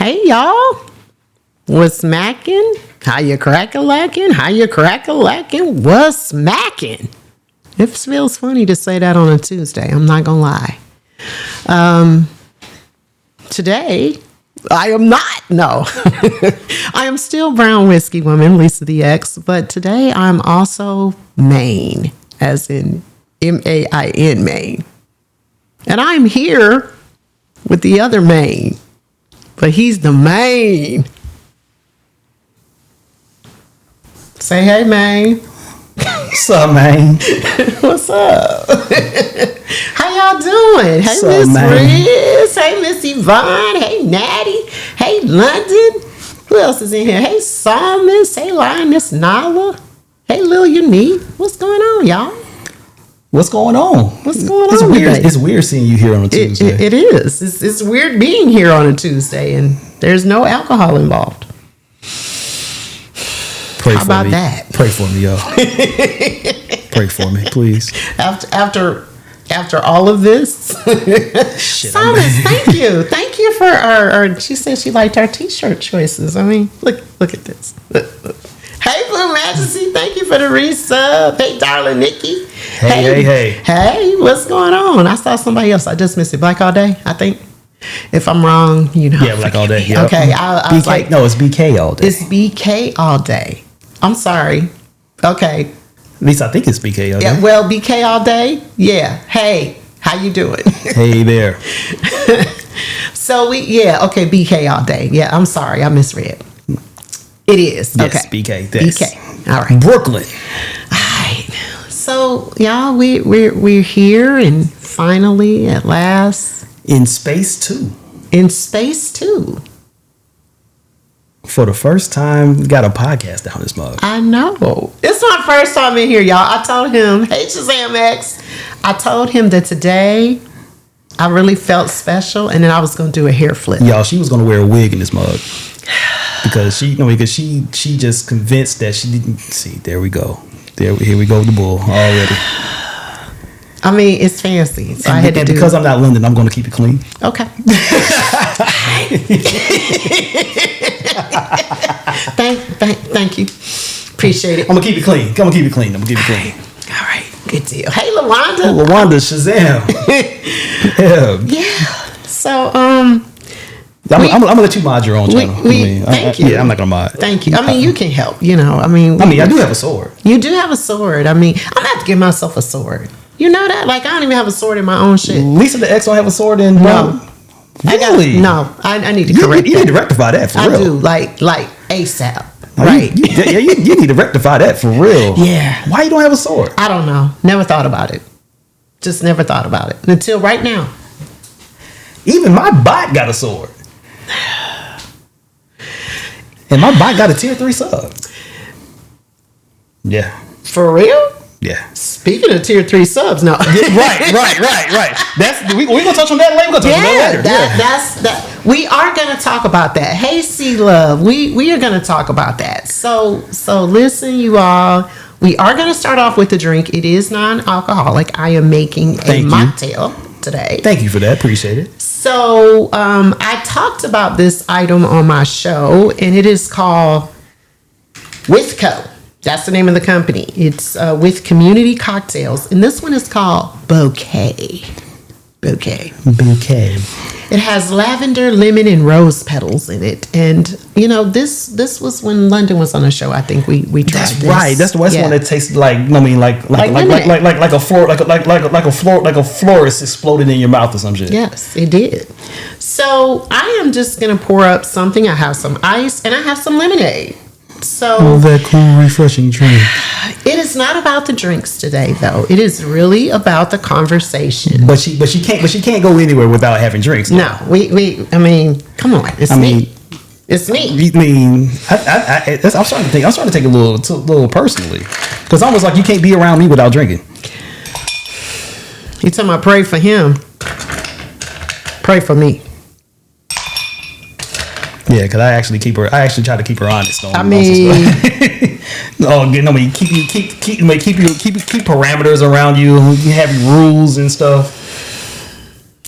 Hey y'all, what's smacking? How you crack-a-lacking? How you crack-a-lacking? What's smacking? It feels funny to say that on a Tuesday. I'm not gonna lie. Today, I am not. No, I am still brown whiskey woman, Lisa TheX. But today I'm also Mayne, as in Main, Mayne, and I'm here with the other Mayne. But he's the main. Say hey, Mayne. What's up, man? What's up? How y'all doing? Hey, Miss Riz. Hey, Miss Yvonne. Hey, Natty. Hey, London. Who else is in here? Hey, Psalmist. Hey, Lioness Nala. Hey, Lil Unique. What's going on, y'all? What's going on? What's going on? Today? It's weird seeing you here on a Tuesday. It is. It's weird being here on a Tuesday, and there's no alcohol involved. Pray How for about me. that? Pray for me, y'all. Pray for me, please. After all of this, Shit, Thomas, thank you for our. She said she liked our T-shirt choices. I mean, look at this. Hey, Blue Majesty, thank you for the resub. Hey, darling Nikki. Hey, what's going on? I saw somebody else. I just missed it. Black All Day, I think. If I'm wrong, you know. Yeah, Black All Day. Yep. Okay, I was like, no, it's BK All Day. It's BK All Day. I'm sorry. Okay. At least I think it's BK All Day. Yeah, well, BK All Day. Yeah. Hey, how you doing? Hey there. So okay, BK All Day. Yeah, I'm sorry, I misread. It is. Yes, Okay. BK. This. BK. All right. Brooklyn. All right. So, y'all, we're here, and finally, at last, in space 2. In space 2. For the first time, we got a podcast down this mug. I know. It's my first time in here, y'all. I told him, hey, Shazam X. I told him that today I really felt special, and then I was going to do a hair flip. Y'all, she was going to wear a wig in this mug. Because she just convinced that she didn't see. There we go. Here we go with the bull already. I mean, it's fancy. So because I'm not London, I'm going to keep it clean. Okay. Thank you. Appreciate it. I'm gonna keep it clean. All right. Good deal. Hey, LaWanda. Oh, LaWanda, Shazam. Yeah. So, I'm gonna let you mod your own channel. Thank you. Yeah, I'm not gonna mod. Thank you. I mean, you can help. You know. I do have a sword. You do have a sword. I mean, I'm gonna have to give myself a sword. You know that? Like, I don't even have a sword in my own shit. Lisa TheX don't have a sword in. No. Really? I need to correct that. You need to rectify that for real. I do. Like ASAP. Right. You need to rectify that for real. Yeah. Why you don't have a sword? I don't know. Never thought about it. Just never thought about it until right now. Even my bot got a sword. And my bot got a tier 3 sub. Yeah. For real? Yeah. Speaking of tier 3 subs, no. Right. We gonna touch on that later. We are gonna talk about that. Hey, C Love, we are gonna talk about that. So listen, you all. We are gonna start off with the drink. It is non-alcoholic. I am making a mocktail today. Thank you for that. Appreciate it. So I talked about this item on my show, and it is called Withco. That's the name of the company. It's with community cocktails. And this one is called Bouquet. It has lavender, lemon, and rose petals in it. And, you know, this was when London was on the show. I think we tried That's this. right. That's one that tastes like a florist exploded in your mouth or some shit. Yes, it did. So I am just going to pour up something. I have some ice and I have some lemonade. So that cool, refreshing drink. It is not about the drinks today, though. It is really about the conversation. But she can't go anywhere without having drinks. No, I mean, come on, it's me. It's me. I mean, I'm starting to take it a little personally, because I was like, you can't be around me without drinking. You talking about pray for him? Pray for me. Yeah, because I actually try to keep her honest. I mean, keep parameters around you. You have your rules and stuff.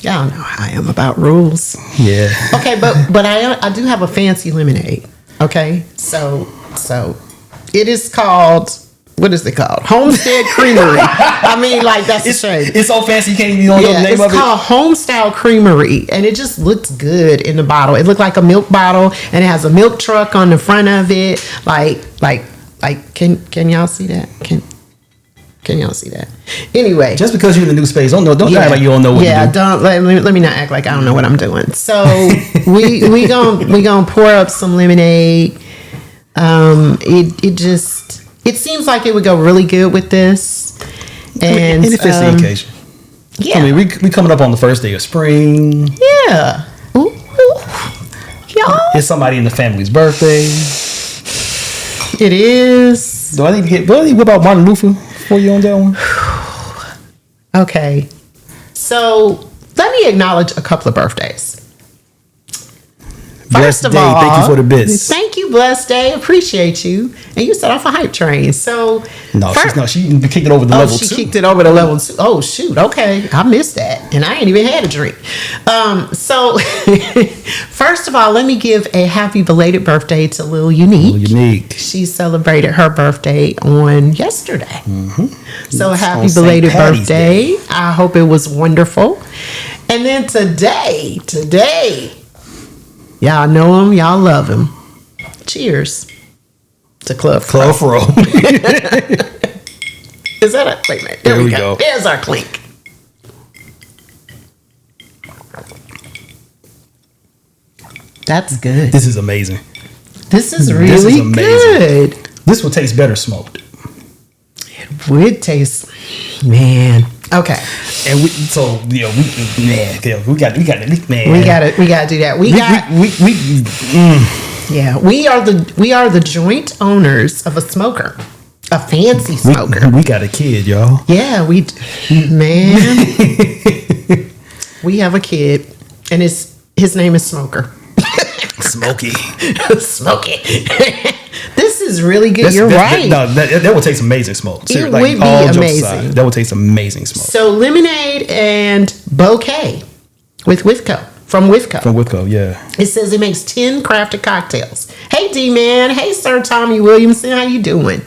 Y'all know how I am about rules. Yeah. Okay, but I do have a fancy lemonade. Okay, so it is called. What is it called? Homestead Creamery. I mean, like, that's a shame. It's so fancy you can't even know the name of it. It's called Homestyle Creamery, and it just looks good in the bottle. It looked like a milk bottle, and it has a milk truck on the front of it. Like, can y'all see that? Can y'all see that? Anyway, just because you're in the new space, don't act like you don't know what to do. Don't let me not act like I don't know what I'm doing. So we gonna pour up some lemonade. It seems like it would go really good with this, and it fits the occasion. Yeah, I mean, we coming up on the first day of spring. Yeah, ooh, y'all. It's somebody in the family's birthday. It is. Do I need to whip out Martin Luther for you on that one? Okay, so let me acknowledge a couple of birthdays. First of all, thank you for the bits. Thank you, Blessed Day. Appreciate you. And you set off a hype train. So she kicked it over the level 2. She kicked it over the level 2. Oh shoot. Okay, I missed that, and I ain't even had a drink. So first of all, let me give a happy belated birthday to Lil Unique. She celebrated her birthday on yesterday. Mm-hmm. So happy belated birthday. Day. I hope it was wonderful. And then today. Y'all know him. Y'all love him. Cheers to Club Fro. Is that a... Wait a minute. There we go. There's our clink. That's good. This is amazing. This is really good. This will taste better smoked. It would taste... Man... Okay, and we got to do that. We are the joint owners of a smoker, a fancy smoker. We got a kid, y'all. Yeah, we we have a kid, and his name is Smoker. Smokey. This is really good. You're right. That would taste amazing smoke. It would be amazing. That would taste amazing smoke. So lemonade and Bouquet with Withco. From Withco, yeah. It says it makes 10 crafted cocktails. Hey, D-Man. Hey, Sir Tommy Williamson. How you doing?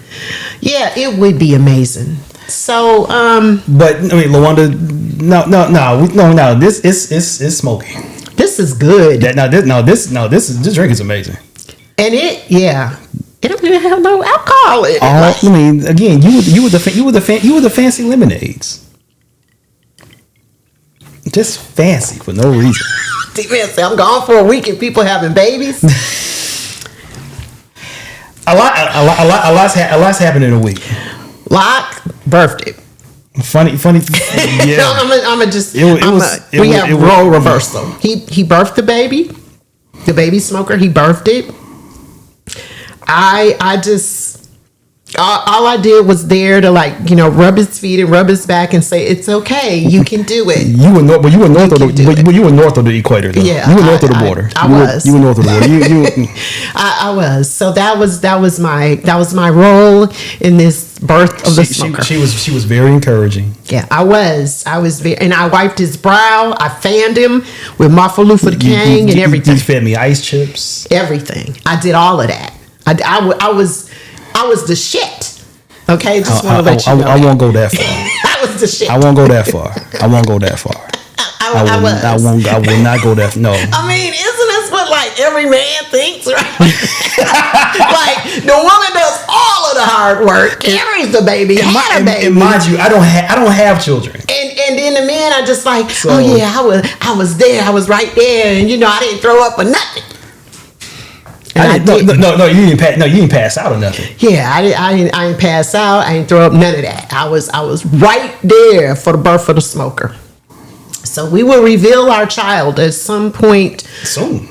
Yeah, it would be amazing. So, but I mean, Lawanda, no. This is smoky. This is good. This drink is amazing. And it don't even have no alcohol in it. I mean, again, you were the fancy lemonades. Just fancy for no reason. I'm gone for a week and people having babies. a lot's happened in a week. Lock birthday. Funny. Yeah. We have role reversal. He birthed the baby. The baby smoker. He birthed it. All I did was there to rub his feet and rub his back and say it's okay, you can do it. You were north of the equator though. Yeah, you were north of the border. You were north of the border. I was. So that was my role in this birth of the smoker. She was very encouraging. Yeah, I was very, and I wiped his brow. I fanned him with Mafalu for the King and everything. You fed me ice chips. Everything. I did all of that. I was the shit. Okay, just want to let you know. I won't go that far. I was the shit. I won't go that far. I will not go that far. No. I mean, isn't this what every man thinks, right? The woman does all of the hard work, carries the baby, had a baby. And mind you, I don't have children. And then the men are just I was there, I was right there, and I didn't throw up or nothing. No, you didn't pass out or nothing. Yeah, I didn't pass out. I didn't throw up none of that. I was right there for the birth of the smoker. So we will reveal our child at some point soon.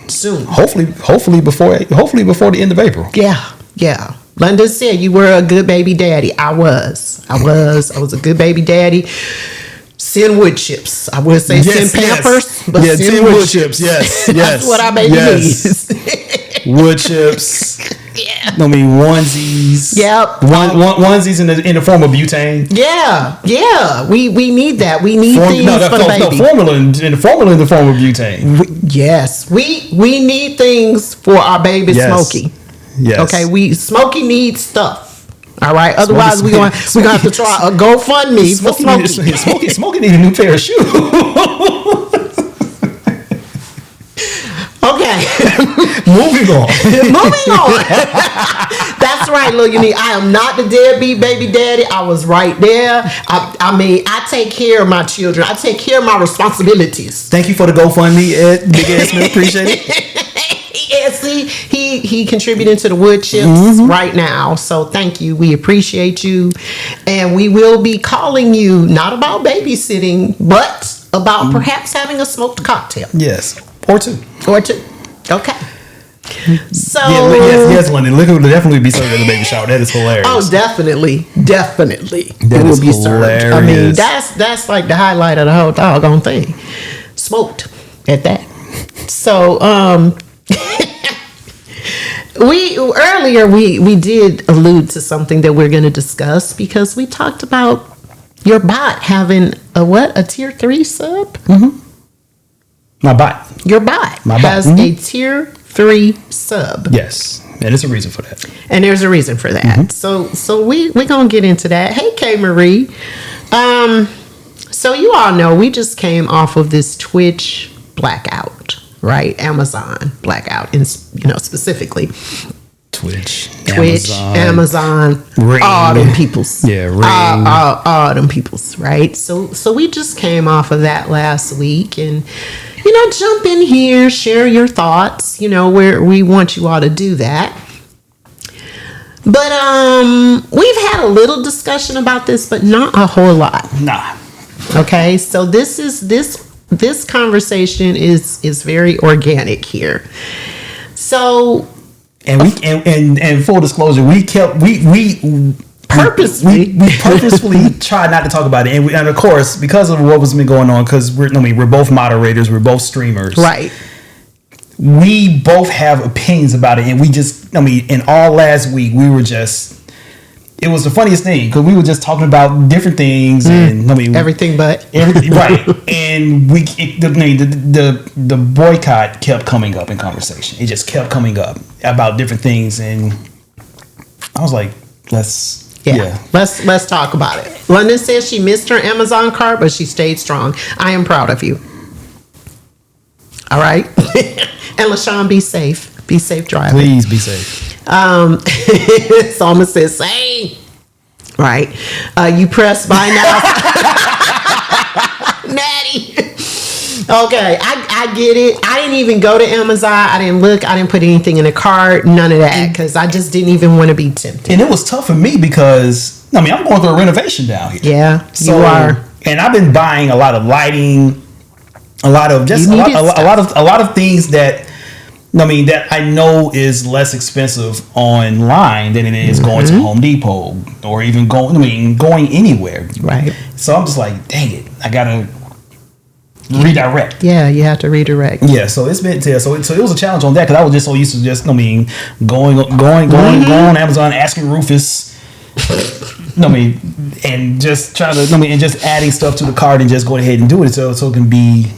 Hopefully before the end of April. Yeah. London said you were a good baby daddy. I was a good baby daddy. Send wood chips. I would say send Pampers, but send wood chips. Yes. That's what our baby needs. Wood chips. Yeah. onesies. Yep. Onesies in the form of butane. Yeah. We need that. We need things for the baby. Formula in the form of butane. Yes. We need things for our baby Smokey. Yes. Okay. Smokey needs stuff. All right. Otherwise, we're gonna have to try a GoFundMe for Smokey. Smokey need a new pair of shoes. Okay. Moving on. That's right, little unique. I am not the deadbeat baby daddy. I was right there. I take care of my children. I take care of my responsibilities. Thank you for the GoFundMe, Ed. Big ass man. Appreciate it. Yeah, see, he contributed to the wood chips right now. So thank you. We appreciate you. And we will be calling you not about babysitting, but about perhaps having a smoked cocktail. Yes. Or two. Okay. So yes, London. Liquor will definitely be served at the baby shower. That is hilarious. Oh, definitely. That It will be hilarious. served. I mean, that's like the highlight of the whole doggone thing. Smoked at that. So we did allude to something that we're going to discuss because we talked about your bot having a tier 3 sub. My bot. Your bot has a tier 3 sub. Yes, and there's a reason for that. And there's a reason for that. So we're gonna get into that. Hey, K Marie. So you all know we just came off of this Twitch blackout, right? Amazon blackout, and specifically Twitch, Amazon, Ring. all them peoples. Yeah, Ring. All them peoples, right? So we just came off of that last week, and jump in here, share your thoughts. Where we want you all to do that. But we've had a little discussion about this, but not a whole lot. Nah. Okay, so this conversation is very organic here. So. And we full disclosure, we purposefully tried not to talk about it, and of course because of what was been going on, because we're both moderators, we're both streamers, right? We both have opinions about it, and in all last week we were just. It was the funniest thing because we were just talking about different things, and everything but everything, right? And the boycott kept coming up in conversation. It just kept coming up about different things, and I was like, let's talk about it. London says she missed her Amazon cart, but she stayed strong. I am proud of you. All right, and LaShawn, be safe. Be safe driving. Please be safe. Salma says, same. Right. You press buy now. Maddie. Okay, I get it. I didn't even go to Amazon. I didn't look. I didn't put anything in the cart. None of that because I just didn't even want to be tempted. And it was tough for me because I'm going through a renovation down here. Yeah, so, you are. And I've been buying a lot of lighting, a lot of things that. That I know is less expensive online than it is going to Home Depot or even going anywhere. Right. So I'm just like, dang it, I gotta redirect. Yeah, you have to redirect. Yeah, so it's been so it was a challenge on that because I was just so used to just going on Amazon asking Rufus. And just trying to and just adding stuff to the cart and just going ahead and do it so it can be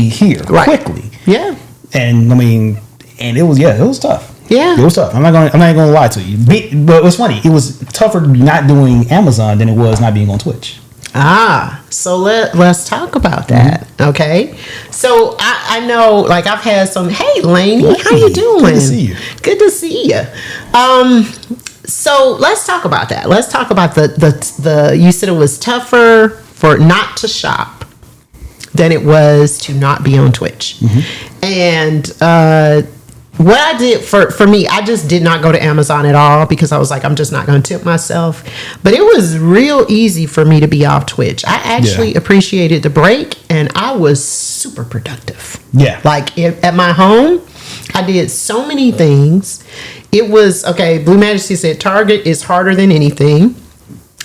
here quickly. Yeah. And it was tough. Yeah, it was tough. I'm not gonna lie to you. But what's funny, it was tougher not doing Amazon than it was not being on Twitch. So let's talk about that. Okay, so I know, like I've had some. Hey, Lainey, how you doing? Good to see you. Good to see you. So let's talk about that. Let's talk about the. You said it was tougher for not to shop than it was to not be on Twitch. And what I did for me, I just did not go to Amazon at all because I was like, I'm just not going to tip myself. But it was real easy for me to be off Twitch. I actually appreciated the break, and I was super productive. Yeah. Like at my home, I did so many things. It was, okay, Blue Majesty said Target is harder than anything.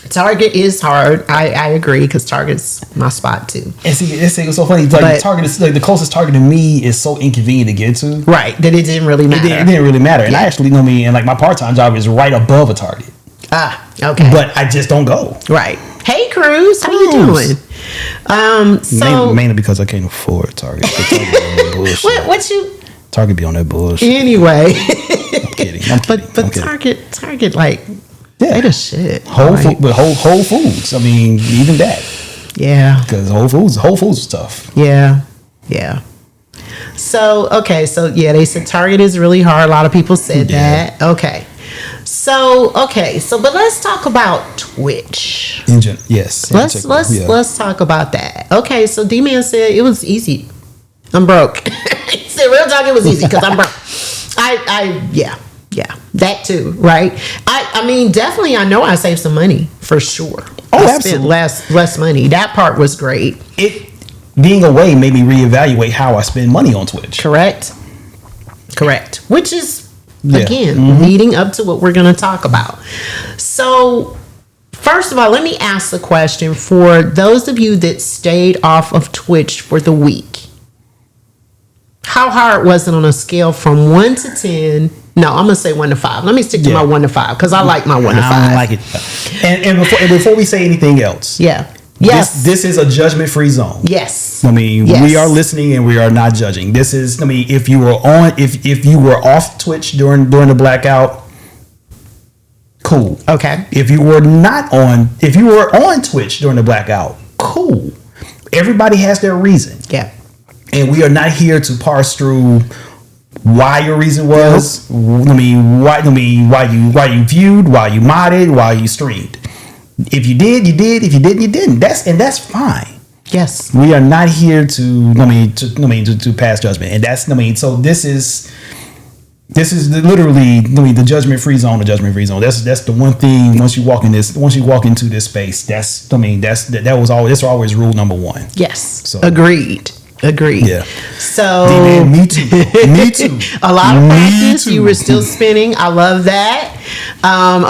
Target is hard. I agree, because Target's my spot too. And see, this thing was so funny. Like Target is like the closest Target to me is so inconvenient to get to. Right, that it didn't really matter. It didn't really matter. And I actually know me, and like my part-time job is right above a Target. Okay. But I just don't go. Right. Hey, Cruz, how you doing? Mainly because I can't afford Target. Target be on that bullshit. What you? Target be on that bullshit. Anyway. I'm kidding. But Target, like, they the shit. Whole Foods. I mean, even that. Yeah. Because Whole Foods is tough. Yeah. So they said Target is really hard. A lot of people said that. Okay. But let's talk about Twitch. Yes. Let's talk about that. Okay, so D-Man said it was easy. I'm broke. He said, real talk, it was easy because I'm broke. Yeah, that too, right? I mean, definitely, I know I saved some money for sure. I spent less money. That part was great. It being away made me reevaluate how I spend money on Twitch. Correct. Which is again leading up to what we're going to talk about. So, first of all, let me ask the question for those of you that stayed off of Twitch for the week. How hard was it on a scale from 1 to 10? No, I'm gonna say 1 to 5. Let me stick to my 1 to 5 because I like my 1 to 5. I like it. And before we say anything else, yes, this is a judgment-free zone. Yes, I mean we are listening and we are not judging. This is, I mean, if you were off Twitch during the blackout, cool. Okay. If you were on Twitch during the blackout, cool. Everybody has their reason. Yeah. And we are not here to parse through why your reason was. Nope. why you viewed, why you modded, why you streamed. If you did, you did. If you didn't, you didn't. That's fine. Yes. We are not here to pass judgment. And that's, so this is literally, the judgment-free zone. The judgment-free zone. That's the one thing. Once you walk into this space, that's always rule number one. Yes. So, Agreed. Yeah. So D-Man, me too. A lot of practice. You were still spinning. I love that.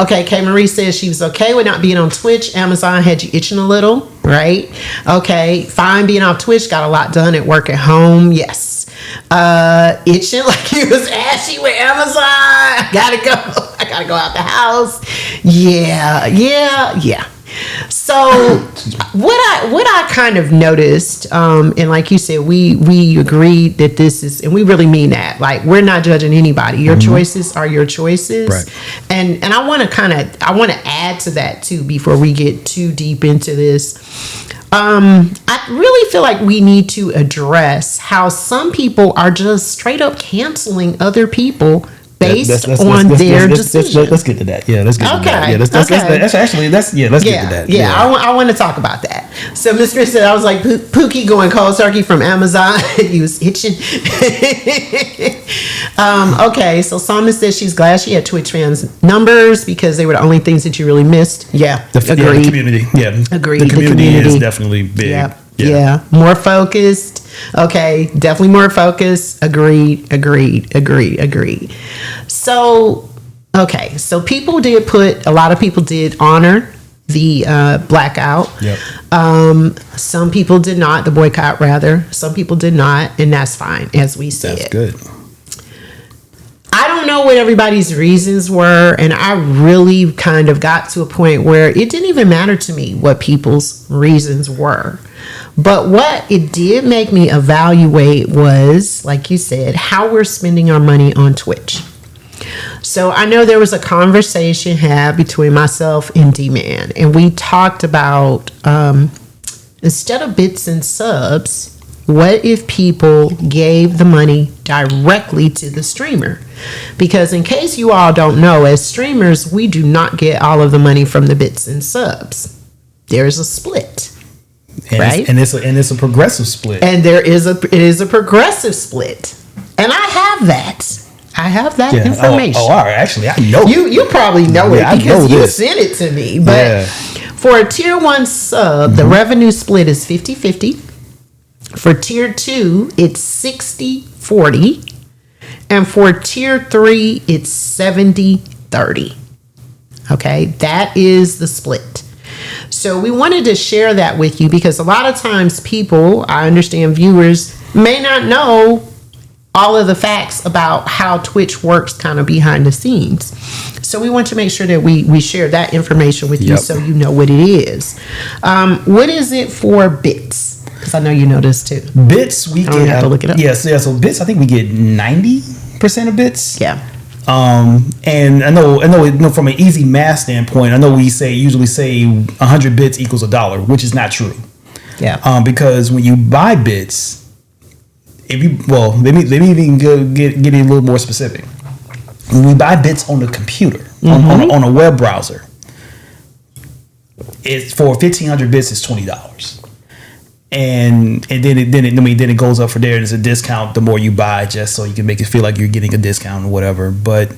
Okay, K Marie says she was okay with not being on Twitch. Amazon had you itching a little, right? Okay, fine being off Twitch. Got a lot done at work, at home. Yes. Itching like you was ashy with Amazon. I gotta go out the house. Yeah. So what I kind of noticed, and like you said, we agreed that this is, and we really mean that. Like, we're not judging anybody. Your choices are your choices, right. And I want to add to that too before we get too deep into this. I really feel like we need to address how some people are just straight up canceling other people based on their decision. Let's get to that. Yeah, let's get to that. Yeah, let's get to that. Yeah, I want to talk about that. So Miss Chris said, I was like, Pookie going cold turkey from Amazon. He was itching. Okay, so Salma says she's glad she had Twitch fans numbers because they were the only things that you really missed. Yeah, agreed. The community. Yeah, agreed. The community is definitely big. Yeah, more focused. Okay, definitely more focused. Agreed. So, okay, so a lot of people did honor the blackout. Yep. Some people did not, the boycott rather. Some people did not, and that's fine, as we said. That's good. I don't know what everybody's reasons were, and I really kind of got to a point where it didn't even matter to me what people's reasons were. But what it did make me evaluate was, like you said, how we're spending our money on Twitch. So I know there was a conversation had between myself and D-Man, and we talked about instead of bits and subs, what if people gave the money directly to the streamer? Because in case you all don't know, as streamers, we do not get all of the money from the bits and subs. There's a split. Right, and it's a progressive split, and it is a progressive split, and I have that information. Oh, all right. Actually, I know you probably know it because you sent it to me. But for a tier 1 sub, the revenue split is 50-50. For tier 2, it's 60-40, and for tier 3, it's 70-30. Okay, that is the split. So we wanted to share that with you because a lot of times people, I understand viewers, may not know all of the facts about how Twitch works kind of behind the scenes. So we want to make sure that we share that information with you so you know what it is. What is it for bits? Because I know you know this too. Bits, we don't have to look it up. Yes, yeah, so bits, I think we get 90% of bits. Yeah. And I know from an easy math standpoint, I know we usually say 100 bits equals $1, which is not true. Yeah. Because when you buy bits, let me even get it a little more specific. When we buy bits on the computer, on a web browser, it's for 1,500 bits is $20. And then it goes up for there. There's a discount the more you buy, just so you can make it feel like you're getting a discount or whatever. But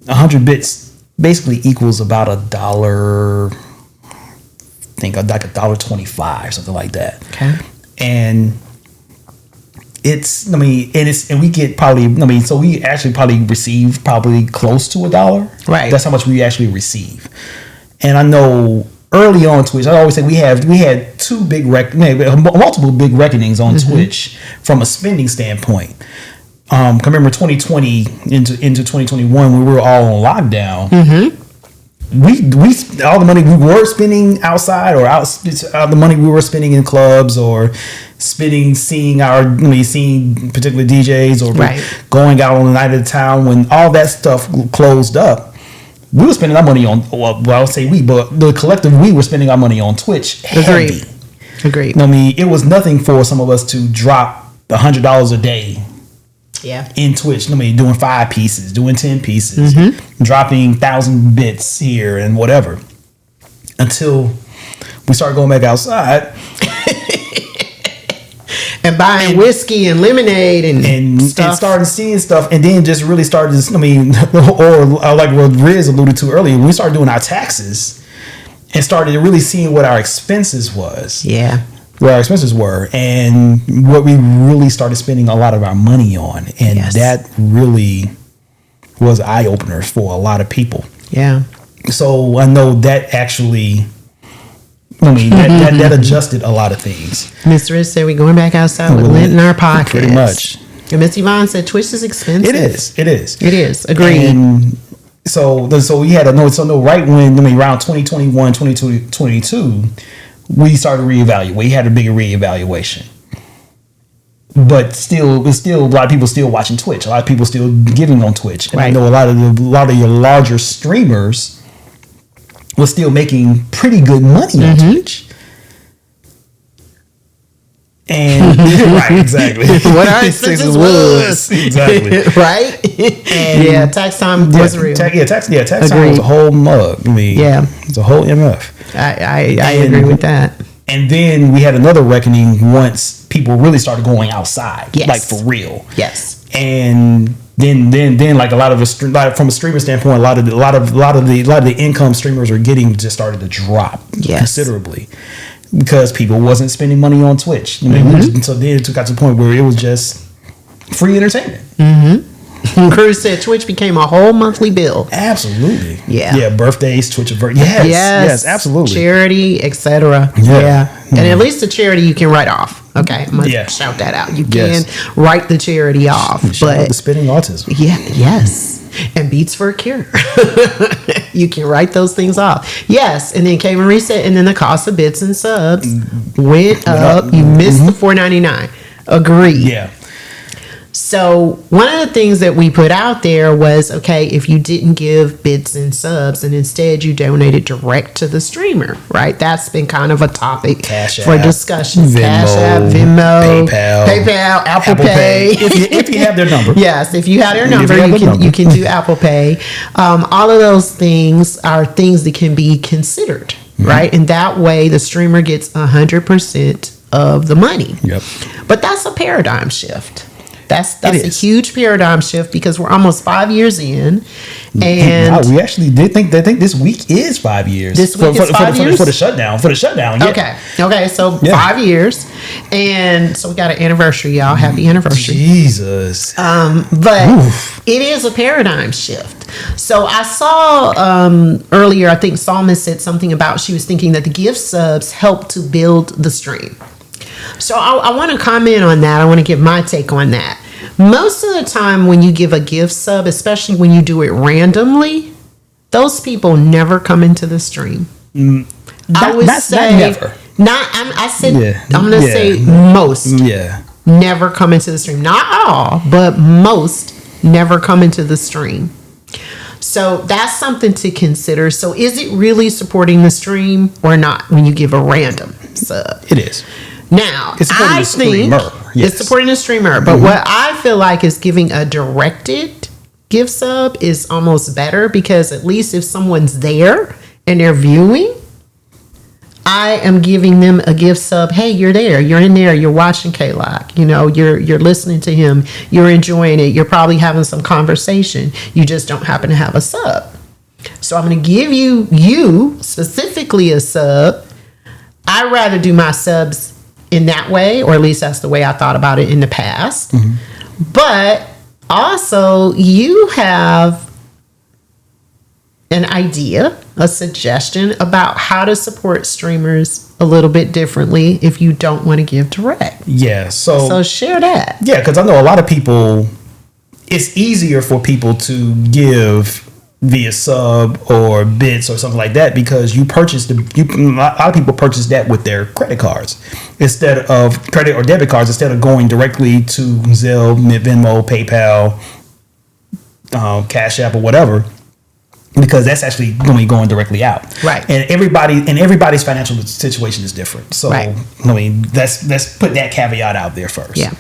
100 bits basically equals about $1. I think like $1.25, something like that. Okay. And we get probably, so we actually probably receive probably close to $1. Right. That's how much we actually receive. And I know early on Twitch, I always say we had multiple big reckonings on Twitch from a spending standpoint. I remember 2020 into 2021, when we were all on lockdown. We all the money we were spending outside, or the money we were spending in clubs, or seeing particular DJs, or going out on the night of the town when all that stuff closed up. We were spending our money on, well, I would say we, but the collective, we were spending our money on Twitch heavy. Agreed. I mean, it was nothing for some of us to drop $100 a day. Yeah. In Twitch, doing 5 pieces, doing 10 pieces, dropping 1,000 bits here and whatever, until we started going back outside. And buying whiskey and lemonade and stuff. And started seeing stuff, and then just really started or like what Riz alluded to earlier, we started doing our taxes and started really seeing what our expenses was. Yeah. Where our expenses were, and what we really started spending a lot of our money on. And that really was eye opener for a lot of people. Yeah. So I know that actually, that adjusted a lot of things. Miss Riz said we're going back outside with lint in our pockets. Pretty much. And Miss Yvonne said Twitch is expensive. It is. Agreed. And so we had right when, around 2021, 2022, we started reevaluate. We had a bigger reevaluation. But still, a lot of people still watching Twitch. A lot of people still giving on Twitch. And I know a lot of your larger streamers was still making pretty good money on Twitch. And right, exactly. What our expenses was. Exactly. Right? And tax time was real. Tax time was a whole mug. It's a whole MF. I agree with that. And then we had another reckoning once people really started going outside, like for real. Yes. And then like a lot of from a streamer standpoint, a lot of the income streamers are just started to drop considerably because people wasn't spending money on Twitch. So then it got to the point where it was just free entertainment. Cruz said Twitch became a whole monthly bill. Absolutely. Yeah. Birthdays, Twitch. Yes, absolutely. Charity, etc. Yeah. And at least the charity you can write off. Okay, I'm gonna shout that out. You can write the charity off. But the spinning autism. Yeah. Yes. And Beats for a Cure. You can write those things off. Yes. And then came a reset, and then the cost of bits and subs went up. You missed the $4.99. Agreed. Yeah. So one of the things that we put out there was, okay, if you didn't give bits and subs and instead you donated direct to the streamer, right? That's been kind of a topic for discussion. Cash App, Venmo, PayPal, Apple Pay. If you have their number. Yes, if you have their number, you can do Apple Pay. All of those things are things that can be considered, right? And that way the streamer gets 100% of the money. Yep. But that's a paradigm shift. That's a huge paradigm shift because we're almost 5 years in, and wow, we actually did think this week is 5 years. This week is 5 years for the shutdown. Yeah. Okay. So 5 years, and so we got an anniversary, y'all. Happy anniversary, Jesus. But it is a paradigm shift. So I saw earlier, I think Salma said something about she was thinking that the gift subs help to build the stream. So I want to comment on that. I want to give my take on that. Most of the time when you give a gift sub, especially when you do it randomly, those people never come into the stream. I would say never. I'm going to say most. Yeah. Never come into the stream. Not all, but most never come into the stream. So that's something to consider. So is it really supporting the stream or not when you give a random sub? It is. Now, it's supporting the streamer. It's supporting the streamer. But what I feel like is giving a directed gift sub is almost better, because at least if someone's there and they're viewing, I am giving them a gift sub. Hey, you're there. You're in there. You're watching K-Lock. You know, you're listening to him. You're enjoying it. You're probably having some conversation. You just don't happen to have a sub. So I'm going to give you specifically a sub. I'd rather do my subs in that way, or at least that's the way I thought about it in the past. But also, you have an idea, a suggestion about how to support streamers a little bit differently if you don't want to give direct. Yeah. So share that. Yeah, because I know a lot of people, it's easier for people to give via sub or bits or something like that, because a lot of people purchase that with their credit cards instead of credit or debit cards, instead of going directly to Zelle, Venmo, PayPal, Cash App, or whatever, because that's actually going to be going directly out. Right. And everybody's financial situation is different. So right. I mean, let's put that caveat out there first. Yeah.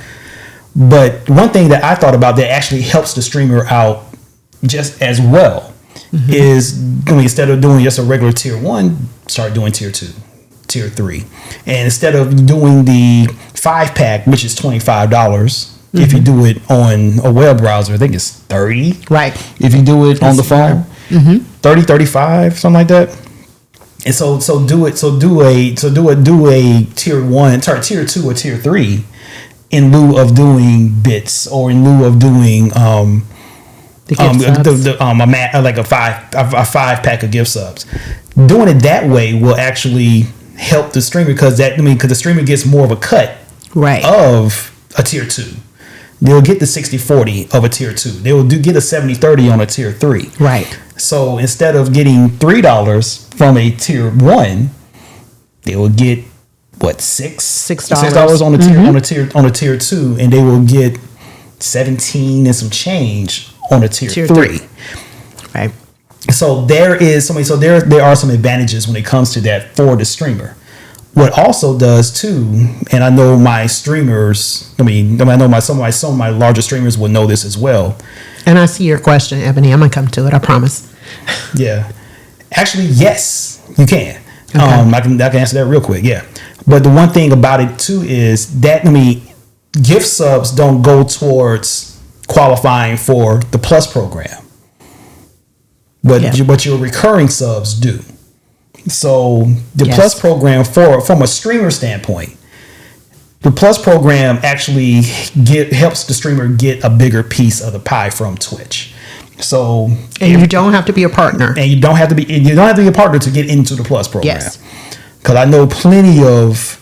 But one thing that I thought about that actually helps the streamer out just as well is, instead of doing just a regular tier 1, start doing tier 2, tier 3. And instead of doing the 5-pack, which is $25, if you do it on a web browser, I think it's $30. Right. If you do it on the phone, 30, 35, something like that. And so do a tier 1, tier 2 or tier 3 in lieu of doing bits, or in lieu of doing like a 5-pack of gift subs. Doing it that way will actually help the streamer, because the streamer gets more of a cut of a tier 2. They'll get the 60-40 of a tier 2. They will get a 70-30 on a tier 3. Right. So instead of getting $3 from a tier 1, they will get $6 on a tier 2, and they will get 17 and some change on a tier 3. Right. So there are some advantages when it comes to that for the streamer. What also does too, and I know my streamers, some of my larger streamers will know this as well. And I see your question, Ebony. I'm gonna come to it, I promise. Yeah. Actually, yes, you can. Okay. I can answer that real quick. Yeah. But the one thing about it too is that, gift subs don't go towards qualifying for the Plus program, but your recurring subs do. So the Plus program, from a streamer standpoint, the Plus program actually helps the streamer get a bigger piece of the pie from Twitch. So, and you don't have to be a partner, and you don't have to be a partner to get into the Plus program. Yes, because I know plenty of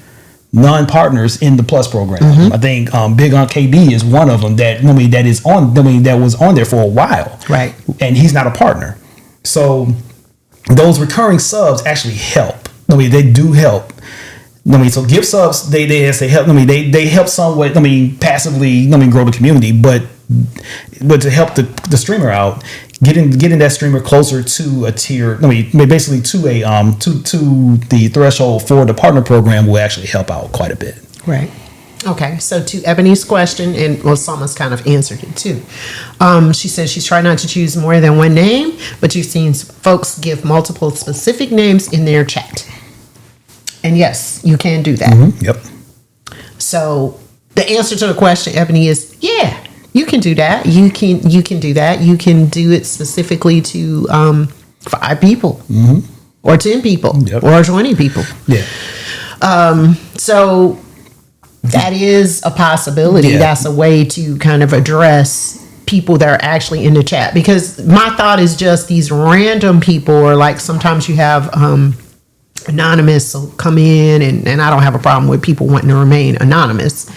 non-partners in the Plus program. I think Big Aunt KB is one of them that was on there for a while, right? And he's not a partner. So those recurring subs actually help. They do help. So gift subs they help. They help somewhat. Passively. Grow the community, but to help the streamer out, getting that streamer closer to a tier, basically to the threshold for the partner program will actually help out quite a bit. Right. Okay. So to Ebony's question, and Salma's kind of answered it too. She says she's trying not to choose more than one name, but you've seen folks give multiple specific names in their chat. And yes, you can do that. Yep. So the answer to the question, Ebony, is Yeah, you can do that. You can do that. You can do it specifically to 5 people, or 10 people, or 20 people. Yeah. So that is a possibility. Yeah. That's a way to kind of address people that are actually in the chat, because my thought is just these random people, or like sometimes you have anonymous will come in, and I don't have a problem with people wanting to remain anonymous,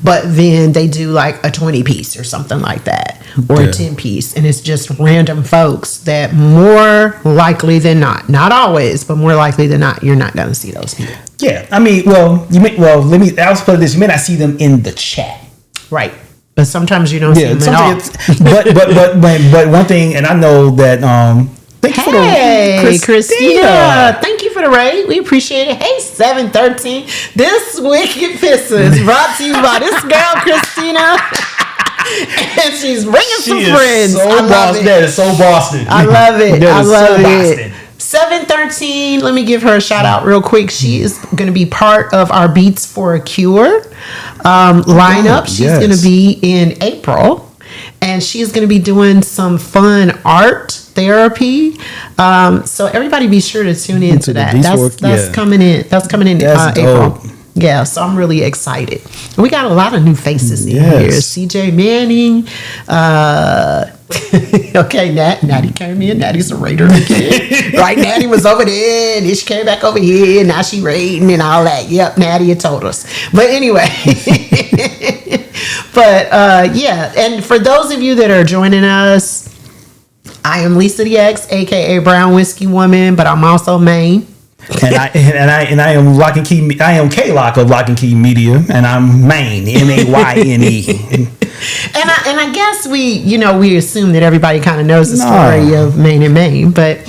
but then they do like a 20 piece or something like that, or a 10 piece, and it's just random folks that more likely than not always, but more likely than not, you're not going to see those people. Yeah, I mean, I'll put it this: you may not see them in the chat, right? But sometimes you don't see them at all. But one thing, and I know that. Thank you for the Christina. Thank you for the raid. We appreciate it. Hey, 713. This Wicked Pizza is brought to you by this girl, Christina. And she's bringing some friends. That is so Boston. I love it. That I is love so it. Boston. 713. Let me give her a shout out real quick. She is going to be part of our Beats for a Cure lineup. She's going to be in April. And she's going to be doing some fun art therapy. So everybody be sure to tune into that. That's coming in. That's coming in April. Dope. Yeah, so I'm really excited. We got a lot of new faces in here. CJ Manning. Okay, Natty came in. Natty's a raider again. Right, Natty was over there, and she came back over here. Now she raiding and all that. Yep, Natty had told us. But anyway. Yeah, and for those of you that are joining us, I am Lisa TheX, aka Brown Whiskey Woman, but I'm also Mayne. And I am Lock and Key. I am K-Lock of Lock and Key Media, and I'm Mayne, Mayne. And I guess we assume that everybody kind of knows the story of Mayne and Mayne, but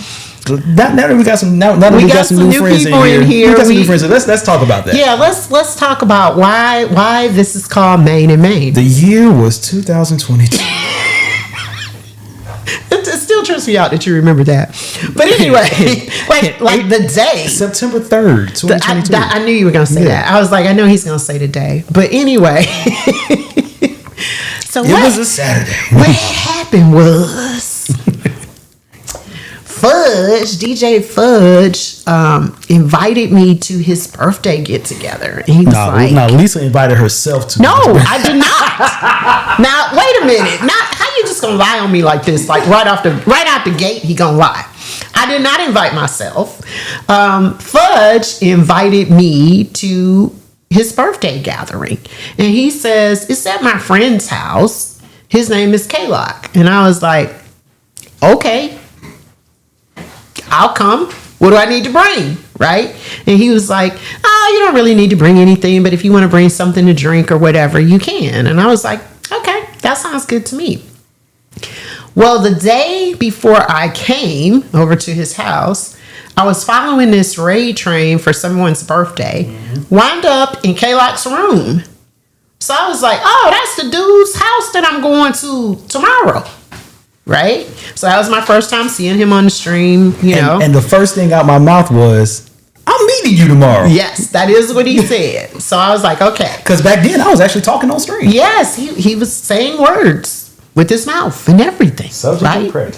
now that we got some new friends people in here. We got some new friends. Let's talk about that. Yeah, let's talk about why this is called Mayne and Mayne. The year was 2022. It still trips me out that you remember that. But anyway, like the day, September 3rd, 2022. I knew you were going to say that. I was like, I know he's going to say the day. But anyway, so it was a Saturday. What happened was DJ Fudge invited me to his birthday get together. And he was like, "No, Lisa invited herself to." No, I did not. Now wait a minute. How you just gonna lie on me like this? Like right out the gate, he gonna lie. I did not invite myself. Fudge invited me to his birthday gathering, and he says it's at my friend's house. His name is K-Lock, and I was like, okay. I'll come. What do I need to bring? Right? And he was like, oh, you don't really need to bring anything, but if you want to bring something to drink or whatever, you can. And I was like, okay, that sounds good to me. Well, the day before I came over to his house, I was following this raid train for someone's birthday, wound up in K-Lock's room. So I was like, oh, that's the dude's house that I'm going to tomorrow. Right? So that was my first time seeing him on the stream, And the first thing out my mouth was, I'm meeting you tomorrow. Yes, that is what he said. So I was like, okay. Because back then I was actually talking on stream. Yes, he was saying words with his mouth and everything. Subject right?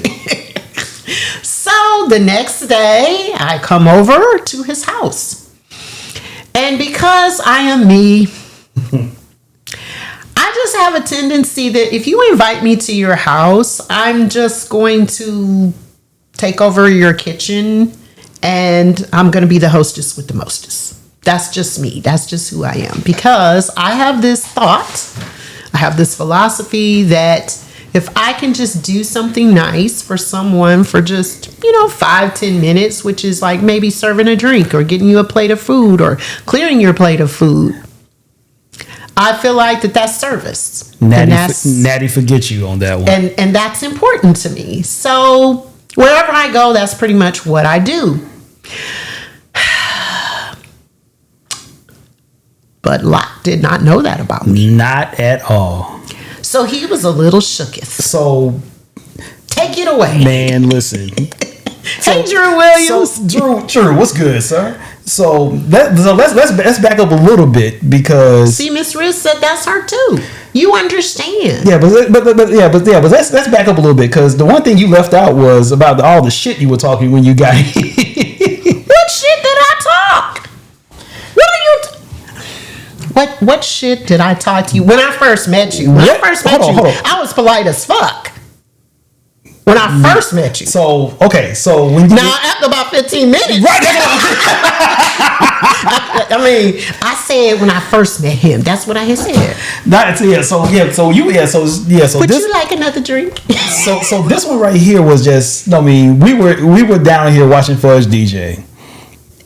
So the next day I come over to his house. And because I am me, I just have a tendency that if you invite me to your house, I'm just going to take over your kitchen and I'm going to be the hostess with the mostest. That's just me. That's just who I am. Because I have this thought, I have this philosophy that if I can just do something nice for someone for just, 5-10 minutes, which is like maybe serving a drink or getting you a plate of food or clearing your plate of food, I feel like that's service. Natty forget you on that one. And that's important to me. So wherever I go, that's pretty much what I do. But Locke did not know that about me. Not at all. So he was a little shooketh. So take it away. Man, listen. Hey, Drew Williams. So, Drew, what's good, sir? So let's back up a little bit because see, Miss Riz said that's her too. You understand? Yeah, but let's back up a little bit because the one thing you left out was about all the shit you were talking when you got here. What shit did I talk? What are you? What shit did I talk to you when I first met you? When I first met you, I was polite as fuck. When I first met you. So when you after about 15 minutes. Right. I mean, I said when I first met him. That's what I had said. Would you like another drink? so this one right here was just. I mean, we were down here watching Fudge DJ,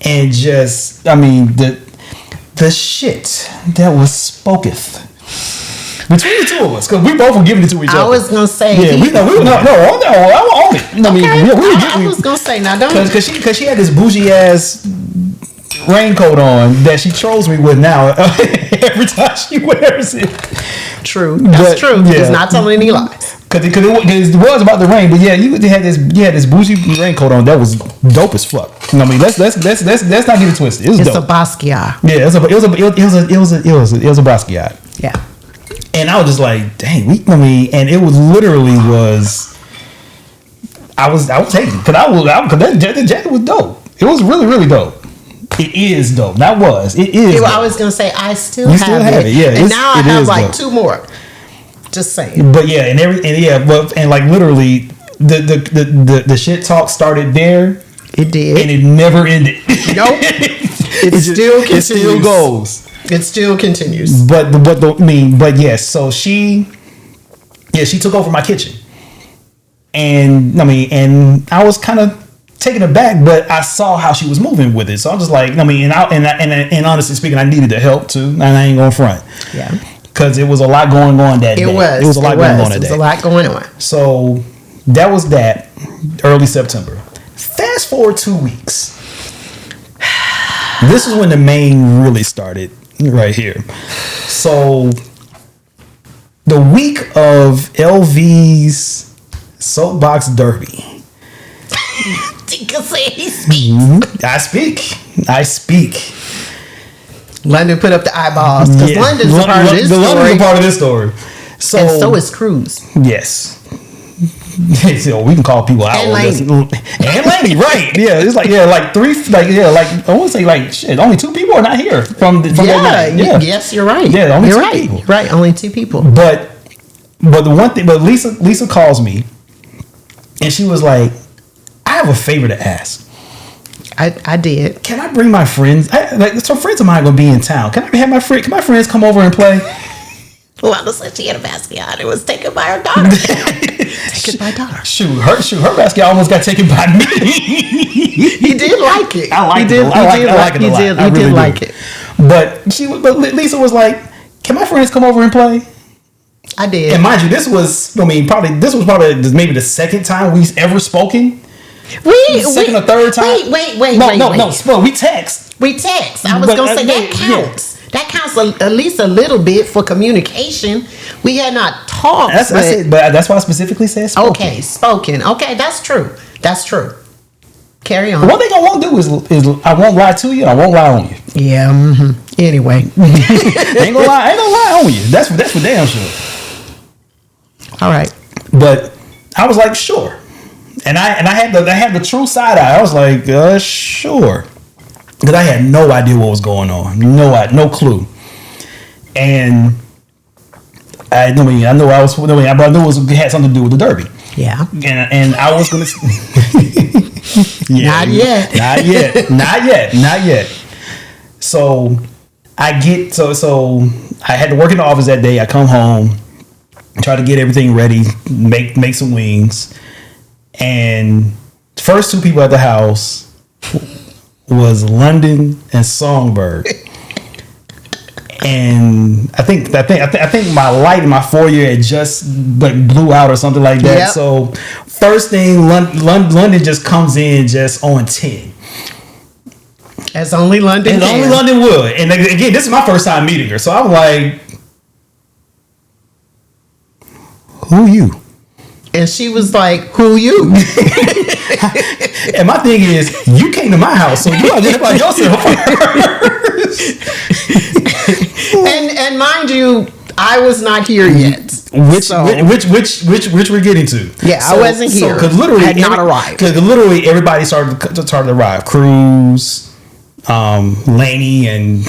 and just the shit that was spoketh between the two of us, because we both were giving it to each other. I was gonna say, I was gonna say, now don't, because she had this bougie ass raincoat on that she trolls me with now every time she wears it. True, that's true. Yeah. It's not telling any lies. Because it was about the rain, but yeah, you had this bougie raincoat on that was dope as fuck. I mean, let's not get it twisted. It was dope. A Basquiat. Yeah, it was a Basquiat. Yeah. And I was just like, dang, and it was literally I was taking because that jacket was dope. It was really, really dope. It is dope. That was. It is. I was gonna say I still have it. Yeah. And now I have like dope. 2 more. Just saying. But yeah, and like literally the shit talk started there. It did. And it never ended. Nope. It still continues. It still goes. It still continues. But yes, so she took over my kitchen. And I was kind of taken aback, but I saw how she was moving with it. So I was like, and honestly speaking, I needed the help too, and I ain't going front. Yeah. Because it was a lot going on that day. It was a lot going on that day. It was a lot going on. So that was that early September. Fast forward 2 weeks. This is when the Mayne really started right here. So the week of LV's Soapbox Derby. I speak. London put up the eyeballs because London's a part of this story. London's a part of this story. So is Cruz. Yes. So we can call people out. And Laney, right? Yeah, it's like three, I want to say only 2 people are not here from that night. Yeah, yes, you're right. Yeah, only you're 2 right. people. Right, only 2 people. But the one thing, Lisa calls me, and she was like, "I have a favor to ask." I did. Can I bring my friends? Some friends of mine gonna be in town. Can I have my friends come over and play? Lana said she had a Basquiat. It was taken by her daughter. Taken by daughter. Shoot, her Basquiat almost got taken by me. He did like it. I liked it. He did like it. But Lisa was like, "Can my friends come over and play?" I did. And mind you, this was maybe the second time we ever spoken. Second or third time. Wait. No. We text. I was gonna say that counts. Yeah. That counts at least a little bit for communication. We had not talked. But that's why I specifically said spoken. Okay, spoken. Okay, that's true. Carry on. One thing I won't do is I won't lie to you. I won't lie on you. Yeah. Mm-hmm. Anyway, ain't gonna lie on you. That's for damn sure. All right. But I was like, sure. And I had the true side eye. I was like, sure, because I had no idea what was going on, no clue. And I knew it had something to do with the Derby. Yeah. And I was gonna. Not yet. So I get so I had to work in the office that day. I come home, try to get everything ready, make some wings. And the first 2 people at the house was London and Songbird. And I think my light in my foyer had just blew out or something like that. Yep. So first thing, London just comes in just on 10. As only London can. Only London would. And again, this is my first time meeting her. So I'm like, who you? And she was like, "Who you?" And my thing is, you came to my house, so you identify yourself first. and mind you, I was not here yet. Which we're getting to. Yeah, I wasn't here. Because literally, had not arrived. Because literally everybody started to arrive. Cruz, Laney and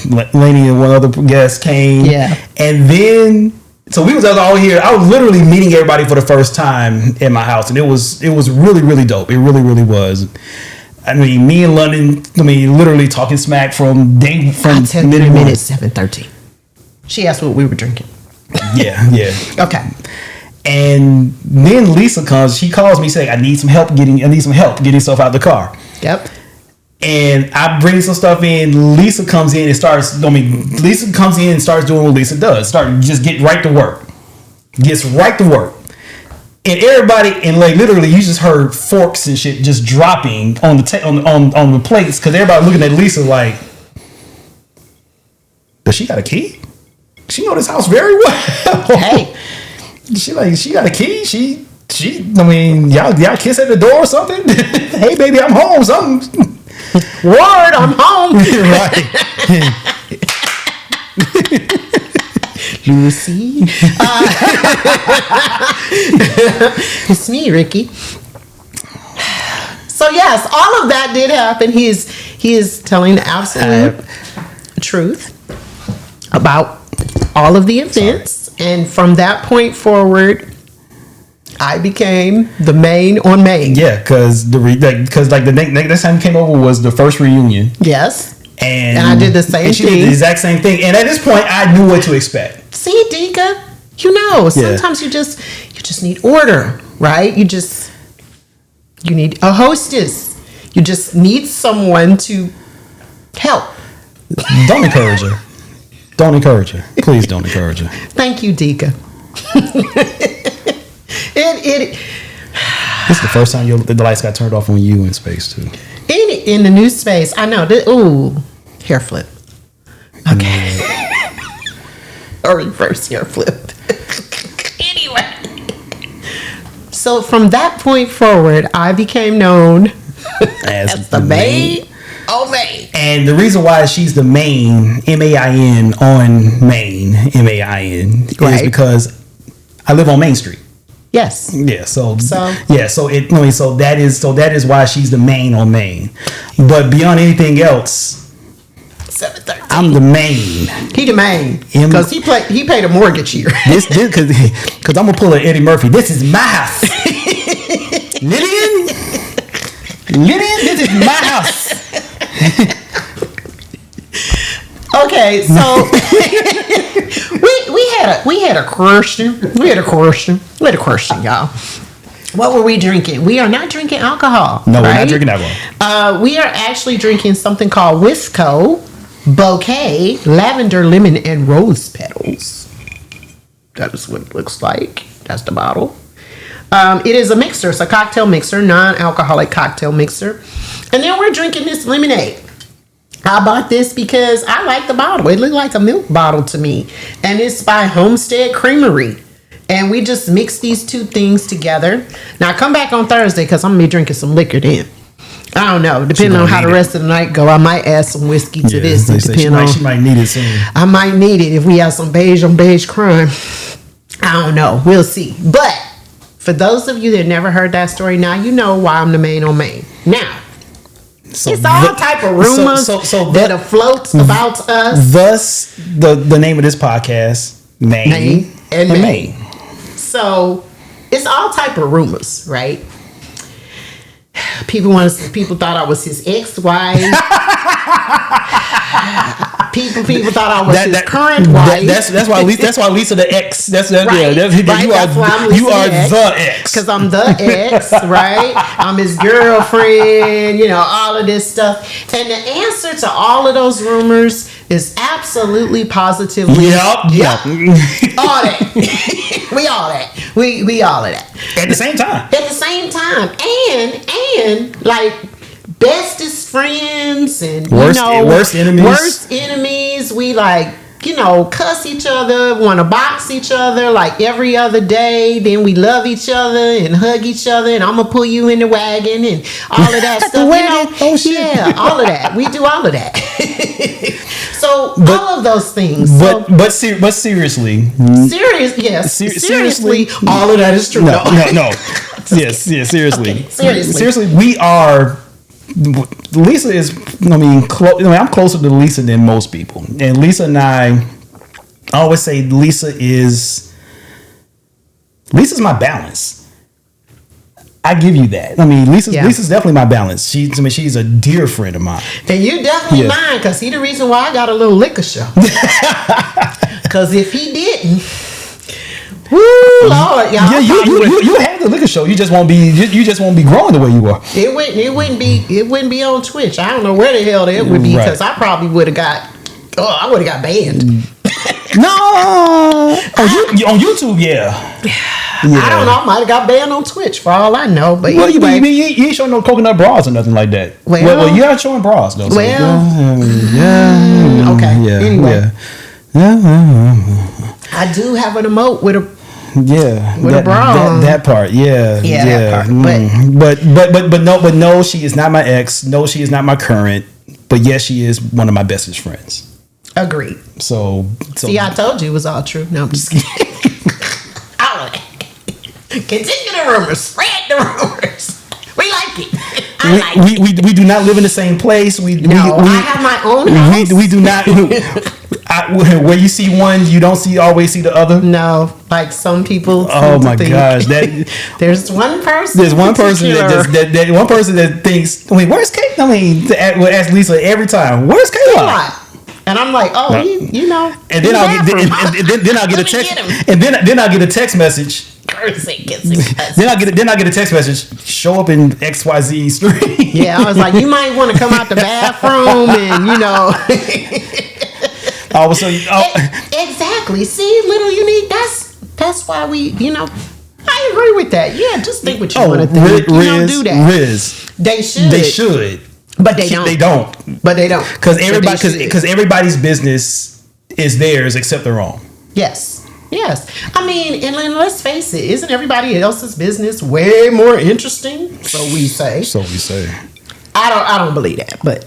one other guest came. Yeah, and then so we was all here. I was literally meeting everybody for the first time in my house, and it was really, really dope. It really, really was. I mean, me and London. I mean, literally talking smack from minute 7:13. She asked what we were drinking. Yeah. Okay. And then Lisa comes. She calls me saying, "I need some help getting stuff out the car." Yep. And I bring some stuff in. Lisa comes in and starts doing what Lisa does. Just get right to work. Gets right to work. And everybody, and like literally, you just heard forks and shit just dropping on the plates because everybody looking at Lisa like, does she got a key? She know this house very well. Hey, she got a key. She. I mean, y'all kiss at the door or something. Hey, baby, I'm home. Something. Word, I'm home. Right. Lucy. It's me, Ricky. So yes, all of that did happen. He is telling the absolute truth about all of the events. And from that point forward, I became the Mayne on Mayne. Yeah, because the next time you came over was the first reunion. Yes. And I did the same she thing. did the exact same thing. And at this point, I knew what to expect. See, Dika, sometimes you just need order, right? You need a hostess. You just need someone to help. Don't encourage her. Don't encourage her. Please don't encourage her. Thank you, Dika. This is the first time the lights got turned off on you in space too. In the new space, I know. Ooh, hair flip. Okay. Or reverse hair flip. Anyway. So from that point forward, I became known as the Mayne. Oh, Mayne. And the reason why she's the Mayne, M-A-I-N, on Mayne, M-A-I-N, right, is because I live on Main Street. Yes. Yeah. So that is why she's the Mayne on Mayne. But beyond anything else, 7:13. I'm the Mayne. He the Mayne because he paid a mortgage here. This because I'm gonna pull an Eddie Murphy. This is my house. Lillian, this is my house. Okay, so we had a question. We had a question, y'all. What were we drinking? We are not drinking alcohol. No, right? We're not drinking alcohol. We are actually drinking something called Withco, Bouquet, lavender, lemon, and rose petals. That is what it looks like. That's the bottle. It is a mixer. It's a cocktail mixer, non-alcoholic cocktail mixer. And then we're drinking this lemonade. I bought this because I like the bottle. It looked like a milk bottle to me. And it's by Homestead Creamery. And we just mix these two things together. Now, come back on Thursday because I'm going to be drinking some liquor then. I don't know. Depending on how the rest of the night go, I might add some whiskey to this. She might need it soon. I might need it if we have some beige on beige crime. I don't know. We'll see. But for those of you that never heard that story, now you know why I'm the Mayne on Mayne. Now, it's all type of rumors that afloat about us. Thus, the name of this podcast, Mayne and Mayne. So it's all type of rumors, right? People thought I was his ex-wife. People thought I was his current wife. That's why Lisa the ex. That's right. Yeah. That's why I'm Lisa you are the ex. Because I'm the ex, right? I'm his girlfriend. All of this stuff. And the answer to all of those rumors is absolutely, positively, yep. All that. We all that. We all of that. At the same time. And like bestest friends and worst enemies. We like cuss each other, want to box each other like every other day. Then we love each other and hug each other, and I'm gonna pull you in the wagon and all of that stuff. Oh shit! Yeah, all of that. We do all of that. So all of those things. But seriously, yes. Seriously, all of that is true. No. Yes, seriously. Okay, seriously, we are. Lisa is. I'm closer to Lisa than most people, and Lisa and I always say Lisa's my balance. I give you that. Lisa's definitely my balance. She's a dear friend of mine. And you definitely mine, because he the reason why I got a little liquor show. Because if he didn't, woo, Lord, y'all. Yeah, you have the liquor show. You just won't be growing the way you are. It wouldn't be on Twitch. I don't know where the hell that would be, because I probably would have got banned. No, on YouTube, yeah. I don't know. I might have got banned on Twitch for all I know. But well, anyway, you ain't showing no coconut bras or nothing like that. Well, you are showing bras though. So okay. Yeah. Anyway, yeah. I do have an emote with a a bra. That part, that part. But no, she is not my ex. No, she is not my current. But yes, she is one of my bestest friends. Agreed. So see, I told you it was all true. No, I'm just kidding. All of it. Continue the rumors. Spread the rumors. We like it. We do not live in the same place. I have my own house. We do not. Where you see one, you don't always see the other. No, like some people. Oh my gosh! There's one person. There's one person that one person that thinks. Where's Kate? Ask Lisa every time. Where's Kayla? And I'm like, oh, you know. And then I'll get a text. And then I'll get a text message. Then I get a text message. Show up in XYZ street. Yeah, I was like, you might want to come out the bathroom and all of a sudden, exactly. See, little unique. That's why we. I agree with that. Yeah, just think what you want to think. Don't do that. They should. But they don't. They don't. But they don't. Because everybody's business is theirs except their own. Yes. I mean, and let's face it, isn't everybody else's business way more interesting? So we say. I don't believe that, but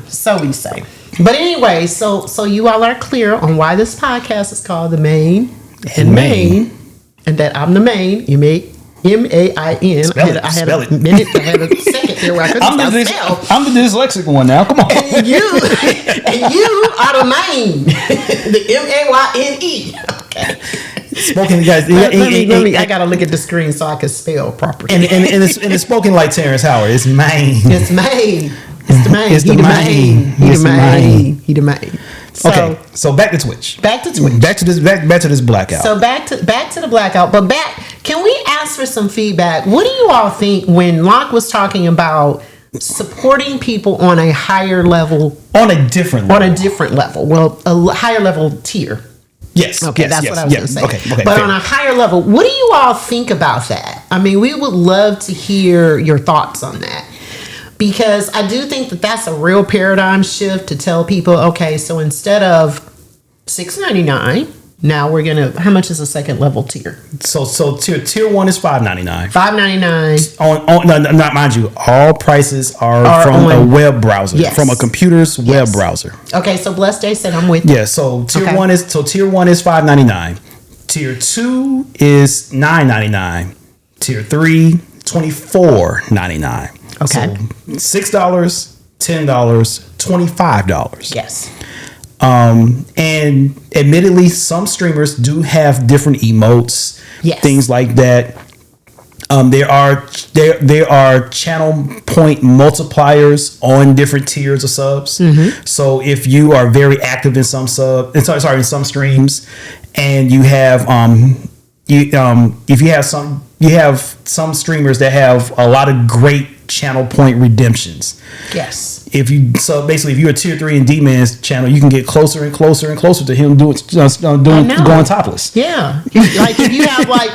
so we say. But anyway, so you all are clear on why this podcast is called The Mayne and Mayne, and that I'm the Main, M-A-I-N. I had a second there where I couldn't spell. I'm the dyslexic one now. Come on. And you are the Mayne. The M-A-Y-N-E. Okay. Spoken, guys. Let me. I gotta look at the screen so I can spell properly. And it's spoken like Terrence Howard. It's Mayne. It's Mayne. It's the Mayne. He the Mayne. Okay, so back to Twitch. Back to this blackout. So back to the blackout. But can we ask for some feedback? What do you all think when Locke was talking about supporting people on a higher level? On a different level. Well, a higher level tier. Yes. Okay, that's what I was going to say. Okay, but fair. On a higher level, what do you all think about that? I mean, we would love to hear your thoughts on that. Because I do think that that's a real paradigm shift to tell people, okay, so instead of $6.99, now we're gonna. How much is the second level tier? So tier one is $5.99. $5.99. On not mind you, all prices are from a web browser, from a computer's web browser. Okay, so Blessed Day said I'm with you. Yeah, so tier one is $5.99. Tier 2 is $9.99. Tier 3 $24.99. Okay. So $6, $10, $25. Yes. And admittedly, some streamers do have different emotes, things like that. There are channel point multipliers on different tiers of subs. Mm-hmm. So if you are very active in some in some streams, and you have if you have some streamers that have a lot of great channel point redemptions. Yes. If you're a tier 3 in D-Man's channel, you can get closer and closer and closer to him going topless. Yeah. Like if you have like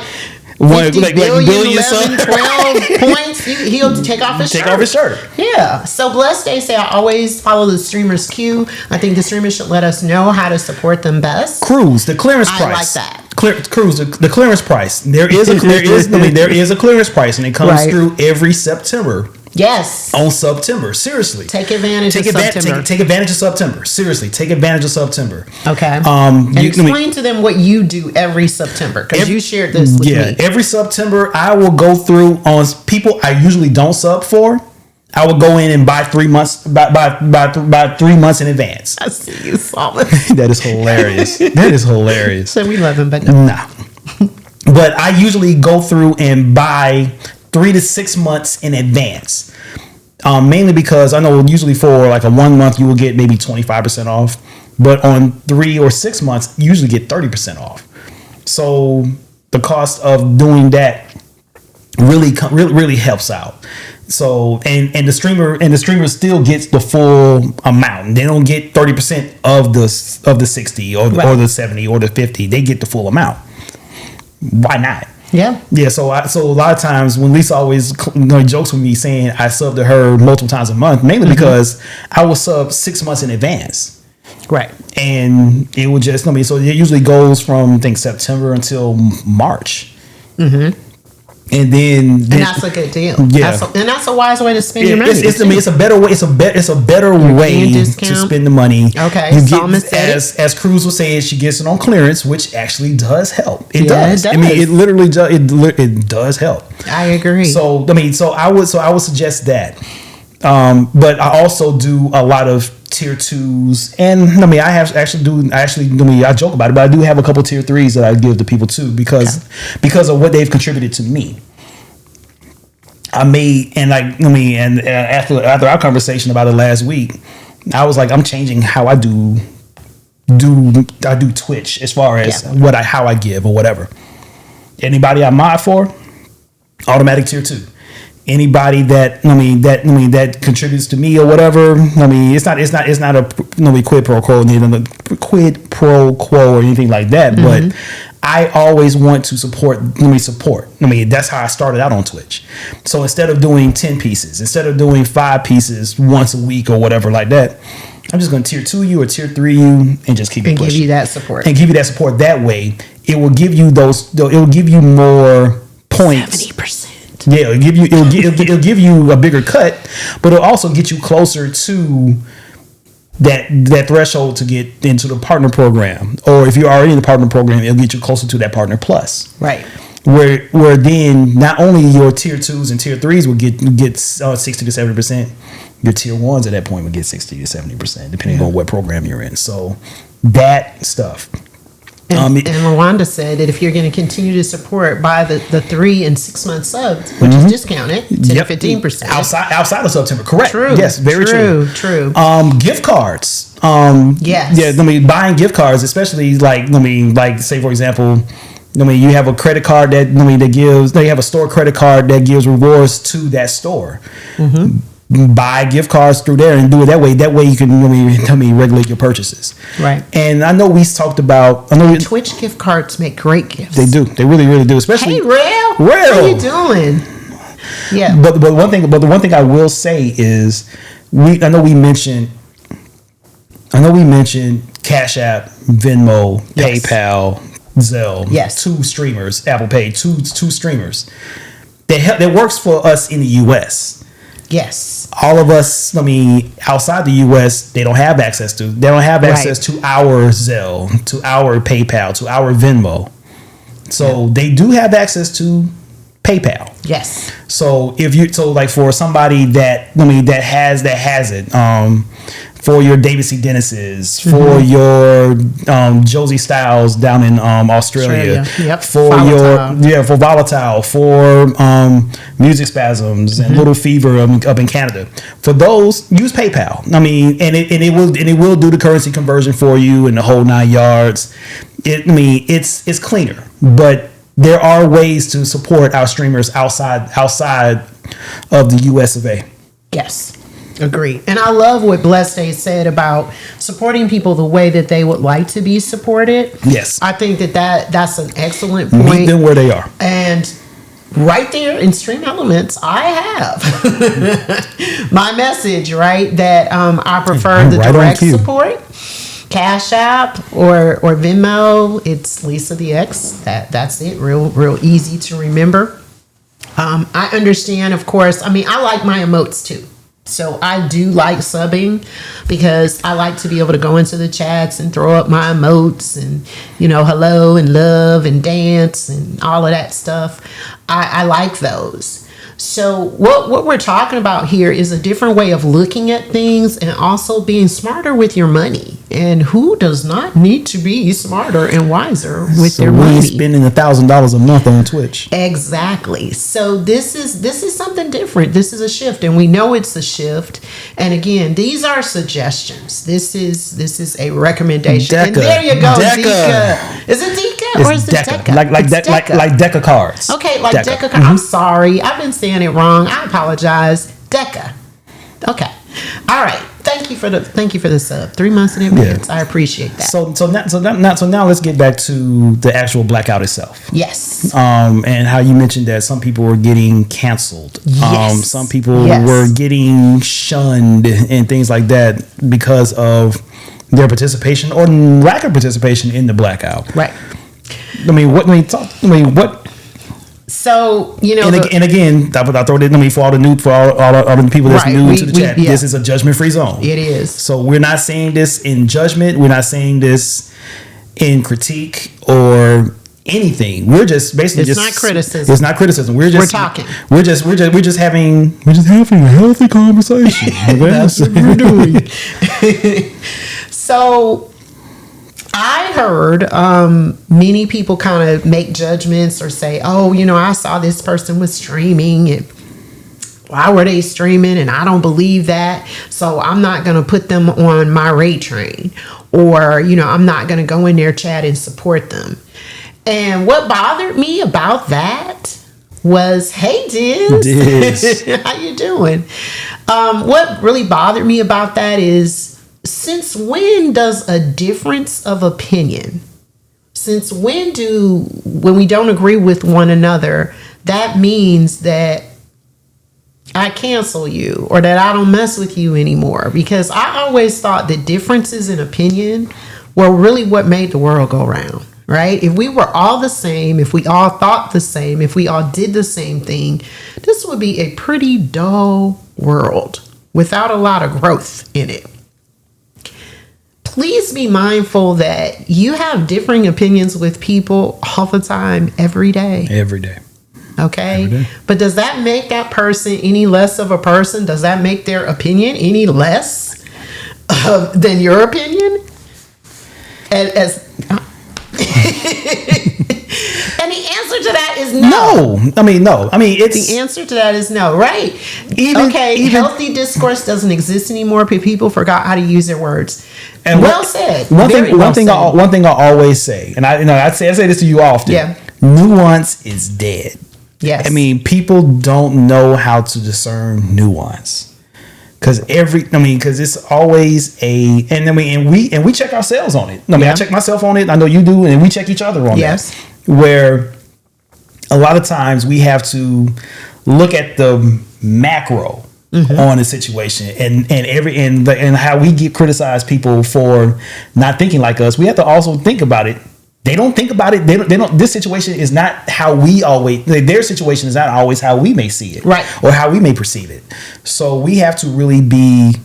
50 billion, 11, 12 points he'll take off his shirt. Take off his shirt. Yeah. So Blessed Day say I always follow the streamer's cue. I think the streamers should let us know how to support them best. Cruise, the clearance price. I like that. Cruise, the clearance price. There is a clearance price, and it comes through every September. Yes. On September. Seriously. Take advantage of September. Take advantage of September. Seriously. Take advantage of September. Okay. And explain to them what you do every September, because you shared this with me. Every September I will go through on people I usually don't sub for. I will go in and buy 3 months by 3 months in advance. I see you saw it. That is hilarious. That is hilarious. So we love him, but no. Nah. But I usually go through and buy 3 to 6 months in advance. Mainly because I know usually for like a 1 month you will get maybe 25% off, but on 3 or 6 months you usually get 30% off. So the cost of doing that really helps out. So and the streamer still gets the full amount. They don't get 30% of the 60 or the 70 or the 50. They get the full amount. Why not? Yeah. So a lot of times when Lisa always jokes with me saying I sub to her multiple times a month, mainly because I will sub 6 months in advance. Right. And it would just, so it usually goes from, I think, September until March. Mm-hmm. And that's a good deal. Yeah. That's a wise way to spend your money. It's a better way. It's a better way to spend the money. Okay. You get, as Cruz was saying, she gets it on clearance, which actually does help. It does. I mean, it literally does. It does help. I agree. So I would suggest that. But I also do a lot of tier 2s, and I joke about it, but I do have a couple tier 3s that I give to people too, because of what they've contributed to me. After our conversation about it last week, I was like, I'm changing how I do Twitch as far as how I give or whatever. Anybody I mod for, automatic tier 2. Anybody that contributes to me or whatever, it's not a quid pro quo or anything like that. But I always want to support. That's how I started out on Twitch. So instead of doing 10 pieces, instead of doing 5 pieces once a week or whatever like that, I'm just going to tier 2 you or tier 3 you and just keep it pushing. And give you that support. That way, it will give you more points. 70%. Yeah, it'll give you a bigger cut, but it'll also get you closer to that threshold to get into the partner program. Or if you're already in the partner program, it'll get you closer to that partner plus. Right. Where then not only your tier 2s and tier 3s will get 60 to 70%, your tier 1s at that point will get 60 to 70%, depending on what program you're in. So that stuff. And Rwanda said that if you're going to continue to support by the 3 and 6 month subs, which is discounted, 10 to 15%. Outside of September, correct. True. Yes, very true. Gift cards. Yes. Yeah, buying gift cards, especially like say for example, you have a credit card that they have a store credit card that gives rewards to that store. Mm-hmm. Buy gift cards through there and do it that way. That way you can regulate your purchases. Right. And I know we talked about. Twitch gift cards make great gifts. They do. They really, really do. Especially. Hey, Rail. How you doing? Yeah. But the one thing I will say is I know we mentioned Cash App, Venmo, PayPal, Zelle. Yes. 2 streamers, Apple Pay. Two streamers. That works for us in the U.S. Yes. All of us, outside the U.S., they don't have access to. They don't have access to our Zelle, to our PayPal, to our Venmo. So they do have access to PayPal. Yes. So for somebody that has it, for your David C. Dennis's, for your Josie Styles down in Australia, for Volatile, for Music Spasms and Little Fever up in Canada. For those, use PayPal. And it will do the currency conversion for you and the whole 9 yards. It's cleaner, but there are ways to support our streamers outside of the US of A. Yes. Agree. And I love what Blessed Day said about supporting people the way that they would like to be supported. Yes. I think that's an excellent point. Meet them where they are. And right there in Stream Elements, I have my message, right? That I prefer the Right on direct cue. support. Cash App or Venmo, it's Lisa TheX. That's it. Real easy to remember. I understand, of course. I mean, I like my emotes too. So I do like subbing because I like to be able to go into the chats and throw up my emotes and, hello and love and dance and all of that stuff. I like those. So what we're talking about here is a different way of looking at things and also being smarter with your money. And who does not need to be smarter and wiser with their we money? ain't spending $1,000 a month on Twitch. Exactly. So this is something different. This is a shift, and we know it's a shift. And again, these are suggestions. This is a recommendation. Deca. And there you go, Deca. Deca. Is it Deca or is it Deca? Like Deca cards. Okay, like Deca. I'm sorry. I've been saying it wrong. I apologize. Deca. Okay. All right. Thank you for the sub. 3 months in advance. Yeah. I appreciate that. So now let's get back to the actual blackout itself. Yes. And how you mentioned that some people were getting canceled. Yes. Some people were getting shunned and things like that because of their participation or lack of participation in the blackout. Right. What? So and again, I throw it for all the people that's new to the chat. This is a judgment-free zone. It is. So we're not saying this in judgment. We're not saying this in critique or anything. We're just basically it's not criticism. It's not criticism. We're talking. We're just having a healthy conversation. Okay? That's what we're doing. So I heard many people kind of make judgments or say, oh, I saw this person was streaming and why were they streaming? And I don't believe that. So I'm not going to put them on my rate train, or, I'm not going to go in their chat and support them. And what bothered me about that was, hey, Diz. How you doing? What really bothered me about that is, since when does a difference of opinion, when we don't agree with one another, that means that I cancel you or that I don't mess with you anymore? Because I always thought that differences in opinion were really what made the world go round, right? If we were all the same, if we all thought the same, if we all did the same thing, this would be a pretty dull world without a lot of growth in it. Please be mindful that you have differing opinions with people all the time, every day. Every day. Okay? Every day. But does that make that person any less of a person? Does that make their opinion any less than your opinion? And the answer to that is no. No. It's the answer to that is no, right? Healthy discourse doesn't exist anymore. People forgot how to use their words. And said. One thing I always say, and I say this to you often. Yeah. Nuance is dead. Yes. People don't know how to discern nuance. Because it's always and we check ourselves on it. I check myself on it. I know you do, and we check each other on that. Where a lot of times we have to look at the macro on a situation and how we get criticized people for not thinking like us. We have to also think about it. They don't think about it. They don't. This situation is not how we always. Their situation is not always how we may see it, right, or how we may perceive it. So we have to really be.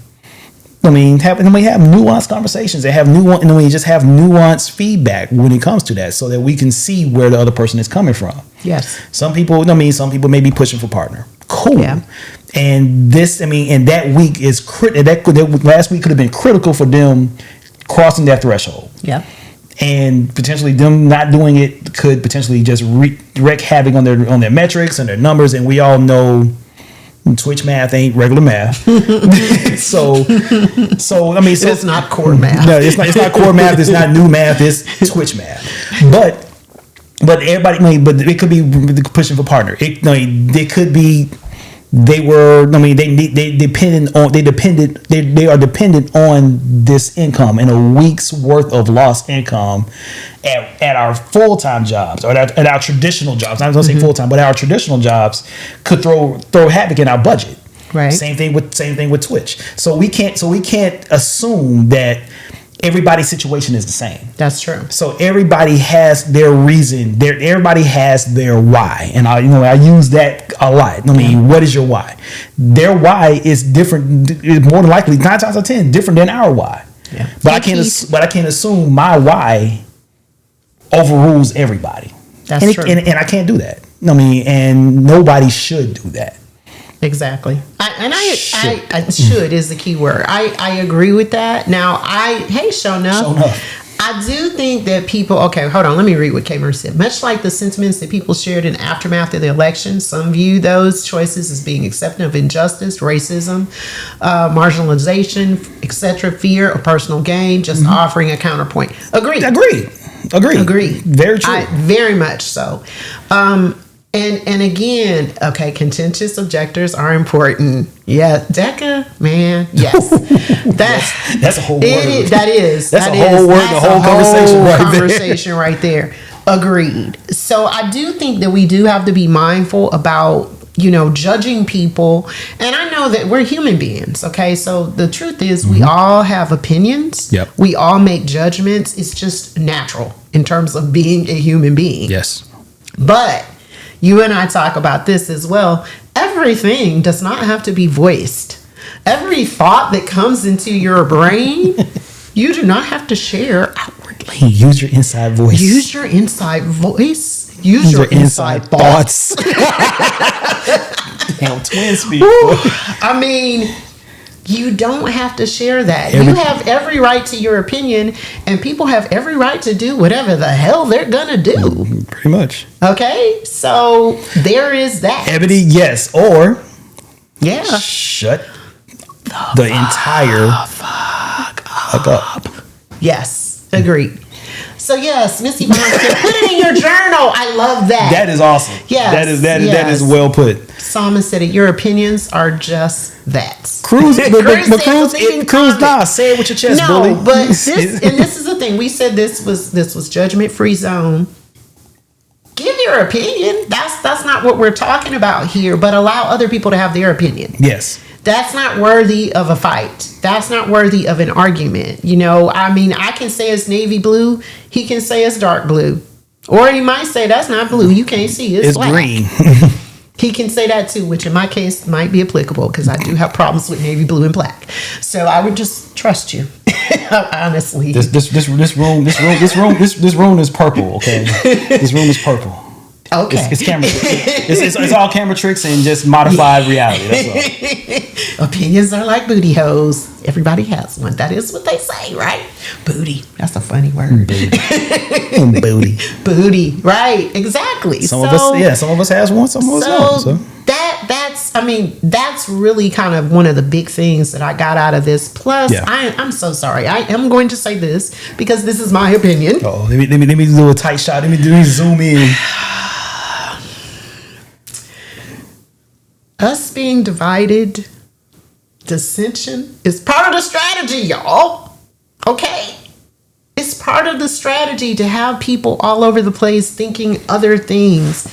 We have nuanced conversations. And we just have nuanced feedback when it comes to that, so that we can see where the other person is coming from. Yes. Some people may be pushing for partner. Cool. Yeah. And that week is that last week could have been critical for them crossing that threshold. Yeah. And potentially them not doing it could potentially just wreak havoc on their metrics and their numbers. And we all know Twitch math ain't regular math. so it's not core math. No, it's not core math. It's not new math. It's Twitch math. But everybody, but it could be pushing for partner. It could be they were. I mean, they are dependent on this income and a week's worth of lost income at our full-time jobs or at our traditional jobs. I'm not going to say full-time, but our traditional jobs could throw havoc in our budget. Right. Same thing with Twitch. So we can't assume that everybody's situation is the same. That's true. So everybody has their reason. Everybody has their why, and I use that a lot. I mean, what is your why? Their why is different. Is more than likely 9 times out of 10 different than our why. Yeah. But I can't assume my why overrules everybody. That's true. And I can't do that. I mean, and nobody should do that. Exactly. I should is the key word. I agree with that. Now, show enough. I do think that people, okay, hold on. Let me read what Cameron said. Much like the sentiments that people shared in the aftermath of the election, some view those choices as being accepting of injustice, racism, marginalization, etc., fear of personal gain, just offering a counterpoint. Agreed. Very true. Very much so. And again, okay, contentious objectors are important. Yeah, DECA, man, yes. That's a whole word. That's a whole word, the whole conversation right there. Agreed. So I do think that we do have to be mindful about, judging people. And I know that we're human beings, okay? So the truth is we all have opinions. Yep. We all make judgments. It's just natural in terms of being a human being. Yes. But you and I talk about this as well. Everything does not have to be voiced. Every thought that comes into your brain, you do not have to share outwardly. Use your inside voice. Use your inside voice. Use your inside thoughts. Damn, twins, people. I mean, you don't have to share that. You have every right to your opinion, and people have every right to do whatever the hell they're gonna do. Pretty much. Okay, so there is that. Ebony, yes, or shut the entire fuck up. Yes, agreed. So yes, Missy Vaughn said, put it in your journal. I love that. That is awesome. Yes, that is well put. Psalmist said it. Your opinions are just that. Cruz, say it with your chest, bully. But this is the thing. We said this was judgment free zone. Give your opinion. That's not what we're talking about here. But allow other people to have their opinion. Yes. That's not worthy of a fight. That's not worthy of an argument. I mean, I can say it's navy blue. He can say it's dark blue. Or he might say that's not blue. You can't see it. It's black. Green. He can say that too, which in my case might be applicable because I do have problems with navy blue and black. So I would just trust you. Honestly. This room is purple, okay? This room is purple. Okay. It's camera. It's all camera tricks and just modified reality. That's all. Opinions are like booty holes. Everybody has one. That is what they say, right? Booty. That's a funny word. Booty. Booty. Right. Exactly. Some of us has one. Some of us don't. So that's really kind of one of the big things that I got out of this. Plus, I'm so sorry. I am going to say this because this is my opinion. Oh, let me do a tight shot. Let me zoom in. Us being divided, dissension is part of the strategy, y'all. Okay? It's part of the strategy to have people all over the place thinking other things.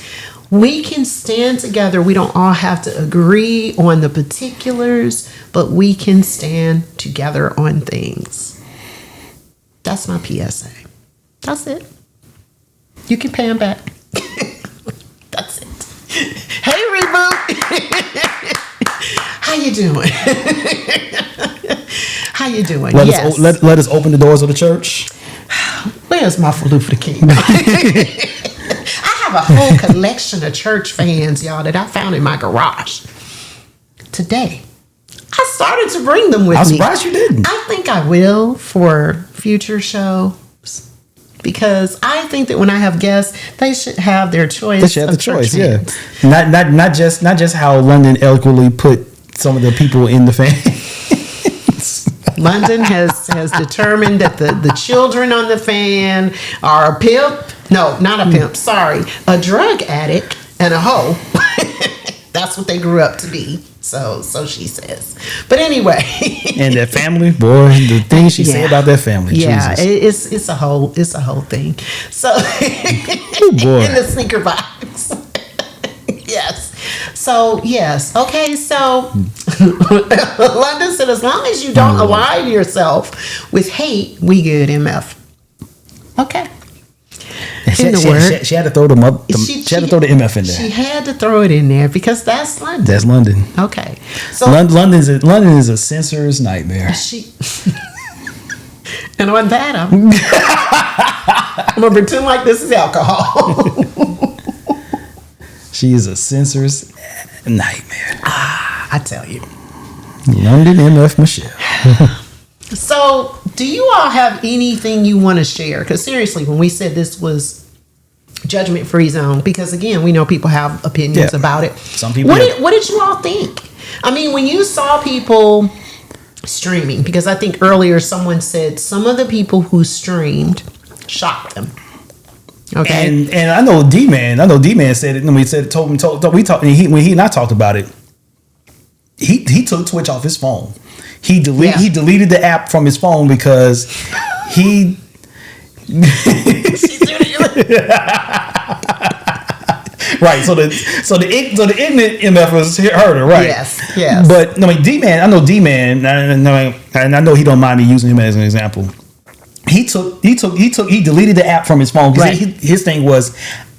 We can stand together. We don't all have to agree on the particulars, but we can stand together on things. That's my PSA. That's it. You can pay him back. That's it. Hey, Reboot. How you doing? How you doing? Let us open the doors of the church. Where's my Faloofa King? I have a whole collection of church fans, y'all, that I found in my garage today. I started to bring them with me. I'm surprised you didn't. I think I will for future shows. Because I think that when I have guests, they should have their choice. They should have the choice, yeah. Not just how London eloquently put some of the people in the fans. London has determined that the children on the fan are a pimp. No, not a pimp. Sorry, a drug addict and a hoe. That's what they grew up to be. So she says. But anyway. And that family, boy, the things she said about that family. Yeah, Jesus. it's a whole thing. So Oh, boy. in the sneaker box. Yes. So yes. Okay. So London said, as long as you don't align yourself with hate, we good. MF. Okay. She had to throw the MF in there. She had to throw it in there because that's London. That's London. Okay. So London is a censor's nightmare. And on that, I'm gonna pretend like this is alcohol. She is a censor's nightmare. I tell you. London MF Michelle. So, do you all have anything you want to share? Because seriously, when we said this was judgment-free zone, because again, we know people have opinions about it. Some people. What did you all think? I mean, when you saw people streaming, because I think earlier someone said some of the people who streamed shocked them. Okay, and I know D-Man said it. When we he and I talked about it. He took Twitch off his phone. He deleted the app from his phone because he. Right, so the ignorant MF was heard her, right? Yes. But I mean, D-Man, and I know he don't mind me using him as an example. He deleted the app from his phone because his thing was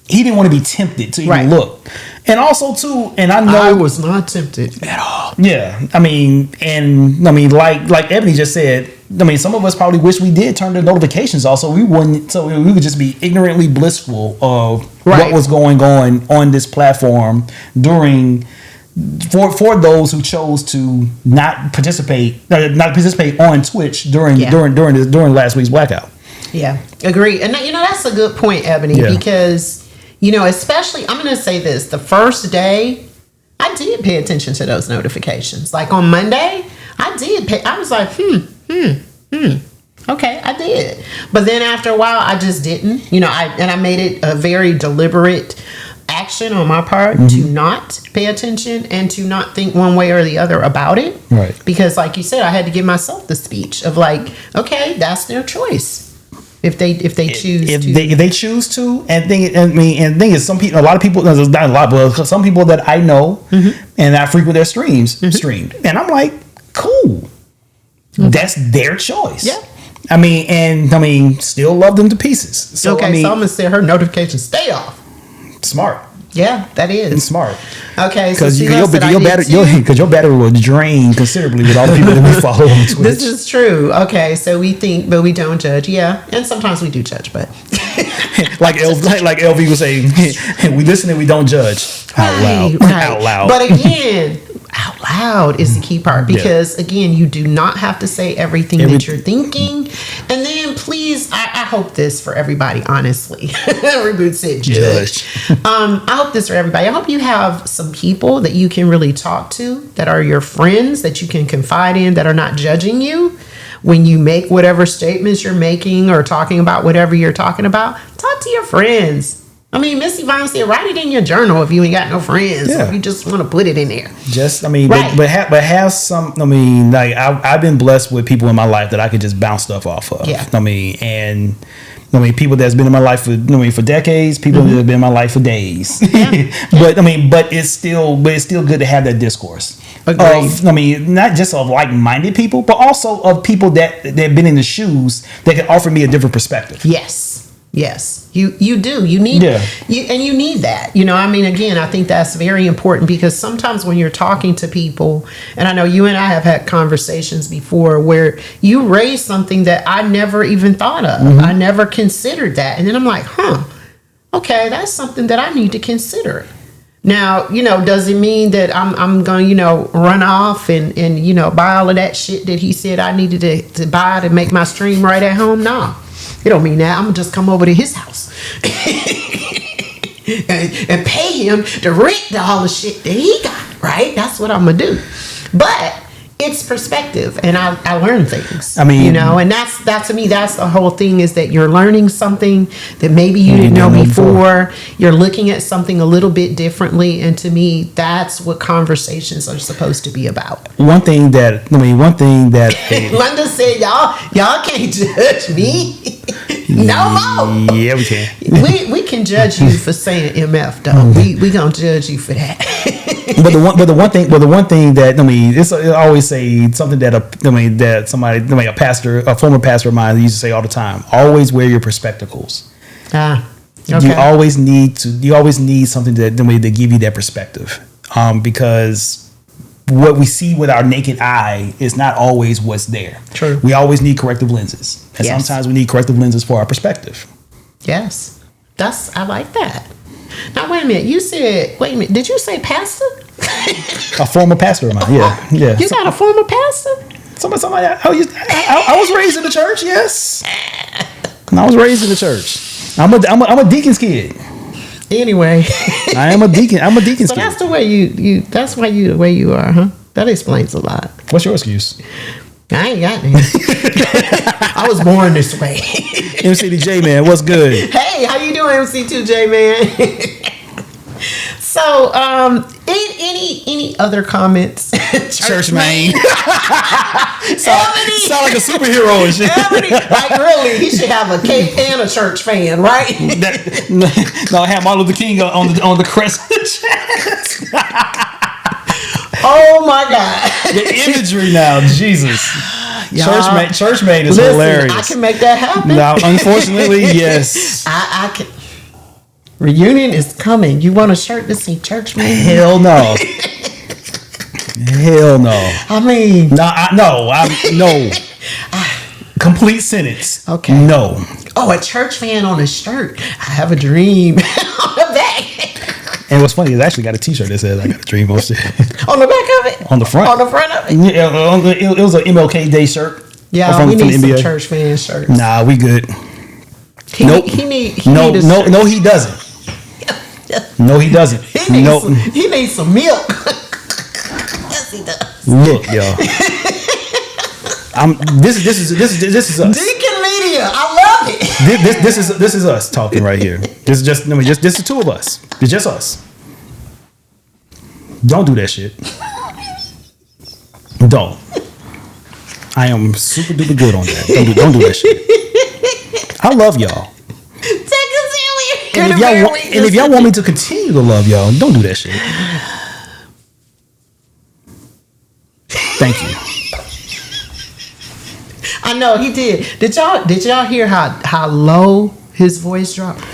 he didn't want to be tempted to even look. And also too, and I know I was not tempted at all. Yeah, like Ebony just said, some of us probably wish we did turn the notifications off, so we would just be ignorantly blissful of what was going on this platform for those who chose to not participate on Twitch during last week's blackout. Yeah, agree. And that's a good point, Ebony, because especially, I'm going to say this, the first day, I did pay attention to those notifications. Like on Monday, I was like, okay, I did. But then after a while, I just didn't, I made it a very deliberate action on my part to not pay attention and to not think one way or the other about it. Right. Because like you said, I had to give myself the speech of like, okay, that's their choice. If they choose to, and thing is, some people, a lot of people, not a lot, but some people that I know and I frequent their streams streamed, and I'm like, cool, that's their choice. Yeah. Still love them to pieces. So, so I'm gonna say her notifications stay off. Smart. Yeah, that is. It's smart. Okay, because your battery will drain considerably with all the people that we follow on Twitch. This is true. Okay, so we think, but we don't judge. Yeah, and sometimes we do judge, but like LV was saying, we listen and we don't judge out loud. But again, out loud is the key part, because again, you do not have to say everything that you're thinking. And then please, I hope this for everybody, honestly. Reboot said judge. I hope this for everybody. I hope you have some people that you can really talk to, that are your friends, that you can confide in, that are not judging you when you make whatever statements you're making or talking about whatever you're talking about. Talk to your friends. Missy Vine said, write it in your journal if you ain't got no friends. Yeah. Or you just want to put it in there. But have some. I've been blessed with people in my life that I could just bounce stuff off of. Yeah. People that's been in my life for decades. People that have been in my life for days. Yeah. But it's still good to have that discourse. Agreed. Not just of like-minded people, but also of people that have been in the shoes that can offer me a different perspective. Yes, you do. You need you need that. Again, I think that's very important, because sometimes when you're talking to people, and I know you and I have had conversations before where you raise something that I never even thought of. I never considered that. And then I'm like, okay, that's something that I need to consider. Now, does it mean that I'm going to, run off and buy all of that shit that he said I needed to buy to make my stream right at home? No. It don't mean that. I'm going to just come over to his house and pay him to rent all the shit that he got, right? That's what I'm going to do. But it's perspective, and I learn things. I mean, and that's to me, that's the whole thing, is that you're learning something that maybe you didn't know before. You're looking at something a little bit differently, and to me, that's what conversations are supposed to be about. One thing that Linda said, y'all can't judge me. No more. Yeah, we can. We can judge you for saying MF though. We gonna judge you for that. But the one thing that I always say something that somebody, a former pastor of mine used to say all the time. Always wear your spectacles. Okay. You always need something to give you that perspective. Because what we see with our naked eye is not always what's there. True. We always need corrective lenses. And Yes. sometimes we need corrective lenses for our perspective. Yes, I like that. Now wait a minute. Did you say pastor? A former pastor of mine. Yeah. You got a former pastor? Somebody. I was raised in the church. Yes. I was raised in the church. I'm a deacon's kid. Anyway, I am a deacon. I'm a deacon's so kid. that's the way you. That's why you the way you are, huh? That explains a lot. What's your excuse? I ain't got any. I was born this way. MCDJ man, what's good? Hey, how you doing, MC2J man? So, any other comments? Church Mayne. Sound like a superhero and shit. Like really, he should have a cape and a church fan, right? I have Martin Luther King on the crest of the chest. Oh my God. The imagery now, Jesus. Church Mayne is Listen, hilarious. I can make that happen. Now, unfortunately, yes. I can. Reunion is coming. You want a shirt to say Church Mayne? Hell no. Hell no. I mean, no. Complete sentence. Okay. No. Oh, a church fan on a shirt. I have a dream on the back. And what's funny is I actually got a T-shirt that says I got a dream on shit. On the back of it? On the front. On the front of it? Yeah, it was an MLK Day shirt. Yeah, we need some church fan shirts. Nah, we good. Nope. No, he doesn't. No, he doesn't. He needs some milk. Yes, he does. Look, y'all. This is us. Deacon Media, I love it. This is us talking right here. This is just this is two of us. It's just us. Don't do that shit. Don't. I am super duper good on that. Don't do that shit. I love y'all. And if y'all want me to continue to love y'all, don't do that shit. Thank you. I know he did. Did y'all hear how low his voice dropped?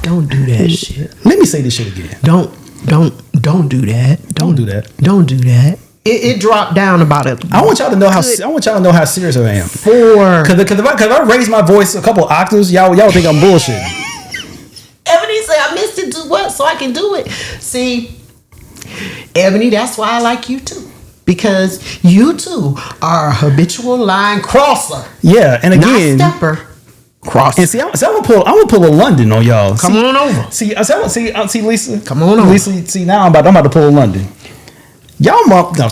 Don't do that shit. Let me say this shit again. Don't do that. Don't do that. Don't do that. It dropped down about it. I want y'all to know how serious I am. Because if I raise my voice a couple octaves, y'all think I'm bullshitting. Ebony said, I missed it. Do what? So I can do it. See, Ebony, that's why I like you too. Because you too are a habitual line crosser. Yeah, and again, not stepper. Crosser. And see, I'm gonna pull a London on y'all. Come on over. See, Lisa. Come on over. Lisa, see, now I'm about to pull a London. Y'all mom. No,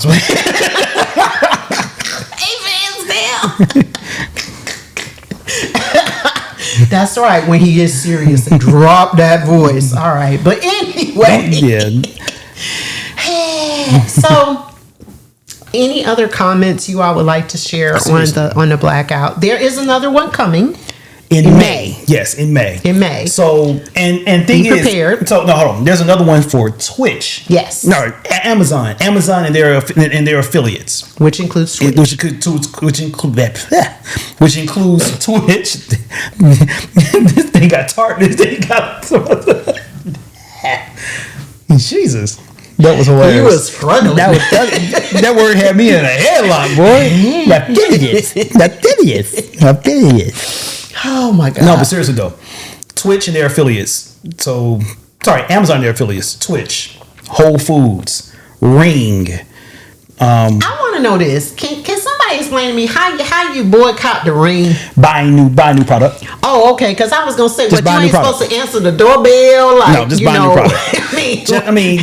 That's right. When he is serious, drop that voice. All right. But anyway. Yeah. So, any other comments you all would like to share on the blackout? There is another one coming. In May. Yes, in May. In May. So, and thing be prepared. So, no, hold on. There's another one for Twitch. Yes. No, Amazon and their affiliates. Which includes Twitch. Which includes Twitch. This thing got tart. This thing got... Jesus. That was hilarious. You was struggling. That word had me in a headlock, boy. Affiliates. Oh my God. No, but seriously though, Twitch and their affiliates. Amazon and their affiliates. Twitch, Whole Foods, Ring. I want to know this. Can somebody gotta explain to me how you boycott the ring. Buy a new product. Oh, okay. Because I was gonna say, Just what, buy you a new ain't product. supposed to answer the doorbell, like, No, just you buy a new know. product. I mean,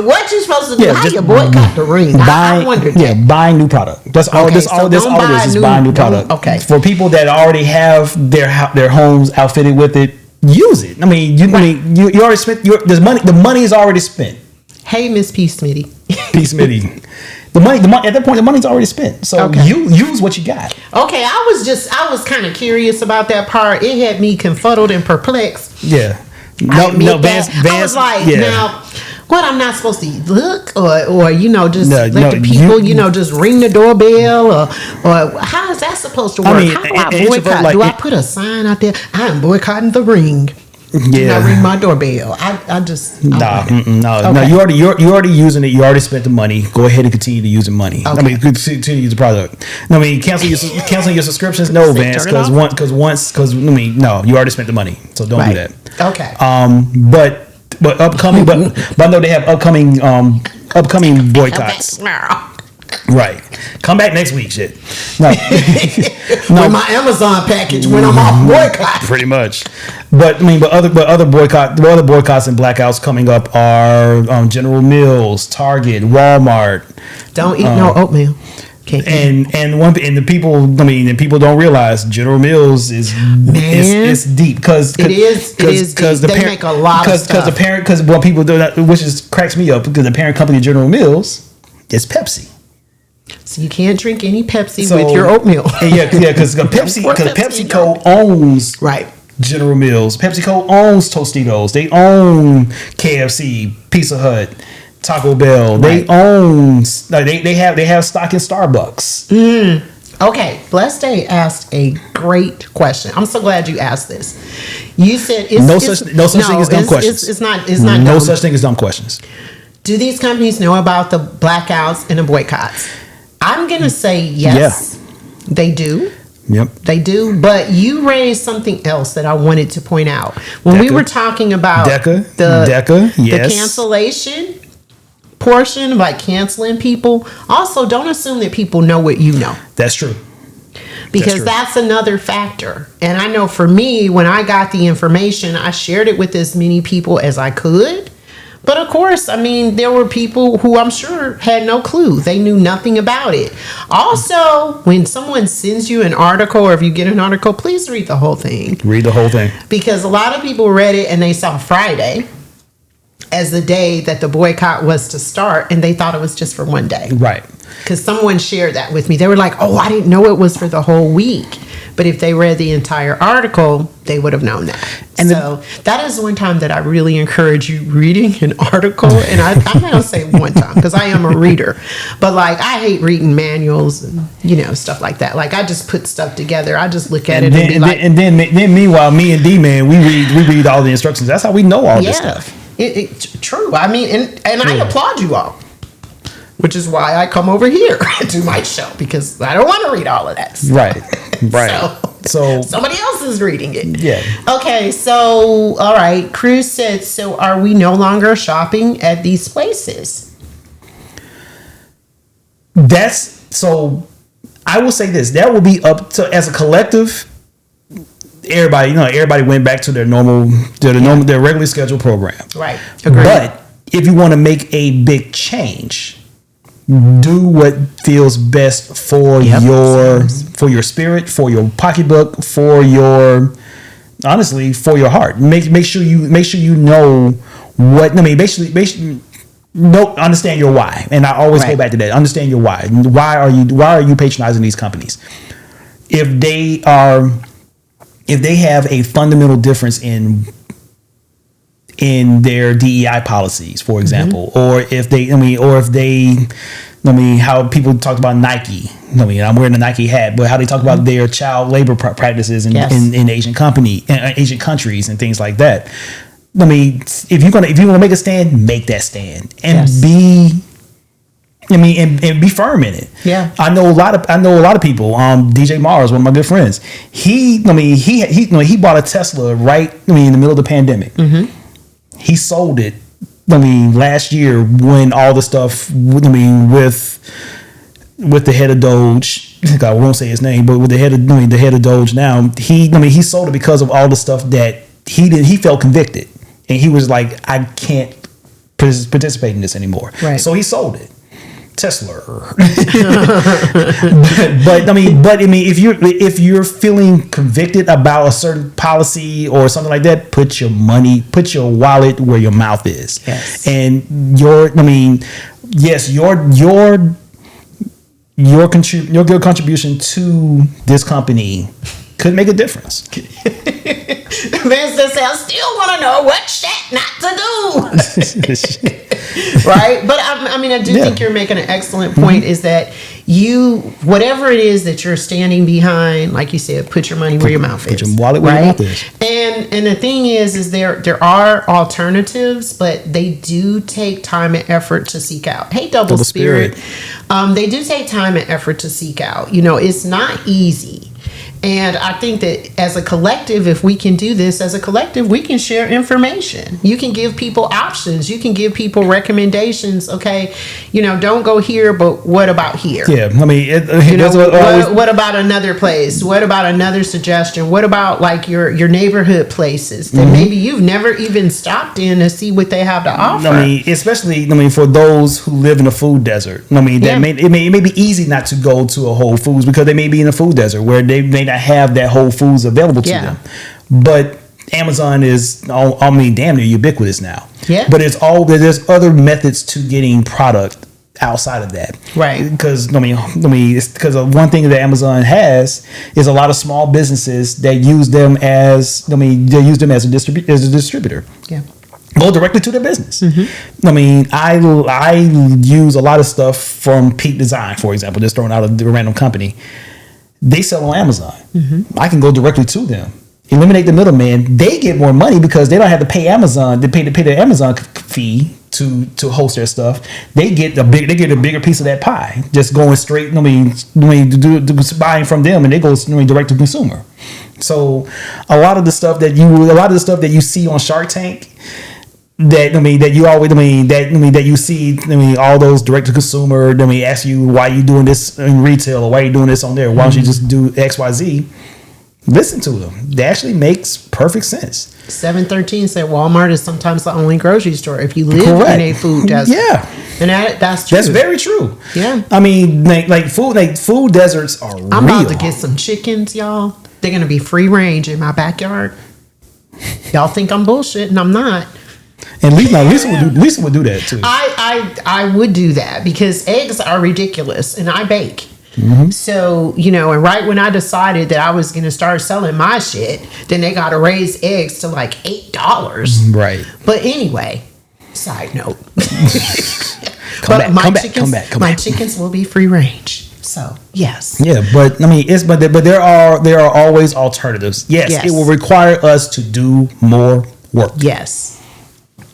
what you supposed to do? How just you boycott the ring? I wondered that. buy a new product. That's all. Okay, That's all. so That's don't all buy it is. a Buy a new new- product. okay. For people that already have their homes outfitted with it, use it. I mean, you already spent there's money. The money is already spent. Hey, Miss P. Smitty. Peace, Smitty. The money at that point, the money's already spent. So Okay. you use what you got. Okay, I was kind of curious about that part. It had me confuddled and perplexed. Yeah. I admit Vance. that. I was like, yeah. now, what, I'm not supposed to look or just No, let no, the people, just ring the doorbell or how is that supposed to work? mean, how do an I introvert, boycott? like, Do I put a sign out there? I am boycotting the ring. Do not ring my doorbell. I just No. Okay. You already using it. You already spent the money. Go ahead and continue to use the money. Okay. I mean, continue to use the product. I mean, canceling your subscriptions. No, Vance, turn it because no, you already spent the money. So don't do Right. that. Okay. But upcoming, but I know they have upcoming boycotts. Right. Come back next week, shit. No. When my Amazon package went on my boycott. Pretty much. But other boycotts and blackouts coming up are General Mills, Target, Walmart. Don't eat no oatmeal. Can't eat. And people don't realize General Mills is deep because It is deep. They make a lot of stuff. because what people do that, which cracks me up, because the parent company of General Mills is Pepsi. So you can't drink any Pepsi with your oatmeal. Because PepsiCo owns Right. General Mills. PepsiCo owns Tostitos. They own KFC, Pizza Hut, Taco Bell. Right. They own. They have stock in Starbucks. Okay, Blessed Day asked a great question. I'm so glad you asked this. You said No such thing as dumb questions. It's not No dumb. such thing as dumb questions. Do these companies know about the blackouts and the boycotts? I'm gonna say yes. They do. Yep. They do, but you raised something else that I wanted to point out. When we DECA. were talking about DECA, the yes. cancellation portion, like canceling people, also don't assume that people know what you know. That's true. Because true. that's another factor. And I know for me, when I got the information, I shared it with as many people as I could. But of course, I mean, there were people who I'm sure had no clue. They knew nothing about it. Also, when someone sends you an article or if you get an article, please read the whole thing. Read the whole thing. Because a lot of people read it and they saw Friday as the day that the boycott was to start and they thought it was just for one day. Right. Because someone shared that with me. They were like, oh, I didn't know it was for the whole week. But if they read the entire article, they would have known that. And so that is one time that I really encourage you reading an article. And I'm not going to say one time because I am a reader. But like, I hate reading manuals and, stuff like that. Like, I just put stuff together. I just look at it and be like. And then meanwhile, me and D-Man, we read all the instructions. That's how we know all this stuff. True. I mean, and I applaud you all. Which is why I come over here to my show because I don't want to read all of that stuff. Right. So somebody else is reading it. Yeah. Okay. So all right. Cruz said, "So are we no longer shopping at these places?" So. I will say this: that will be up to as a collective. Everybody went back to their their regularly scheduled program. Right. Agreed. But if you want to make a big change, do what feels best for your spirit, for your pocketbook, for your heart. Make sure you know what. I mean, basically understand your why. And I always go back to that. Understand your why. Why are you patronizing these companies? If they have a fundamental difference in their DEI policies, for example, or if how people talked about Nike. I'm wearing a Nike hat, but how they talk about their child labor practices in Asian countries and things like that. If you want to make a stand, make that stand and be firm in it. Yeah, I know a lot of people. DJ Mars, one of my good friends. He bought a Tesla right in the middle of the pandemic. Mm-hmm. He sold it. Last year when all the stuff. with the head of Doge. I won't say his name, but with the head of Doge now, he sold it because of all the stuff that he did. He felt convicted, and he was like, I can't participate in this anymore. Right. So he sold it. Tesla. but I mean, if you're feeling convicted about a certain policy or something like that, put your wallet where your mouth is. Yes. And your good contribution to this company could make a difference. Vince says, I still want to know what shit not to do. Right? But I do think you're making an excellent point, is that whatever it is that you're standing behind, like you said, put your money where your mouth is. Put your wallet where your mouth is. And the thing is there are alternatives, but they do take time and effort to seek out. Hey, Double Spirit. They do take time and effort to seek out. It's not easy. And I think that as a collective, if we can do this as a collective, we can share information. You can give people options. You can give people recommendations. Okay, don't go here, but what about here? Yeah, I mean, what about another place? What about another suggestion? What about like your neighborhood places that maybe you've never even stopped in to see what they have to offer? I mean, especially for those who live in a food desert. I mean, it may be easy not to go to a Whole Foods because they may be in a food desert where they may not have that Whole Foods available to them. But Amazon is, damn near ubiquitous now. Yeah. But there's other methods to getting product outside of that. Right. Because it's because one thing that Amazon has is a lot of small businesses that use them as a distributor. Yeah. Go directly to their business. Mm-hmm. I mean, I use a lot of stuff from Peak Design, for example, just throwing out a random company. They sell on Amazon. Mm-hmm. I can go directly to them. Eliminate the middleman. They get more money because they don't have to pay Amazon. They pay their Amazon fee to host their stuff. They get a bigger piece of that pie. Just going straight. Buying from them, and they go direct to consumer. So a lot of the stuff that you see on Shark Tank. That you see all those direct to consumer. Ask you why you doing this in retail or why you doing this on there. Why don't you just do XYZ? Listen to them. That actually makes perfect sense. 713 said Walmart is sometimes the only grocery store if you live in a food desert. Yeah, and that's true. That's very true. Yeah, I mean, food deserts are real. I'm about to get some chickens, y'all. They're gonna be free range in my backyard. Y'all think I'm bullshit, and I'm not. And Lisa would do that too. I would do that because eggs are ridiculous, and I bake. Mm-hmm. So, and right when I decided that I was going to start selling my shit, then they got to raise eggs to like $8. Right. But anyway, side note. Come back. My chickens will be free range. So, yes. Yeah, but I mean, but there are always alternatives. Yes, it will require us to do more work. Yes.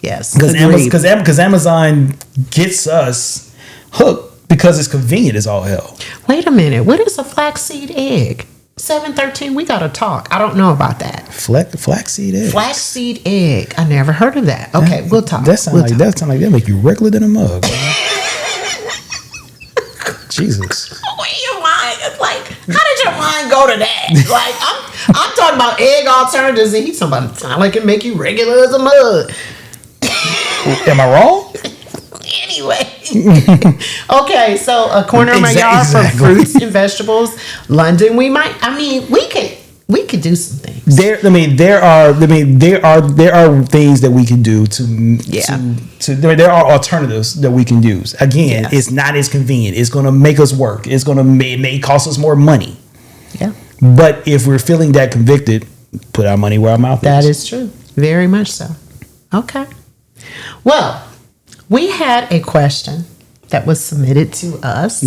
Because Amazon gets us hooked because it's convenient as all hell. Wait a minute. What is a flaxseed egg? 713, we got to talk. I don't know about that. Flaxseed egg. Flaxseed egg. I never heard of that. Okay, we'll talk. That sounds like that make you regular than a mug. Jesus. Where your mind? It's like, how did your mind go to that? Like, I'm talking about egg alternatives, and he's talking about sound like it make you regular as a mug. Am I wrong? Anyway. Okay, so a corner of my yard for fruits and vegetables. London, we could do some things. There are things that we can do there are alternatives that we can use. Again, It's not as convenient. It's going to make us work. It's going to may cost us more money. Yeah. But if we're feeling that convicted, put our money where our mouth is. That is true. Very much so. Okay. Well, we had a question that was submitted to us,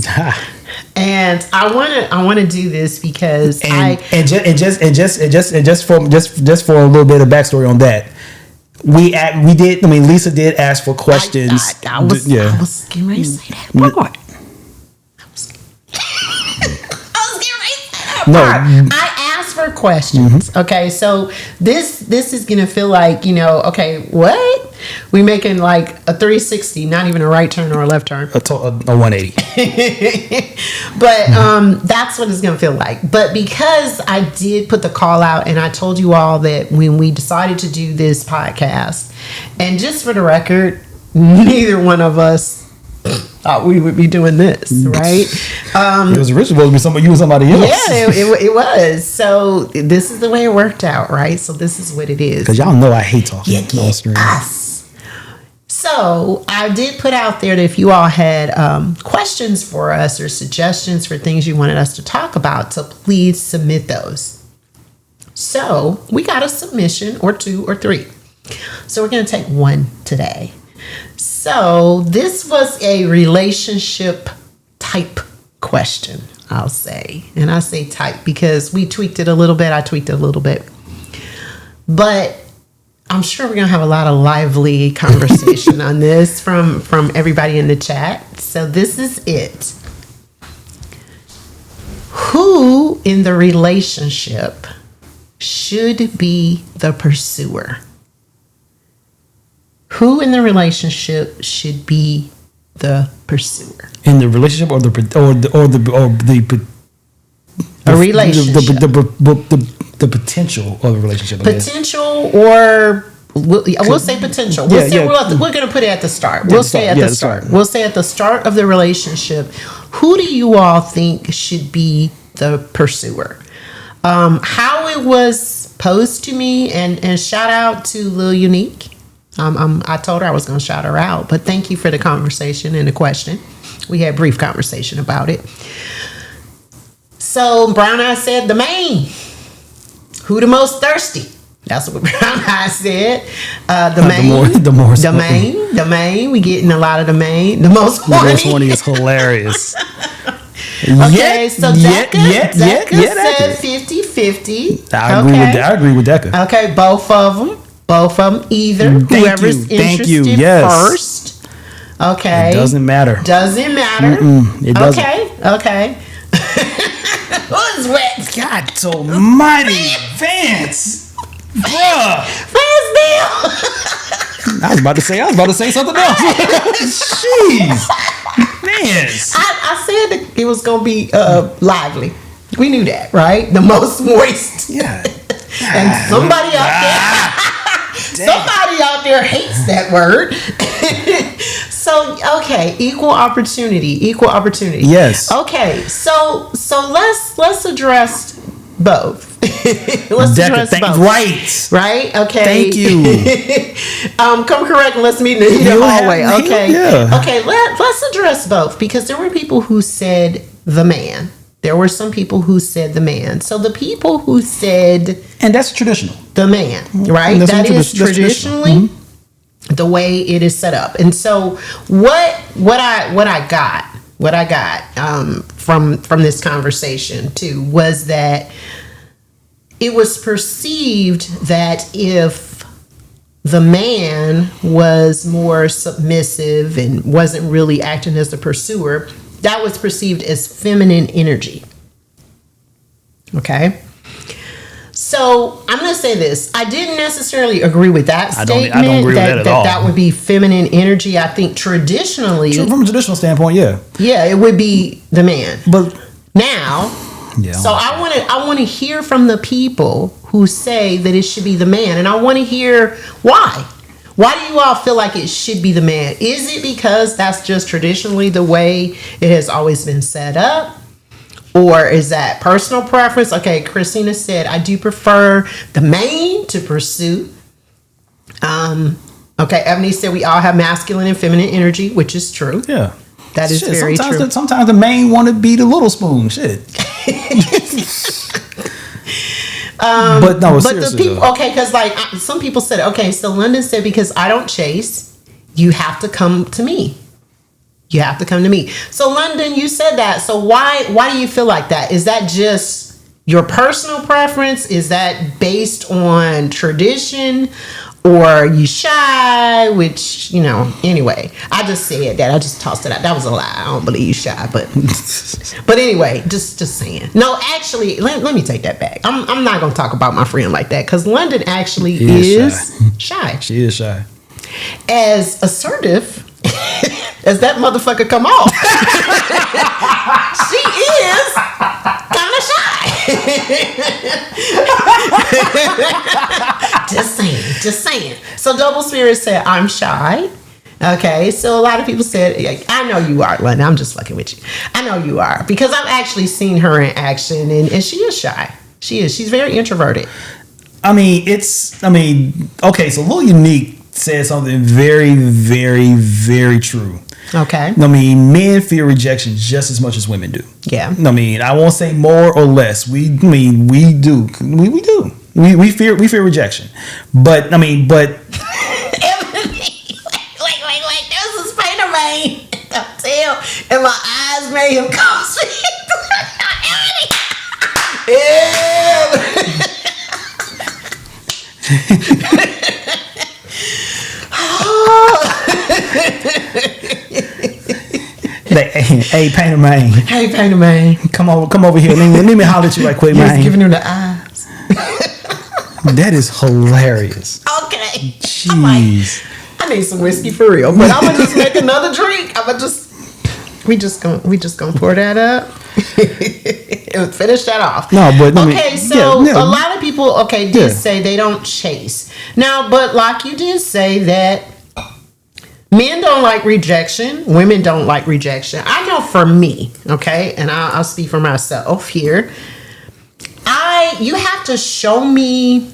and I want to do this because just for a little bit of backstory on that, we did. I mean, Lisa did ask for questions. I was getting ready to say that part. I was getting ready to say that part. I asked for questions. Mm-hmm. Okay, so this is gonna feel like okay, what? We making like a 360, not even a right turn or a left turn. A 180. But that's what it's going to feel like. But because I did put the call out and I told you all that when we decided to do this podcast, and just for the record, neither one of us thought we would be doing this, right? It was originally supposed to be somebody, you and somebody else. Yeah, it was. So this is the way it worked out, right? So this is what it is. Because y'all know I hate talking on stream. So I did put out there that if you all had questions for us or suggestions for things you wanted us to talk about, to please submit those. So we got a submission or 2 or 3. So we're going to take one today. So this was a relationship type question, I'll say. And I say type because we tweaked it a little bit. I tweaked it a little bit. But I'm sure we're going to have a lot of lively conversation on this from everybody in the chat. So this is it. Who in the relationship should be the pursuer? Who in the relationship should be the pursuer? In the relationship or the relationship. The potential of a relationship. Potential, or we'll say potential. We're going to put it at the start. We'll say at the start. We'll say at the start of the relationship. Who do you all think should be the pursuer? How it was posed to me, and shout out to Lil Unique. I told her I was going to shout her out, but thank you for the conversation and the question. We had a brief conversation about it. So Brown Eye said the Mayne. Who the most thirsty? That's what Brown Eye said. The Mayne. We getting a lot of the Mayne. The most horny. The most horny is hilarious. Okay, so Decca said 50-50. I agree with Decca. Okay, both of them. Whoever's interested first. Okay. It doesn't matter. It doesn't. Okay. Who's wet? God almighty. Vance. Bruh. Vance Neil. I was about to say something else. Jeez. Vance. I said that it was going to be lively. We knew that, right? The most moist. Yeah. And somebody out there hates that word. So, okay, equal opportunity. Yes. Okay, so let's address both. Let's address both. Right? Okay. Thank you. Come correct and let's meet in the hallway. Okay. Yeah. Okay, let's address both, because there were people who said the man. There were some people who said the man. So the people who said, and that's traditional, the man, right? That is traditionally the way it is set up. And so what I got from this conversation too was that it was perceived that if the man was more submissive and wasn't really acting as a pursuer, that was perceived as feminine energy. Okay. So I'm going to say this. I didn't necessarily agree with that statement. I don't agree with that at all. That would be feminine energy. I think traditionally, from a traditional standpoint, yeah, it would be the man. But now, so I want to hear from the people who say that it should be the man, and I want to hear why. Why do you all feel like it should be the man? Is it because that's just traditionally the way it has always been set up? Or is that personal preference? Okay, Christina said, I do prefer the Mayne to pursue. Okay, Ebony said we all have masculine and feminine energy, which is true. Yeah. That is very true. Sometimes the Mayne want to be the little spoon. Shit. But the people, okay, because like some people said, okay, so London said, because I don't chase, you have to come to me. You have to come to me. So London, you said that. So why do you feel like that? Is that just your personal preference? Is that based on tradition? Or are you shy? Which, anyway, I just said that. I just tossed it out. That was a lie. I don't believe you shy, but anyway, just saying. No, actually, let me take that back. I'm not going to talk about my friend like that, because London actually is shy. She is shy. as assertive as that motherfucker come off, she is kind of shy. Just saying. So Double Spirit said, I'm shy. Okay, so a lot of people said, I know you are, London. I'm just fucking with you. I know you are, because I've actually seen her in action, and she is shy. She's very introverted. Okay, so Lil Unique said something very, very, very true. Okay. I mean, men fear rejection just as much as women do. Yeah. I mean, I won't say more or less. We do. We do. We fear rejection. But Wait. That was a Spider-Man. Tell, and my eyes made him come speak. Hey, Painter Man. Hey, Painter Man. Come over here. Let me holler at you right quick, man. He's giving him the eyes. That is hilarious. Okay. Jeez. I need some whiskey for real, but I'm gonna just make another drink. We just gonna pour that up and finish that off. No, but okay. So a lot of people did say they don't chase now, but like you did say that men don't like rejection, women don't like rejection. I know for me, okay, and I'll speak for myself here. You have to show me.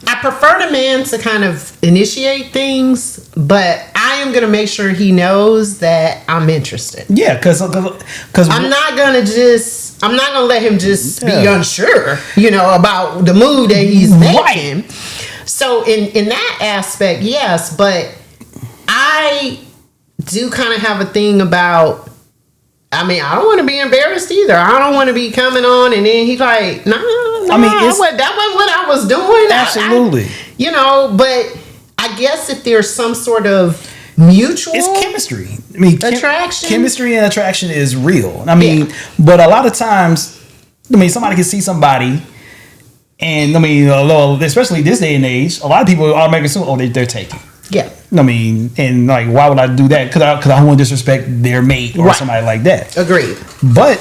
I prefer the man to kind of initiate things, but I am going to make sure he knows that I'm interested. Yeah, because I'm not going to let him just be unsure, about the move that he's making. Right. So in that aspect, yes, but I do kind of have a thing about, I don't want to be embarrassed either. I don't want to be coming on and then he's like, no, that wasn't what I was doing. Absolutely. But I guess if there's some sort of mutual... It's chemistry. Attraction. Chemistry and attraction is real. But a lot of times, somebody can see somebody and, especially this day and age, a lot of people automatically assume, they're taken. Yeah. And why would I do that? Because I don't want to disrespect their mate or somebody like that. Agreed. But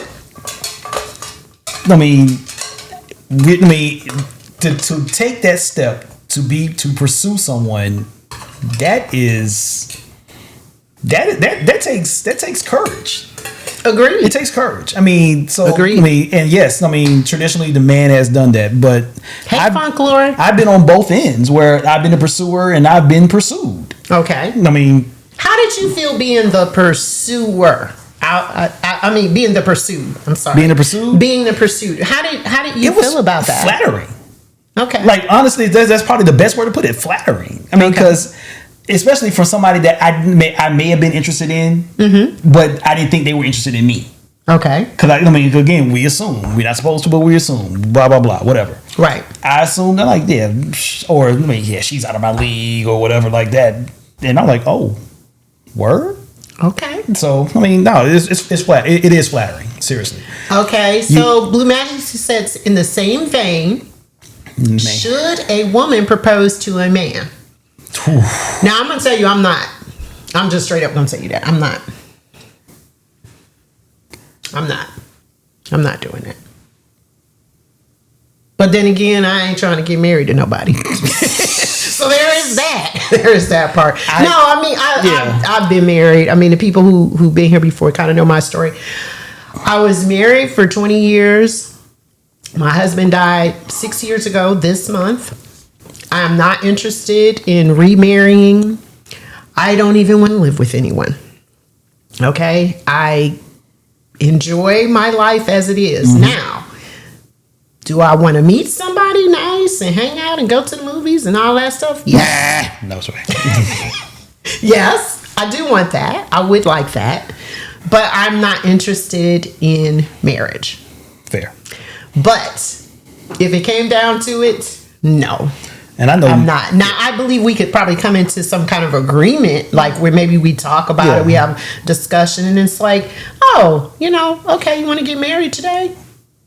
to take that step to pursue someone, that takes courage. Agreed. It takes courage. Agreed. And yes, traditionally the man has done that, but Funk Lord. I've been on both ends where I've been a pursuer and I've been pursued. Okay. How did you feel being the pursuer? Being the pursued. I'm sorry. Being the pursued? Being the pursued. How did you feel about that? Flattering. Okay. Honestly, that's probably the best word to put it. Flattering. Because especially from somebody that I may have been interested in, but I didn't think they were interested in me. Okay. Because again, we assume we're not supposed to, but we assume blah blah blah, whatever. Right. I assume they're she's out of my league or whatever like that, and I'm like, oh, word. Okay. So no, it's flat. It is flattering. Seriously. Okay. So Blue Majesty says in the same vein, should a woman propose to a man? Now I'm gonna tell you, I'm not. I'm just straight up gonna tell you that I'm not. I'm not doing that. But then again, I ain't trying to get married to nobody. So there is that. There is that part. I've been married. The people who've been here before kind of know my story. I was married for 20 years. My husband died 6 years ago this month. I'm not interested in remarrying. I don't even want to live with anyone. Okay? I enjoy my life as it is. Now, do I want to meet somebody nice and hang out and go to the movies and all that stuff? Yeah. No, sorry. Yes, I do want that. I would like that. But I'm not interested in marriage. Fair. But if it came down to it, no. And I know I'm not. Now, I believe we could probably come into some kind of agreement, like where maybe we talk about it, we have discussion, and it's like, oh, okay, you want to get married today?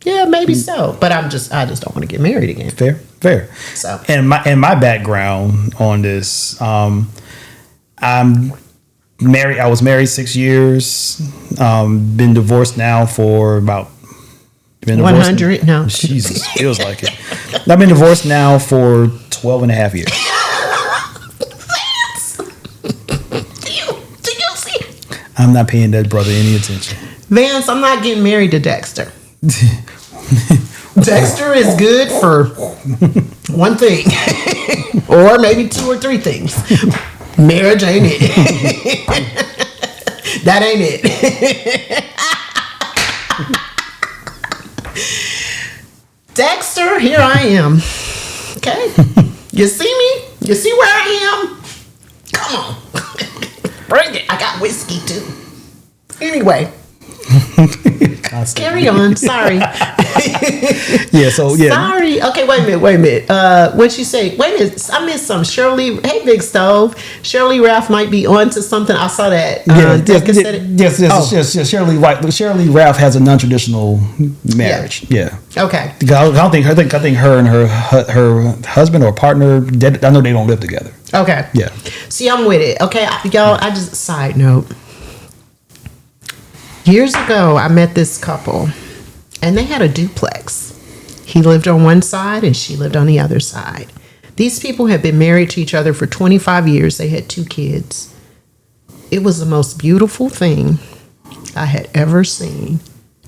Yeah, maybe so. But I just don't want to get married again. Fair. Fair. So, and my background on this, I'm married. I was married 6 years. Been divorced now for about 100. No, Jesus, feels like it. I've been divorced now for 12 and a half years. Do you see? I'm not paying that brother any attention. Vance, I'm not getting married to Dexter. Dexter is good for one thing, or maybe 2 or 3 things. Marriage ain't it. That ain't it. Dexter, here I am. Okay. You see me? You see where I am? Come on. Bring it. I got whiskey too. Anyway. Carry on. Sorry. Yeah, so yeah. Sorry. Okay, wait a minute. What'd you say? Wait a minute. I missed some. Shirley. Hey, Big Stove. Shirley Ralph might be on to something. I saw that. Yes. Shirley Ralph has a non-traditional marriage. Yeah. Okay. I don't think her. I think her and her husband or partner. I know they don't live together. Okay. Yeah. See, I'm with it. Okay, y'all. I just side note. Years ago, I met this couple, and they had a duplex. He lived on one side, and she lived on the other side. These people had been married to each other for 25 years. They had 2 kids. It was the most beautiful thing I had ever seen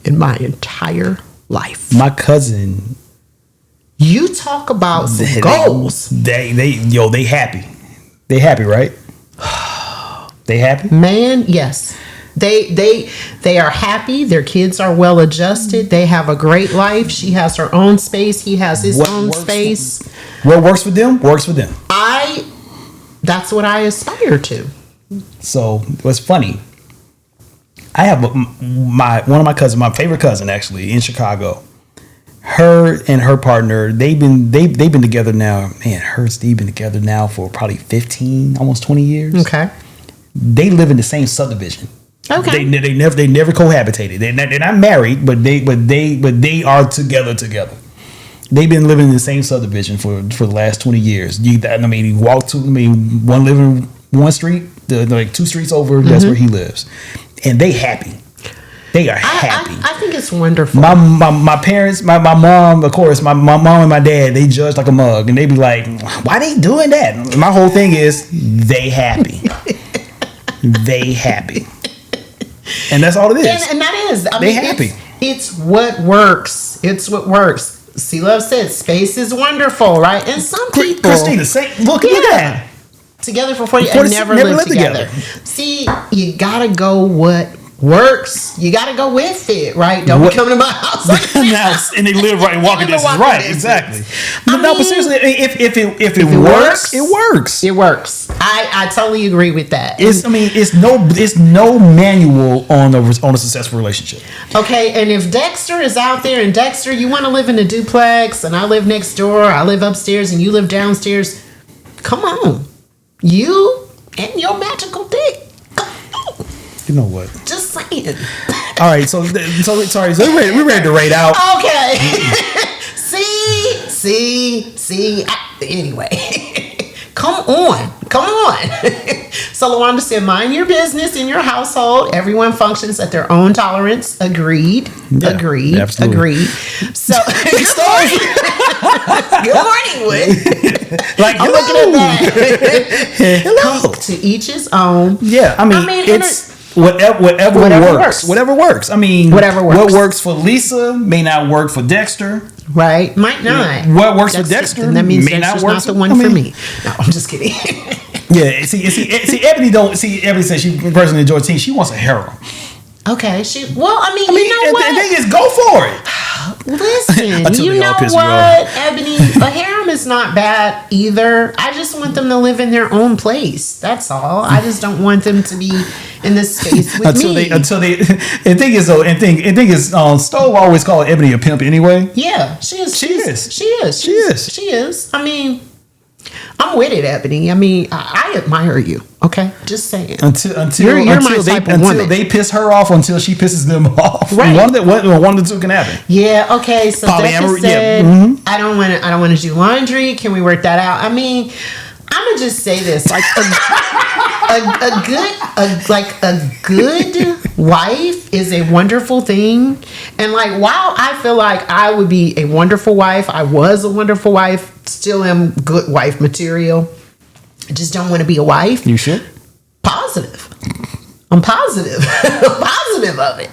in my entire life. My cousin. You talk about some goals. They happy. They happy, right? They happy? Man, yes. They are happy. Their kids are well adjusted. They have a great life. She has her own space. He has his own space. What works for them works for them. That's what I aspire to. So what's funny? I have one of my cousins, my favorite cousin actually in Chicago. Her and her partner, they've been together now. Man, they've been together now for probably 15, almost 20 years. Okay. They live in the same subdivision. Okay. They never cohabitated. They're not married, but they are together. They've been living in the same subdivision for the last 20 years. You walk to one street, like 2 streets over. Mm-hmm. That's where he lives, and they happy. They are happy. I think it's wonderful. My parents, my mom, of course, my mom and my dad, they judge like a mug, and they be like, "Why they doing that?" My whole thing is they happy. They happy. And that's all it is. And that is. They happy. It's what works. It's what works. C Love said space is wonderful, right? And some people. Christina, look at that. Together for 40 and never lived together. See, you gotta go what works. You gotta go with it, right? Don't be coming to my house. And they live right in walking distance. Right, exactly. But seriously, if it works, it works. It works. I totally agree with that. It's no manual on a successful relationship. Okay, and if Dexter is out there, and Dexter, you want to live in a duplex, and I live next door, I live upstairs, and you live downstairs, come on. You and your magical dick. You know what? Just saying. All right, so we're ready to rate out. Okay. See. Anyway, come on. So LaWanda said, mind your business in your household. Everyone functions at their own tolerance. Agreed. Agreed. So good morning, Wood. Like, I'm looking at that. Hello. To each his own. Yeah, I mean it's whatever works. Whatever works. I mean, whatever works. What works for Lisa may not work for Dexter. Right, might not. What works for Dexter that means may Dexter's not work not the one for me. No, I'm just kidding. Yeah, see, Ebony says she personally enjoys teen. She wants a harem. Okay, you know what? The thing is, go for it. Listen, you know what, Ebony? A harem is not bad either. I just want them to live in their own place. That's all. I just don't want them to be in this space with me. The thing is, Stove always called Ebony a pimp anyway. Yeah, she is. I mean, I'm with it, Ebony. I mean, I admire you. Okay, just saying. Until you're my type of woman. they piss her off, until she pisses them off. Right. One of the two can happen. Yeah. Okay. So Becca said, I don't want to do laundry. Can we work that out? I mean, I'm gonna just say this: like a good wife is a wonderful thing, and like while I feel like I would be a wonderful wife, I was a wonderful wife, still am good wife material. I just don't want to be a wife. You should. Positive. I'm positive. Positive of it.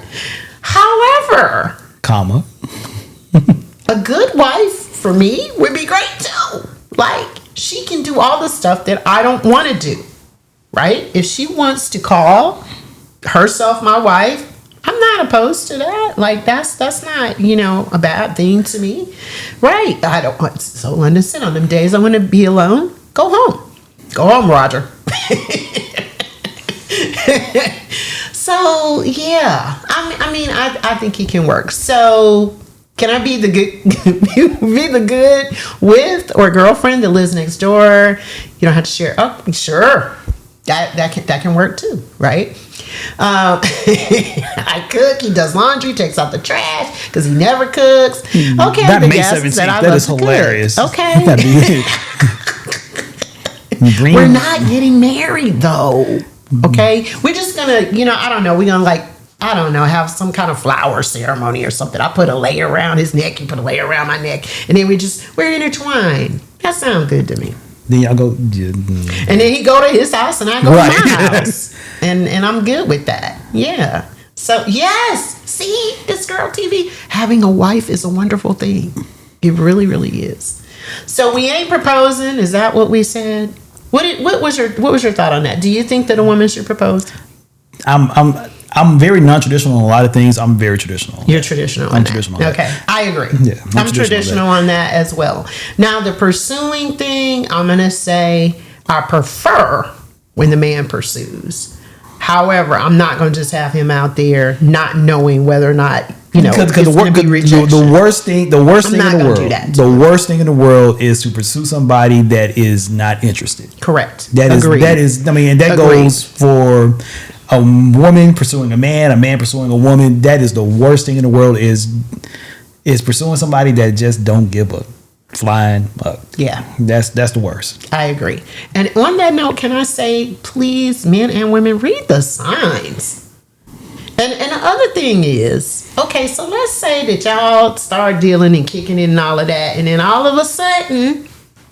However, comma, a good wife for me would be great too. Like, she can do all the stuff that I don't want to do, right? If she wants to call herself my wife, I'm not opposed to that. Like, that's not, a bad thing to me, right? I don't want so understand on them days I want to be alone. Go home, Roger. So yeah, I think he can work. So can I be the good with or girlfriend that lives next door? You don't have to share. Oh, sure, that can work too, right? I cook. He does laundry, takes out the trash because he never cooks. Okay, that May 17th. That is hilarious. Cook. Okay. We're not getting married though. Okay, we're just gonna, I don't know. We're gonna have some kind of flower ceremony or something. I put a layer around his neck. He put a layer around my neck, and then we're intertwined. That sounds good to me. Then y'all go, and then he go to his house, and I go to my house, and I'm good with that. Yeah. So yes, see, this girl TV, having a wife is a wonderful thing. It really, really is. So we ain't proposing. Is that what we said? What was your thought on that? Do you think that a woman should propose? I'm very non-traditional on a lot of things. I'm very traditional. You're traditional. I'm traditional. Okay, I agree. Yeah, I'm traditional on that as well. Now the pursuing thing, I'm gonna say I prefer when the man pursues. However, I'm not gonna just have him out there not knowing whether or not because the worst thing in the world is to pursue somebody that is not interested. Correct. That goes for a woman pursuing a man pursuing a woman. That is the worst thing in the world is pursuing somebody that just don't give a flying fuck. Yeah. That's the worst. I agree. And on that note, can I say, please, men and women, read the signs. And the other thing is, okay, so let's say that y'all start dealing and kicking it and all of that, and then all of a sudden,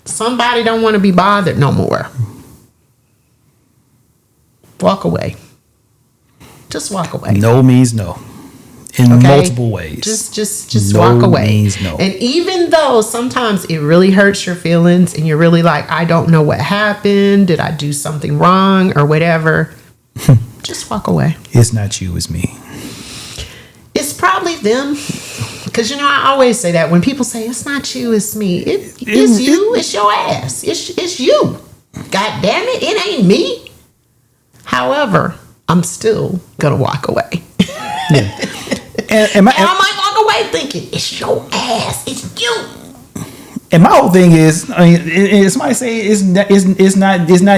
somebody don't want to be bothered no more. Walk away. Just walk away. No means no. In multiple ways. Just no walk away. Means no. And even though sometimes it really hurts your feelings and you're really like, I don't know what happened. Did I do something wrong or whatever? Just walk away. It's not you, it's me. It's probably them. Because, I always say that when people say, it's not you, it's me. It's you, it's your ass. It's you. God damn it, it ain't me. However, I'm still going to walk away. Yeah. And I might walk away thinking, it's your ass. It's you. And my whole thing is, somebody say it's not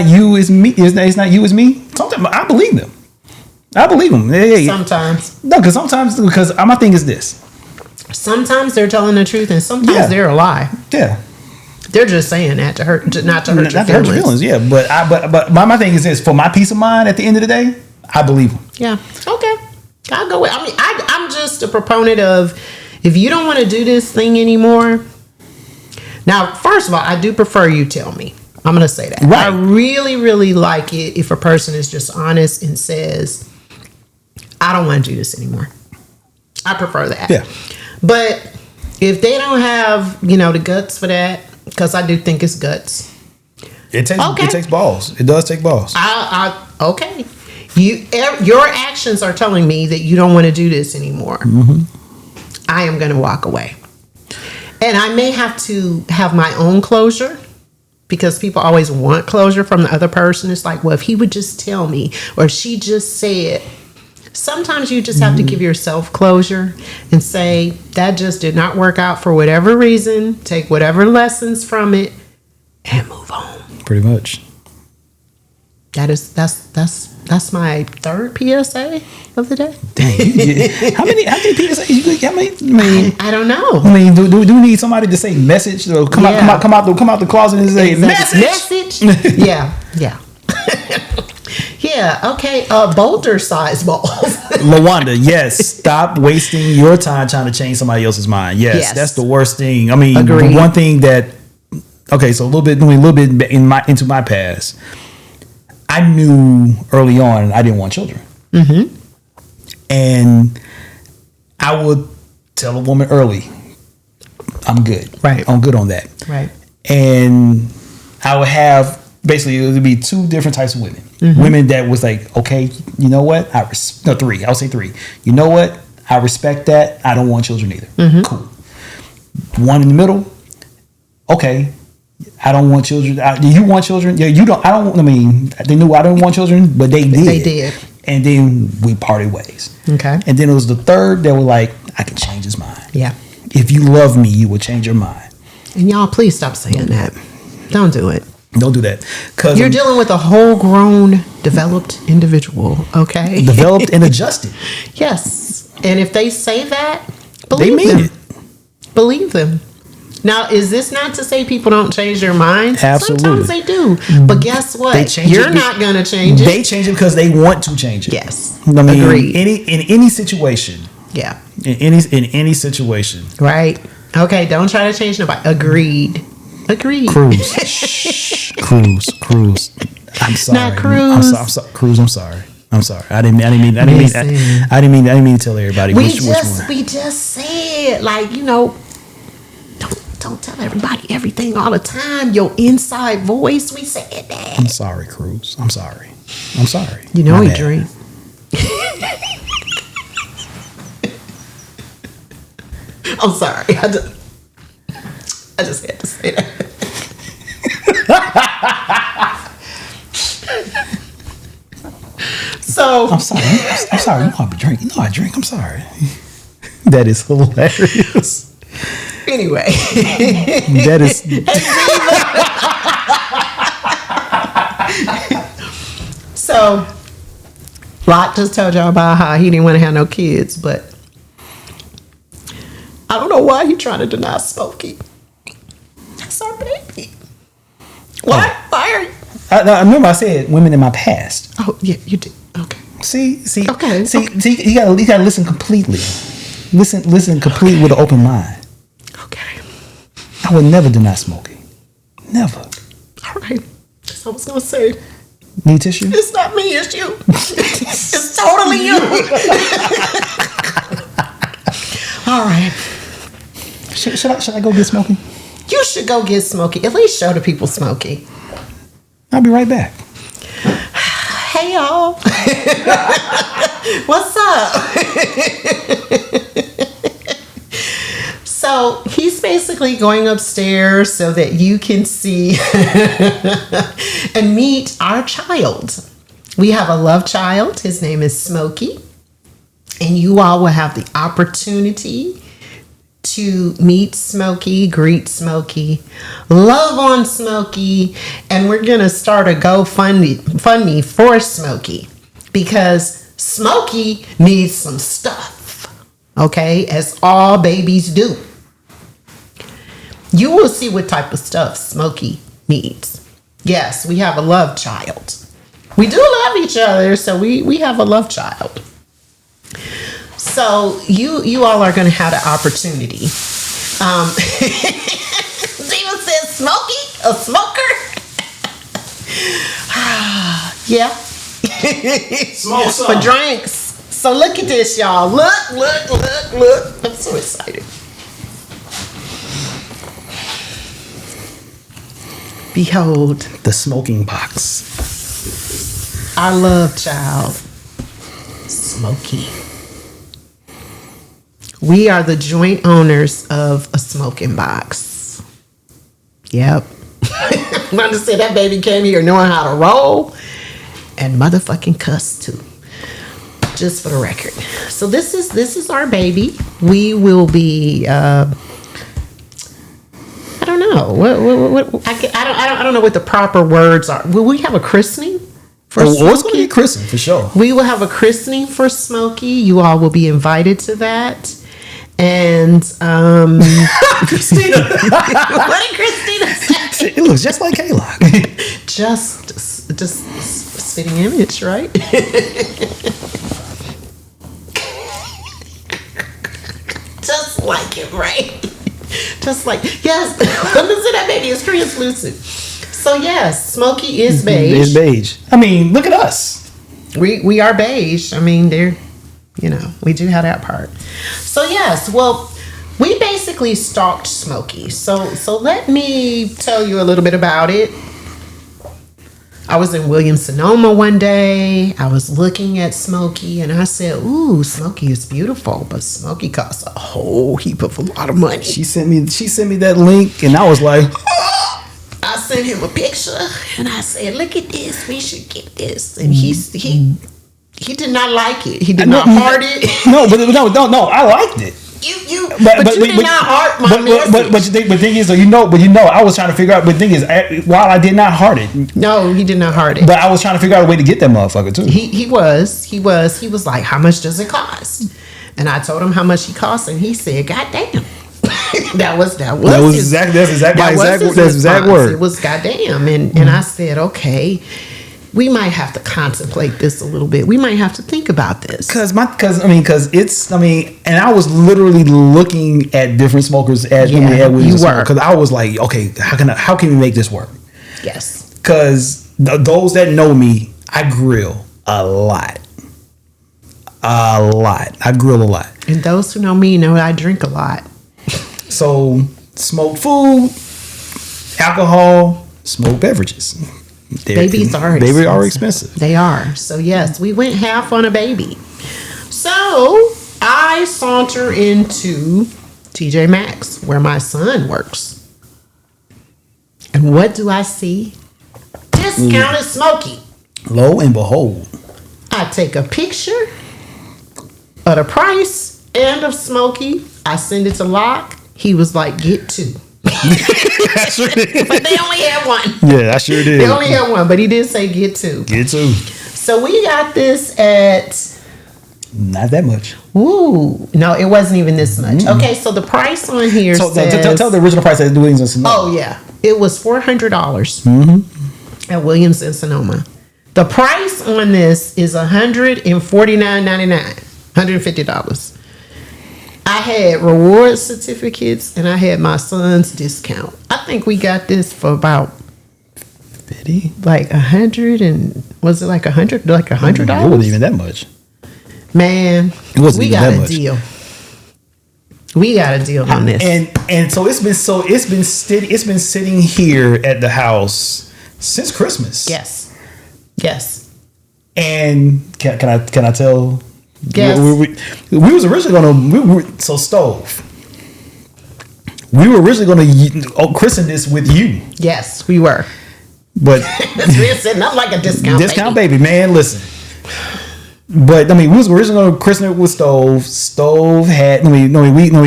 you, it's me. It's not you, it's me. Sometimes I believe them. Sometimes. No, because my thing is this. Sometimes they're telling the truth, and sometimes they're a lie. Yeah. They're just saying that to hurt, not to hurt your feelings. Yeah, but my thing is this: for my peace of mind, at the end of the day, I believe them. Yeah. Okay. I'll go with. I'm just a proponent of, if you don't want to do this thing anymore. Now, first of all, I do prefer you tell me. I'm going to say that. Right. I really, really like it if a person is just honest and says, I don't want to do this anymore. I prefer that. Yeah. But if they don't have, the guts for that, because I do think it's guts. It takes balls. It does take balls. Okay. Your actions are telling me that you don't want to do this anymore. Mm-hmm. I am going to walk away. And I may have to have my own closure, because people always want closure from the other person. It's like, well, if he would just tell me, or she just said. Sometimes you just have to give yourself closure and say, that just did not work out for whatever reason. Take whatever lessons from it and move on. Pretty much. That's my third PSA of the day. Dang. How many PSAs you got? I don't know. I mean, do we need somebody to say message? Or come out the closet and say message. Yeah. Yeah. Okay. Boulder size balls. Lawanda, yes. Stop wasting your time trying to change somebody else's mind. Yes. That's the worst thing. I mean, Agreed. One thing that. Okay, so a little bit into my past. I knew early on I didn't want children. Mm-hmm. And I would tell a woman early, I'm good. Right. I'm good on that. Right. And I would have, basically, it would be two different types of women. Mm-hmm. Women that was like, okay, you know what? Three. I'll say three. You know what? I respect that. I don't want children either. Mm-hmm. Cool. One in the middle. Okay. I don't want children. Do you want children? Yeah, you don't. I don't. I mean, they knew I didn't want children, but they did. They did. And then we parted ways. Okay. And then it was the third that were like, I can change his mind. Yeah. If you love me, you will change your mind. And y'all, please stop saying that. Don't do it. Don't do that. Because you're dealing with a whole grown, developed individual. Okay. Developed and adjusted. Yes. And if they say that, they mean it. Believe them. Now, is this not to say people don't change their minds? Absolutely. Sometimes they do. But guess what? You're not going to change it. They change it because they want to change it. Yes. I mean, agreed. In any situation. Yeah. In any situation. Right. Okay, don't try to change nobody. Agreed. Cruz. Shh. Cruz. I'm sorry. Not Cruz. I'm sorry. Cruz, I'm sorry. I'm sorry. I didn't mean to tell everybody which one. We just said, like, you know, don't tell everybody everything all the time. Your inside voice, we said that. I'm sorry, Cruz. I'm sorry. You know he drink. I'm sorry. I just had to say that. So I'm sorry. You know I drink. You know I drink. I'm sorry. That is hilarious. Anyway, that is. So, Locke just told y'all about how he didn't want to have no kids, but I don't know why he trying to deny Smokey. That's our baby. Why? Oh. Why are you? I remember I said women in my past. Oh yeah, you did. Okay. See. Okay. See. You gotta listen completely. Listen completely with an open mind. Okay. I would never deny Smokey. Never. All right. That's what I was gonna say. Need tissue? It's not me. It's you. It's totally you. All right. Should I go get Smokey? You should go get Smokey. At least show the people Smokey. I'll be right back. Hey y'all. What's up? So he's basically going upstairs so that you can see and meet our child. We have a love child. His name is Smokey. And you all will have the opportunity to meet Smokey, greet Smokey, love on Smokey, and we're going to start a GoFundMe for Smokey because Smokey needs some stuff, okay, as all babies do. You will see what type of stuff Smokey needs. Yes, we have a love child. We do love each other, so we have a love child. So you all are going to have the opportunity. Steven says, Smokey, a smoker? Yeah. Smoke some. For drinks. So look at this, y'all. Look. I'm so excited. Behold. The smoking box. Our love child, Smokey. We are the joint owners of a smoking box. Yep. I'm about to say that baby came here knowing how to roll and motherfucking cuss too. Just for the record. So this is our baby. We will be I don't know. know. What I don't know what the proper words are. Will we have a christening for It's going to Smokey? be christened for sure. We will have a christening for Smokey. You all will be invited to that. And Christina. what did Christina say? It looks just like K-Lock. Just spitting image, right? Just like it, right? Just like, yes. Listen, that baby is translucent. So yes, Smokey is beige. It's beige. I mean, look at us. We are beige. I mean, they're, we do have that part. So yes, well, we basically stalked Smokey. So let me tell you a little bit about it. I was in Williams-Sonoma one day. I was looking at Smokey and I said, ooh, Smokey is beautiful, but Smokey costs a whole heap of a lot of money. She sent me that link and I was like, I sent him a picture and I said, look at this, we should get this. And he did not like it. He did not heart it. No, I liked it. But you did not heart my message. But the thing is, I was trying to figure out. But the thing is, while I did not heart it, no, he did not heart it. But I was trying to figure out a way to get that motherfucker too. He was like, how much does it cost? And I told him how much he cost, and he said, God damn. That's exact word. It was goddamn, and I said, okay. We might have to contemplate this a little bit. We might have to think about this. And I was literally looking at different smokers at you were, because I was like, okay, how can we make this work? Yes. Because those that know me, I grill a lot. I grill a lot. And those who know me know I drink a lot. So smoked food, alcohol, smoked beverages. Babies are expensive. They are. So yes, we went half on a baby. So I saunter into TJ Maxx where my son works. And what do I see? Discounted Smokey. Lo and behold, I take a picture of the price and of Smokey. I send it to Locke. He was like, get two. I sure did. But they only had one. Yeah, I sure did. They only had one, but he did say get two. Get two. So we got this at... Not that much. Ooh. No, it wasn't even this much. Mm-hmm. Okay, so the price on here says... Tell the original price at Williams and Sonoma. Oh, yeah. It was $400 at Williams and Sonoma. The price on this is $149.99. $150. I had reward certificates and I had my son's discount. I think we got this for about 50, like 100, and was it like 100? Like $100? It wasn't even that much. Man, we got a deal. We got a deal on this, and so it's been sitting here at the house since Christmas. Yes. And can I tell? Yes. We was originally stove. We were originally gonna christen this with you. Yes, we were. But we're setting up like a discount baby, man. Listen. But we was originally gonna christen it with Stove. Stove had we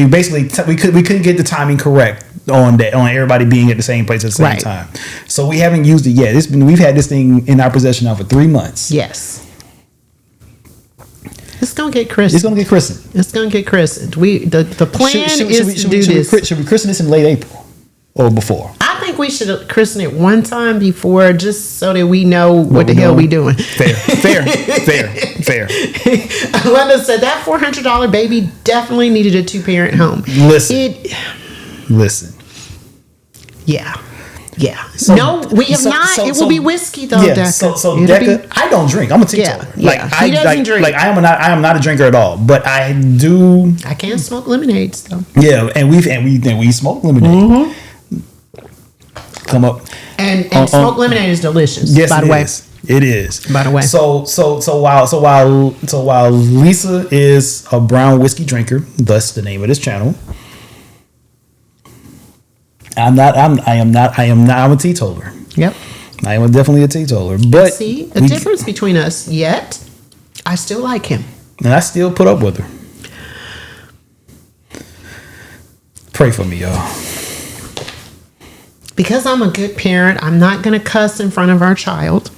basically we couldn't get the timing correct on everybody being at the same place at the same time. So we haven't used it yet. We've had this thing in our possession now for 3 months. Yes. It's gonna get christened. It's gonna get christened. The plan is to do this. Should we christen this in late April or before? I think we should christen it one time before, just so that we know what the hell we doing. Fair. Linda said that $400 baby definitely needed a 2-parent home. Listen. Yeah. So, no, we have not. It will be whiskey though, yeah, Deca. So Deca, I don't drink. I'm a teetotaler. He doesn't drink. Like I am not a drinker at all. But I do. I can smoke lemonades though. Yeah, and we smoke lemonade. Mm-hmm. Come up. And smoked lemonade is delicious. Yes, by the way. It is. By the way. So while Lisa is a brown whiskey drinker, thus the name of this channel. I'm a teetotaler. Yep. I am definitely a teetotaler. But see, the difference between us, yet I still like him. And I still put up with her. Pray for me, y'all. because I'm a good parent, I'm not going to cuss in front of our child.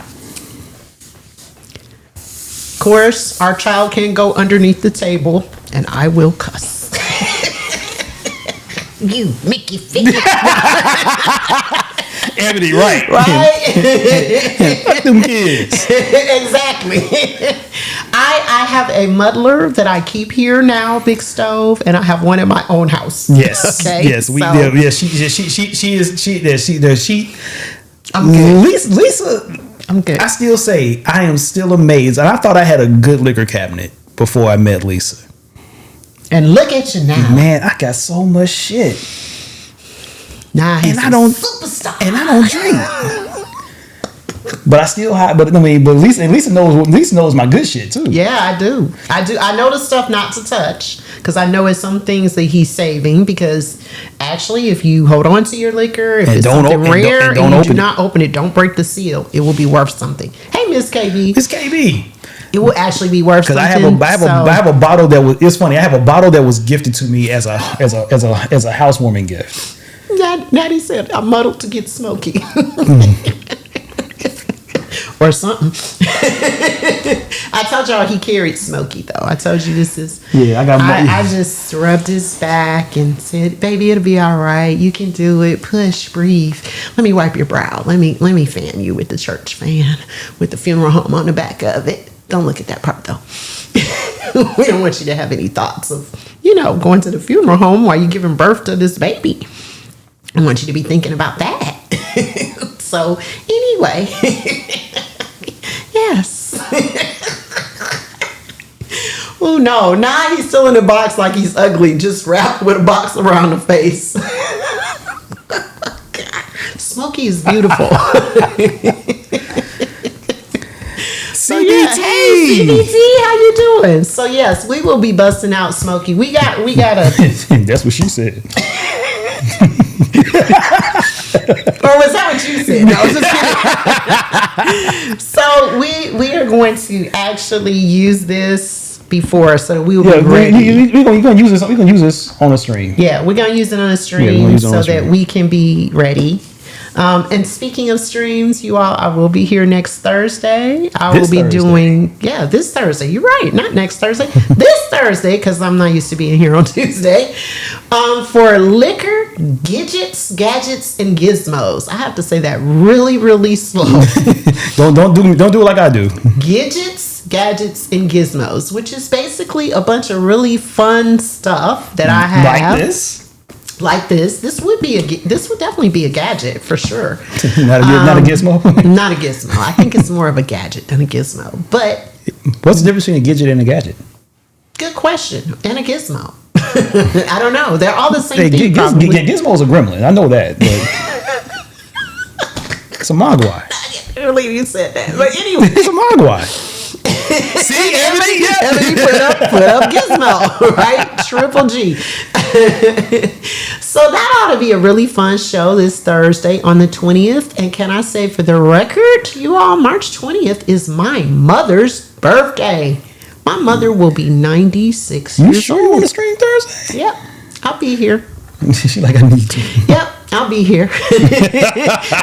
Of course, our child can go underneath the table, and I will cuss. You Mickey Ficky. Ebony, right? Fuck them kids. Exactly. I have a muddler that I keep here now, Big Stove, and I have one in my own house. Yes. Okay. Yes. We. So, Yeah. She. I'm good. Lisa. I'm good. I still say I am still amazed, and I thought I had a good liquor cabinet before I met Lisa. And look at you now. Man, I got so much shit. Nah, he's And I don't- superstar. And I don't drink. But I still have. But Lisa knows my good shit too. Yeah, I do. I know the stuff not to touch because I know it's some things that he's saving. Because actually, if you hold on to your liquor, if And it's don't something open- and don't- rare and and, don't you open do it. not open it, don't break the seal. It will be worth something. Hey, Miss KB, It's KB. it will actually be worth Because something. I have a bottle that was. It's funny. I have a bottle that was gifted to me as a housewarming gift. Natty said I muddled to get Smokey. Or something. I told y'all he carried Smokey though. I told you this is. Yeah, I got. I just rubbed his back and said, "Baby, it'll be all right. You can do it. Push, breathe. Let me wipe your brow. Let me fan you with the church fan with the funeral home on the back of it. Don't look at that part though. We don't want you to have any thoughts of, going to the funeral home while you're giving birth to this baby. I want you to be thinking about that." So anyway, yes. Oh no, now he's still in the box like he's ugly, just wrapped with a box around the face. Smokey is beautiful. So yeah, hey CBT, how you doing? So yes, we will be busting out Smokey. We got a. That's what she said. Or was that what you said? No, I was just kidding. So we are going to actually use this before, so we will be ready. We're gonna use this. We're gonna use this on the stream. Yeah, we're gonna use it on a stream so that we can be ready. And speaking of streams, you all, I will be here next Thursday. I will be doing this Thursday. You're right, not next Thursday. This Thursday, because I'm not used to being here on Tuesday. For liquor, gadgets, and gizmos. I have to say that really, really slow. don't do it like I do. Gadgets, and gizmos, which is basically a bunch of really fun stuff that I have. Like this. This would definitely be a gadget for sure. Not a gizmo. Not a gizmo. I think it's more of a gadget than a gizmo. But what's the difference between a gadget and a gadget? Good question. And a gizmo. I don't know. They're all the same thing. Gizmo's a gremlin. I know that. But it's a mogwai. I can't believe you said that. But anyway, it's a mogwai. See, Ebony put up Gizmo, right? Triple G. So that ought to be a really fun show this Thursday on the 20th. And can I say for the record, you all, March 20th is my mother's birthday. My mother will be 96 years old. You sure you want to stream Thursday? Yep, I'll be here. She's like, I need to. Yep, I'll be here.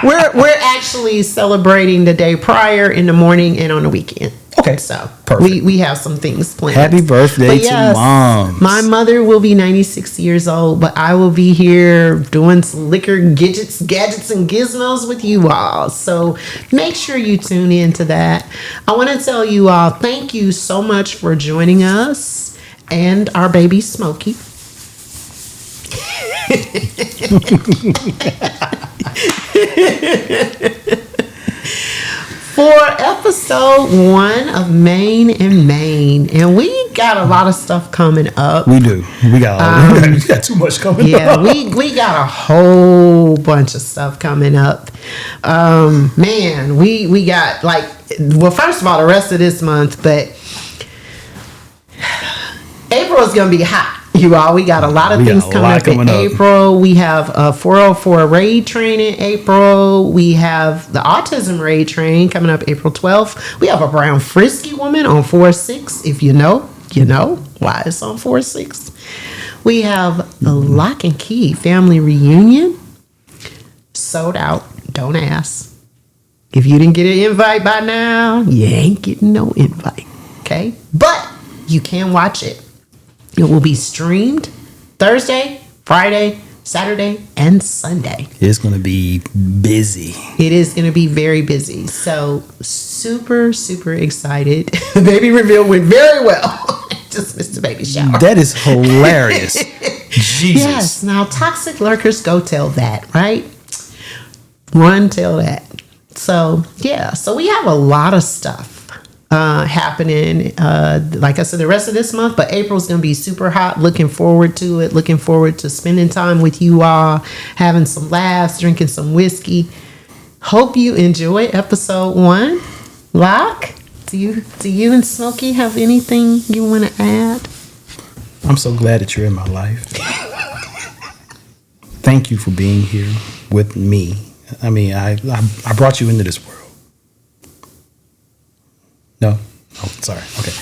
We're actually celebrating the day prior in the morning and on the weekend. Okay, so perfect. We have some things planned. Happy birthday to Mom. My mother will be 96 years old, but I will be here doing some liquor gadgets, and gizmos with you all. So make sure you tune in to that. I want to tell you all, thank you so much for joining us and our baby Smokey. For episode 1 of Mayne and Mayne, and we got a lot of stuff coming up. We do. We got too much coming up. Yeah, we got a whole bunch of stuff coming up. Man, we got first of all, the rest of this month, but April is gonna be hot. You all, we got a lot of things coming up in April. We have a 404 raid train in April. We have the autism raid train coming up April 12th. We have a brown frisky woman on 4/6. If you know why it's on 4/6. We have the Lock and Key family reunion. sold out. Don't ask. If you didn't get an invite by now, you ain't getting no invite. Okay? But you can watch it. It will be streamed Thursday, Friday, Saturday, and Sunday. It's going to be busy. It is going to be very busy. So super, super excited. The baby reveal went very well. Just missed the baby shower. That is hilarious. Jesus. Yes. Now, toxic lurkers, go tell that, right? Run, tell that. So, yeah. So we have a lot of stuff happening. Like I said, the rest of this month, but April's going to be super hot. Looking forward to it. Looking forward to spending time with you all, having some laughs, drinking some whiskey. Hope you enjoy episode 1. Lock, do you and Smokey have anything you want to add? I'm so glad that you're in my life. Thank you for being here with me. I mean, I brought you into this world. No? Oh, sorry. Okay.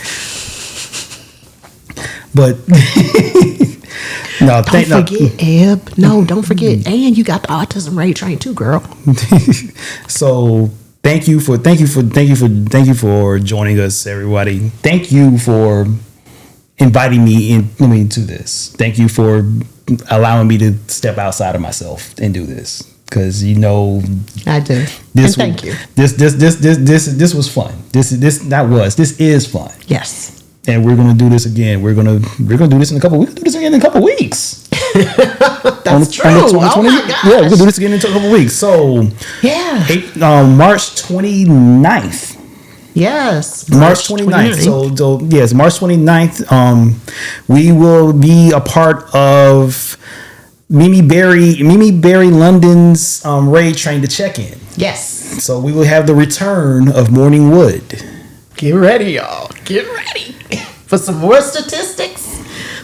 But no, don't forget, Eb. No, don't forget. And you got the autism rate train too, girl. So thank you for joining us, everybody. Thank you for inviting me into this. Thank you for allowing me to step outside of myself and do this. Because I do. Thank you. This was fun. This is fun. Yes. And we're gonna do this again. We're gonna do this in a couple. We're gonna do this again in a couple weeks. That's true. Oh my gosh. Yeah, we're gonna do this again in a couple weeks. So yeah, March 29th. Yes, March 29th. So yes, March 29th. We will be a part of Mimi Berry London's Raid Train to Check-In. Yes. So we will have the return of Morning Wood. Get ready, y'all. Get ready for some more statistics.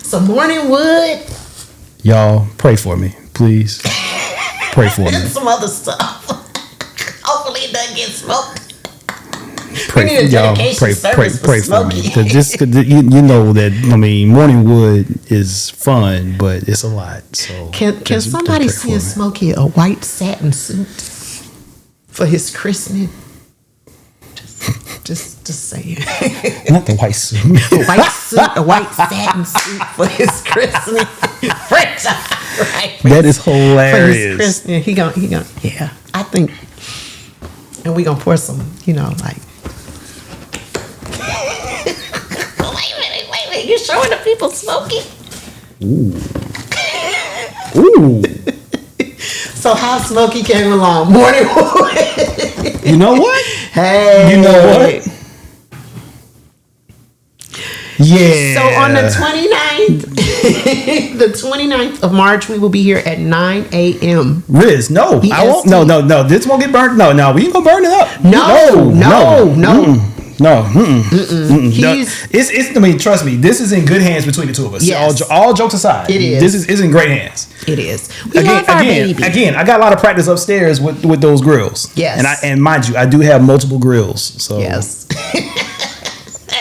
Some Morning Wood. Y'all pray for me, please. Pray for me. And some other stuff. Hopefully it doesn't get smoked. Pray for me. Because you know that, I mean, Morning Wood is fun, but it's a lot. So can somebody send Smokey a white satin suit for his christening? Just saying. Not the white suit. A white satin suit for his christening. French, right? That is hilarious. For his christening, he gonna, yeah. I think, and we gonna pour some, like. Wait a minute. You showing the people Smokey? Ooh. So how Smokey came along? Morning Wood. You know what? Hey. You know what? Yeah. So on the 29th, the 29th of March, we will be here at 9 a.m. Riz, no. EST. I won't. No. This won't get burnt. No. We ain't gonna burn it up. No. No. It's. I mean, trust me. This is in good hands between the two of us. Yes. All jokes aside, it is. This is in great hands. It is. We love our baby. Again, I got a lot of practice upstairs with those grills. Yes. And mind you, I do have multiple grills. So yes.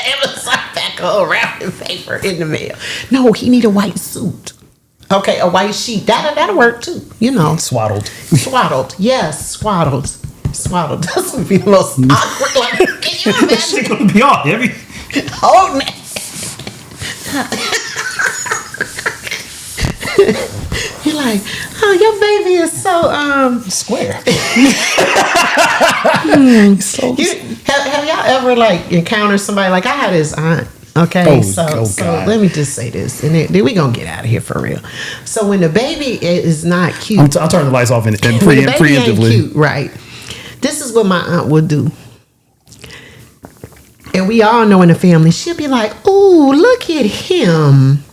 Amazon pack of wrapping paper in the mail. No, he need a white suit. Okay, a white sheet. That'll work too. Swaddled. Yes, swaddled. That's gonna be the most awkward. Like, can you imagine? It's gonna be all heavy. Oh, man. You're like, oh, your baby is so square. Have y'all ever encountered somebody like I had his aunt? Okay, so let me just say this, and then we gonna get out of here for real. So when the baby is not cute, I'll turn the lights off and when the baby preemptively. ain't cute, right? This is what my aunt would do. And we all know in the family, she'll be like, "Ooh, look at him.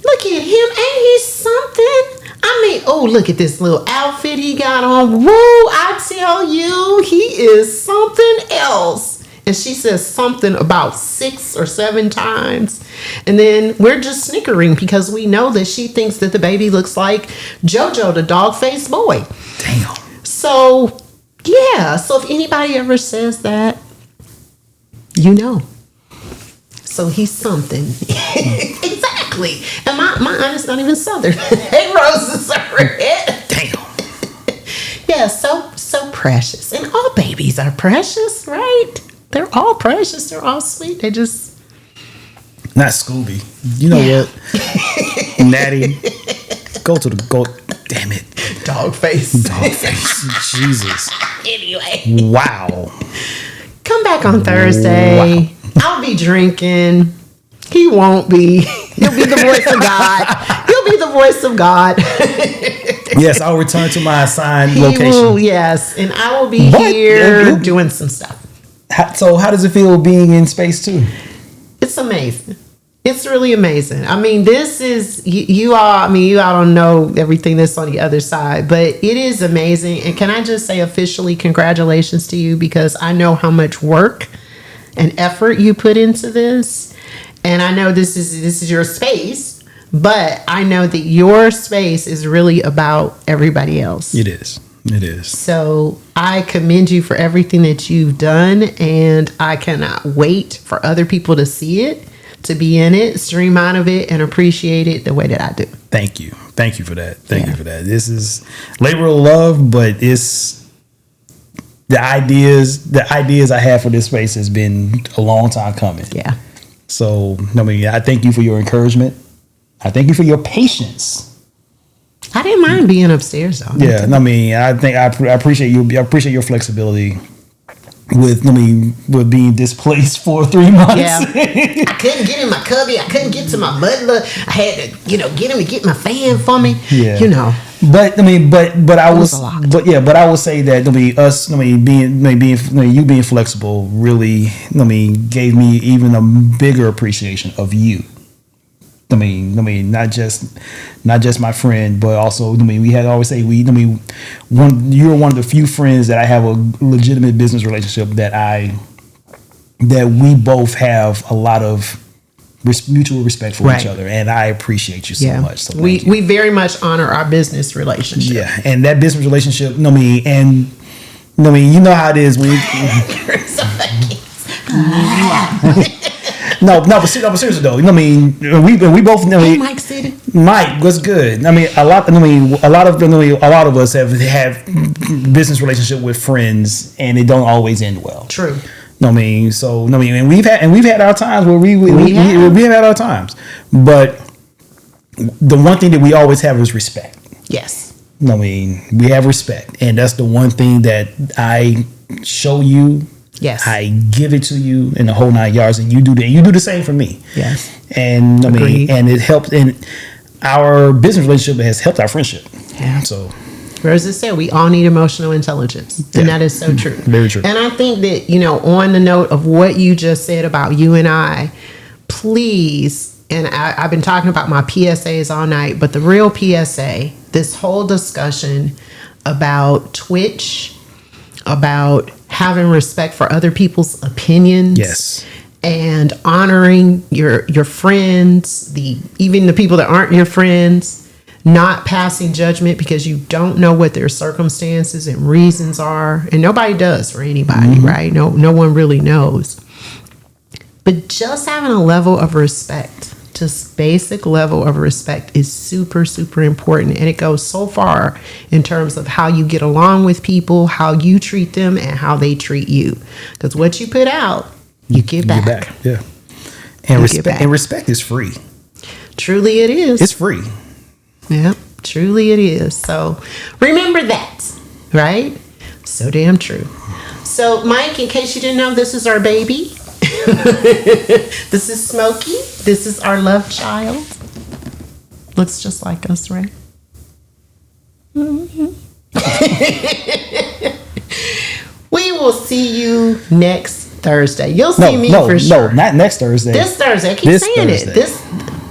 Look at him. Ain't he something? I mean, oh, look at this little outfit he got on. Woo, I tell you, he is something else." And she says something about 6 or 7 times. And then we're just snickering because we know that she thinks that the baby looks like JoJo, the dog-faced boy. Damn. So, yeah. So if anybody ever says that, So he's something. Exactly. And my aunt is not even Southern. Hey, Rose is over it. Damn. Yeah, so precious. And all babies are precious, right? They're all precious. They're all sweet. They just... Not Scooby. You know what? Natty. Go. Damn it. Dog face. Jesus. Anyway. Wow. Come back on Thursday. Wow. I'll be drinking. He won't be. He'll be the voice of God. He'll be the voice of God. Yes, I'll return to my assigned location. Will, yes, and I will be here doing some stuff. So how does it feel being in space too? It's amazing. It's really amazing. I mean, this is, you all don't know everything that's on the other side, but it is amazing. And can I just say officially congratulations to you, because I know how much work and effort you put into this. And I know this is your space, but I know that your space is really about everybody else. It is. It is. So I commend you for everything that you've done, and I cannot wait for other people to see it, to be in it, stream out of it, and appreciate it the way that I do. Thank you. Thank you for that. Thank you for that. This is labor of love, but it's the ideas I have for this space has been a long time coming. Yeah. So, I thank you for your encouragement. I thank you for your patience. I didn't mind being upstairs though. Yeah, I appreciate you. I appreciate your flexibility with being displaced for 3 months. Yeah, I couldn't get in my cubby. I couldn't get to my butler. I had to, get him to get my fan for me. Yeah, But I will say that us you being flexible really gave me even a bigger appreciation of you. Not just my friend, but also we had to always say you're one of the few friends that I have a legitimate business relationship that we both have a lot of mutual respect for each other, and I appreciate you so much. So we very much honor our business relationship. Yeah, and that business relationship, and you know how it is when No, but seriously though, we both know. Hey, Mike City. Mike, what's good? A lot of us have business relationship with friends, and it don't always end well. True. And we've had our times where we've had our times, but the one thing that we always have is respect. Yes. We have respect, and that's the one thing that I show you. Yes, I give it to you in the whole 9 yards, and you do the same for me. Yes, and and it helped, and our business relationship has helped our friendship. Yeah. So, as I said, we all need emotional intelligence, and that is so true. Very true. And I think that on the note of what you just said about you and I, please. And I've been talking about my PSAs all night, but the real PSA, this whole discussion about Twitch, about having respect for other people's opinions. Yes. And honoring your friends, even the people that aren't your friends, not passing judgment because you don't know what their circumstances and reasons are. And nobody does for anybody, right? No one really knows. But just having a level of respect, just basic level of respect is super, super important. And it goes so far in terms of how you get along with people, how you treat them, and how they treat you. Because what you put out, you get back. Yeah. And respect is free. Truly it is. It's free. Yeah, truly it is. So remember that, right? So damn true. So Mike, in case you didn't know, this is our baby. This is Smokey. This is our love child. Looks just like us, right? Mm-hmm. We will see you next Thursday. You'll see me for sure. No, not next Thursday. This Thursday. I keep saying it.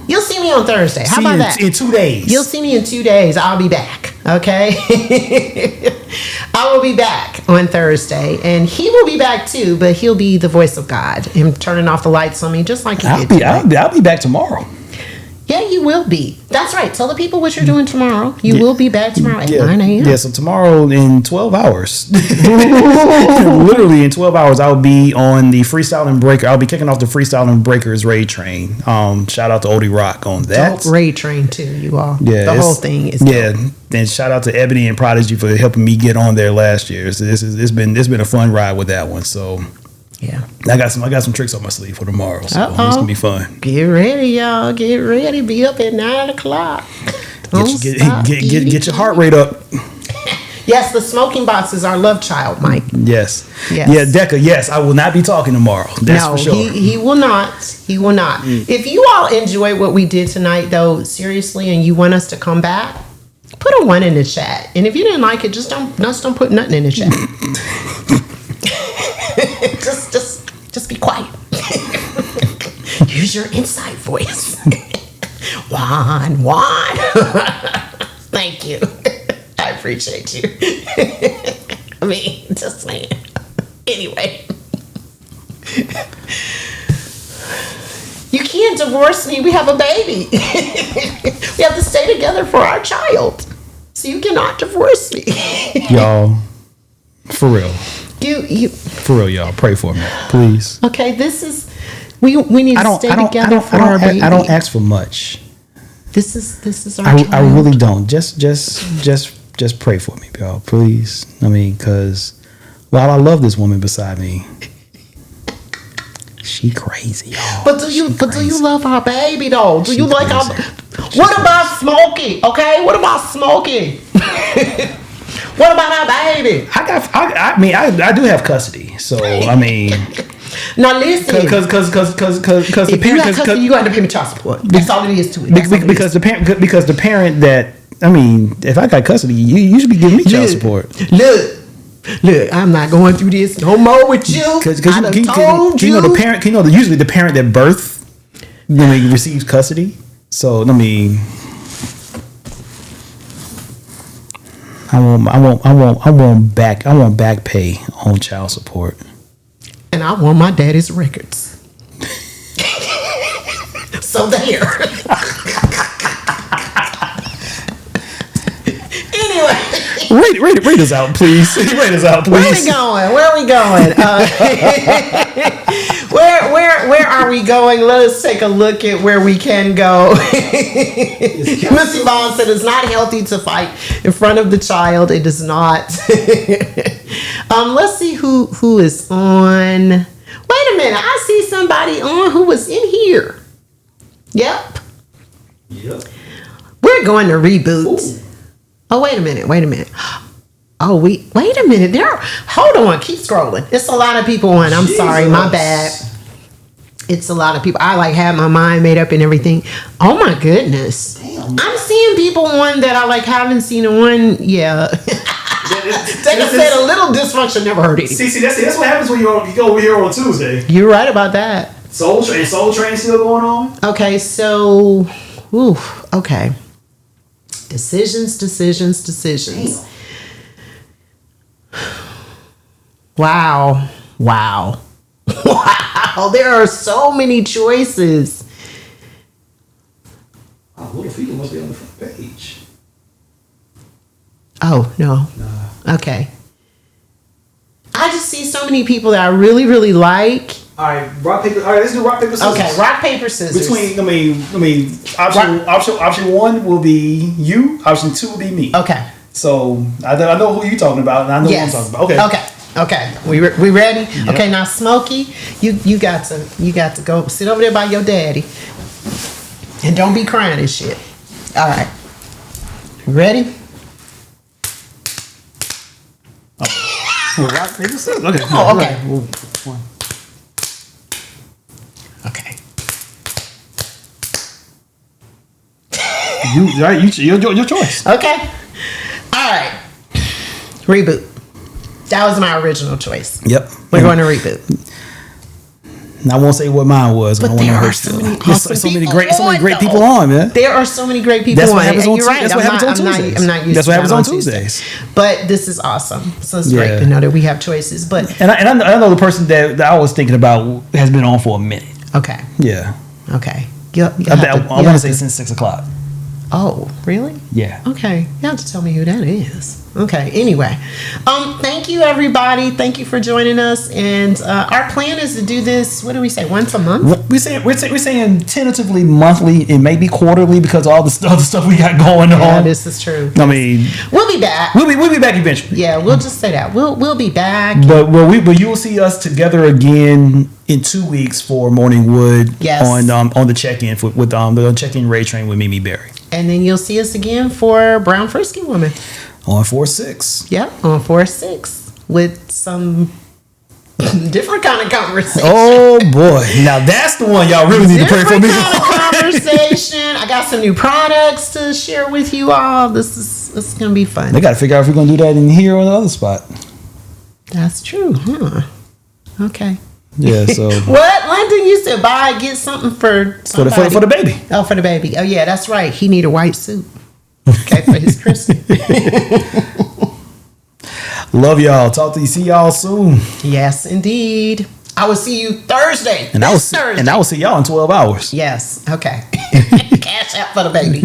You'll see me on Thursday. How about that? In 2 days. You'll see me in 2 days. I'll be back. Okay? I will be back on Thursday. And he will be back too, but he'll be the voice of God and turning off the lights on me just like he did today. I'll be back tomorrow. Yeah, you will be. That's right. Tell the people what you're doing tomorrow. You will be back tomorrow at 9 a.m. Yeah, so tomorrow in 12 hours, literally in 12 hours, I'll be on the Freestyling Breaker. I'll be kicking off the Freestyling Breakers raid train. Shout out to Odie Rock on that. Dope raid train too, you all. Yeah, the whole thing is dope. And shout out to Ebony and Prodigy for helping me get on there last year. So it's been a fun ride with that one. So yeah, I got some tricks on my sleeve for tomorrow. So it's gonna be fun. Get ready, y'all. Get ready. Be up at 9 o'clock. Get your heart rate up. Yes, the smoking box is our love child, Mike. Yes. Yeah, Deca, yes, I will not be talking tomorrow. That's for sure. He will not. He will not. If you all enjoy what we did tonight, though, seriously, and you want us to come back, put a 1 in the chat. And if you didn't like it, just don't put nothing in the chat. just be quiet. Use your inside voice. Juan. Thank you. I appreciate you. I mean, just saying. Anyway. You can't divorce me. We have a baby. We have to stay together for our child. So you cannot divorce me. Y'all, for real. You for real, y'all. Pray for me, please. Okay, this is we need to stay together for our baby. I don't ask for much. This is our child. I really don't. Just pray for me, y'all, please. I mean, because while I love this woman beside me, she crazy, y'all. But do you love our baby though? Do you like our? What about Smokey? Okay, what about Smokey? What about our baby? I do have custody, so I mean. Now listen, because the parent, you got to pay me child support. That's all it is to it. Because the parent that, I mean, if I got custody, you should be giving me child support. Look, I'm not going through this no more with you. Because you know the parent, usually the parent that birth, receives custody. So I mean, I want back pay on child support. And I want my daddy's records. So there. Anyway. Read us out, please. Read us out, please. Where are we going? Where are we going? Let us take a look at where we can go. Missy Bond said it's not healthy to fight in front of the child. It is not. Let's see who is on. Wait a minute. I see somebody on who was in here. Yep. We're going to reboot. Ooh. Oh, wait a minute. Oh, wait a minute. Hold on. Keep scrolling. It's a lot of people on. I'm sorry. My bad. It's a lot of people. I had my mind made up and everything. Oh my goodness. Damn. I'm seeing people on that I haven't seen on. Yeah. Deca said a little dysfunction never hurt it. See, that's what happens when you go over here on Tuesday. You're right about that. Soul Train still going on? Okay, so okay. Decisions. Damn. Wow. Wow. There are so many choices. Oh, Little Fever must be on the front page. Oh, no. Nah. Okay. I just see so many people that I really, really like. All right, let's do rock, paper, scissors. Okay, rock, paper, scissors. Option 1 will be you. Option 2 will be me. Okay. So I know who you're talking about, and I know who I'm talking about. Okay. We ready? Yep. Okay, now Smokey, you got to go sit over there by your daddy, and don't be crying and shit. All right. Ready? Rock, paper, scissors. Okay. Oh, okay. Okay. Your choice. Okay. All right. Reboot. That was my original choice. Yep. We're going to reboot. I won't say what mine was, but there are so many great people on, man. There are so many great people on. You're right. That's what happens on Tuesdays. I'm not used That's to what happens on Tuesdays. But this is awesome. So it's great to know that we have choices. But I know the person that I was thinking about has been on for a minute. Okay. Yeah. Okay. I want to say since 6 o'clock. Oh, really? Yeah. Okay. You have to tell me who that is. Okay. Anyway, thank you, everybody. Thank you for joining us. And our plan is to do this. What do we say? Once a month? We're saying tentatively monthly. It may be quarterly because of all the other stuff we got going on. Yeah, this is true. I mean, we'll be back. We'll be back eventually. Yeah, we'll just say that we'll be back. But you will see us together again in 2 weeks for Morning Wood. Yes. On the check-in with the check-in Ray Train with Mimi Berry. And then you'll see us again for Brown Frisky Woman. On 4-6. Yep, on 4-6 with some different kind of conversation. Oh boy! Now that's the one y'all really need to pray for me. Different kind of conversation. I got some new products to share with you all. This is gonna be fun. They got to figure out if we're gonna do that in here or the other spot. That's true, huh? Okay. Yeah. So what London used to get something for somebody. for the baby. Oh, for the baby. Oh yeah, that's right. He need a white suit. Okay, for his Christmas. Love y'all. See y'all soon. Yes, indeed. I will see you Thursday. And I will see y'all in 12 hours. Yes. Okay. Cash out for the baby.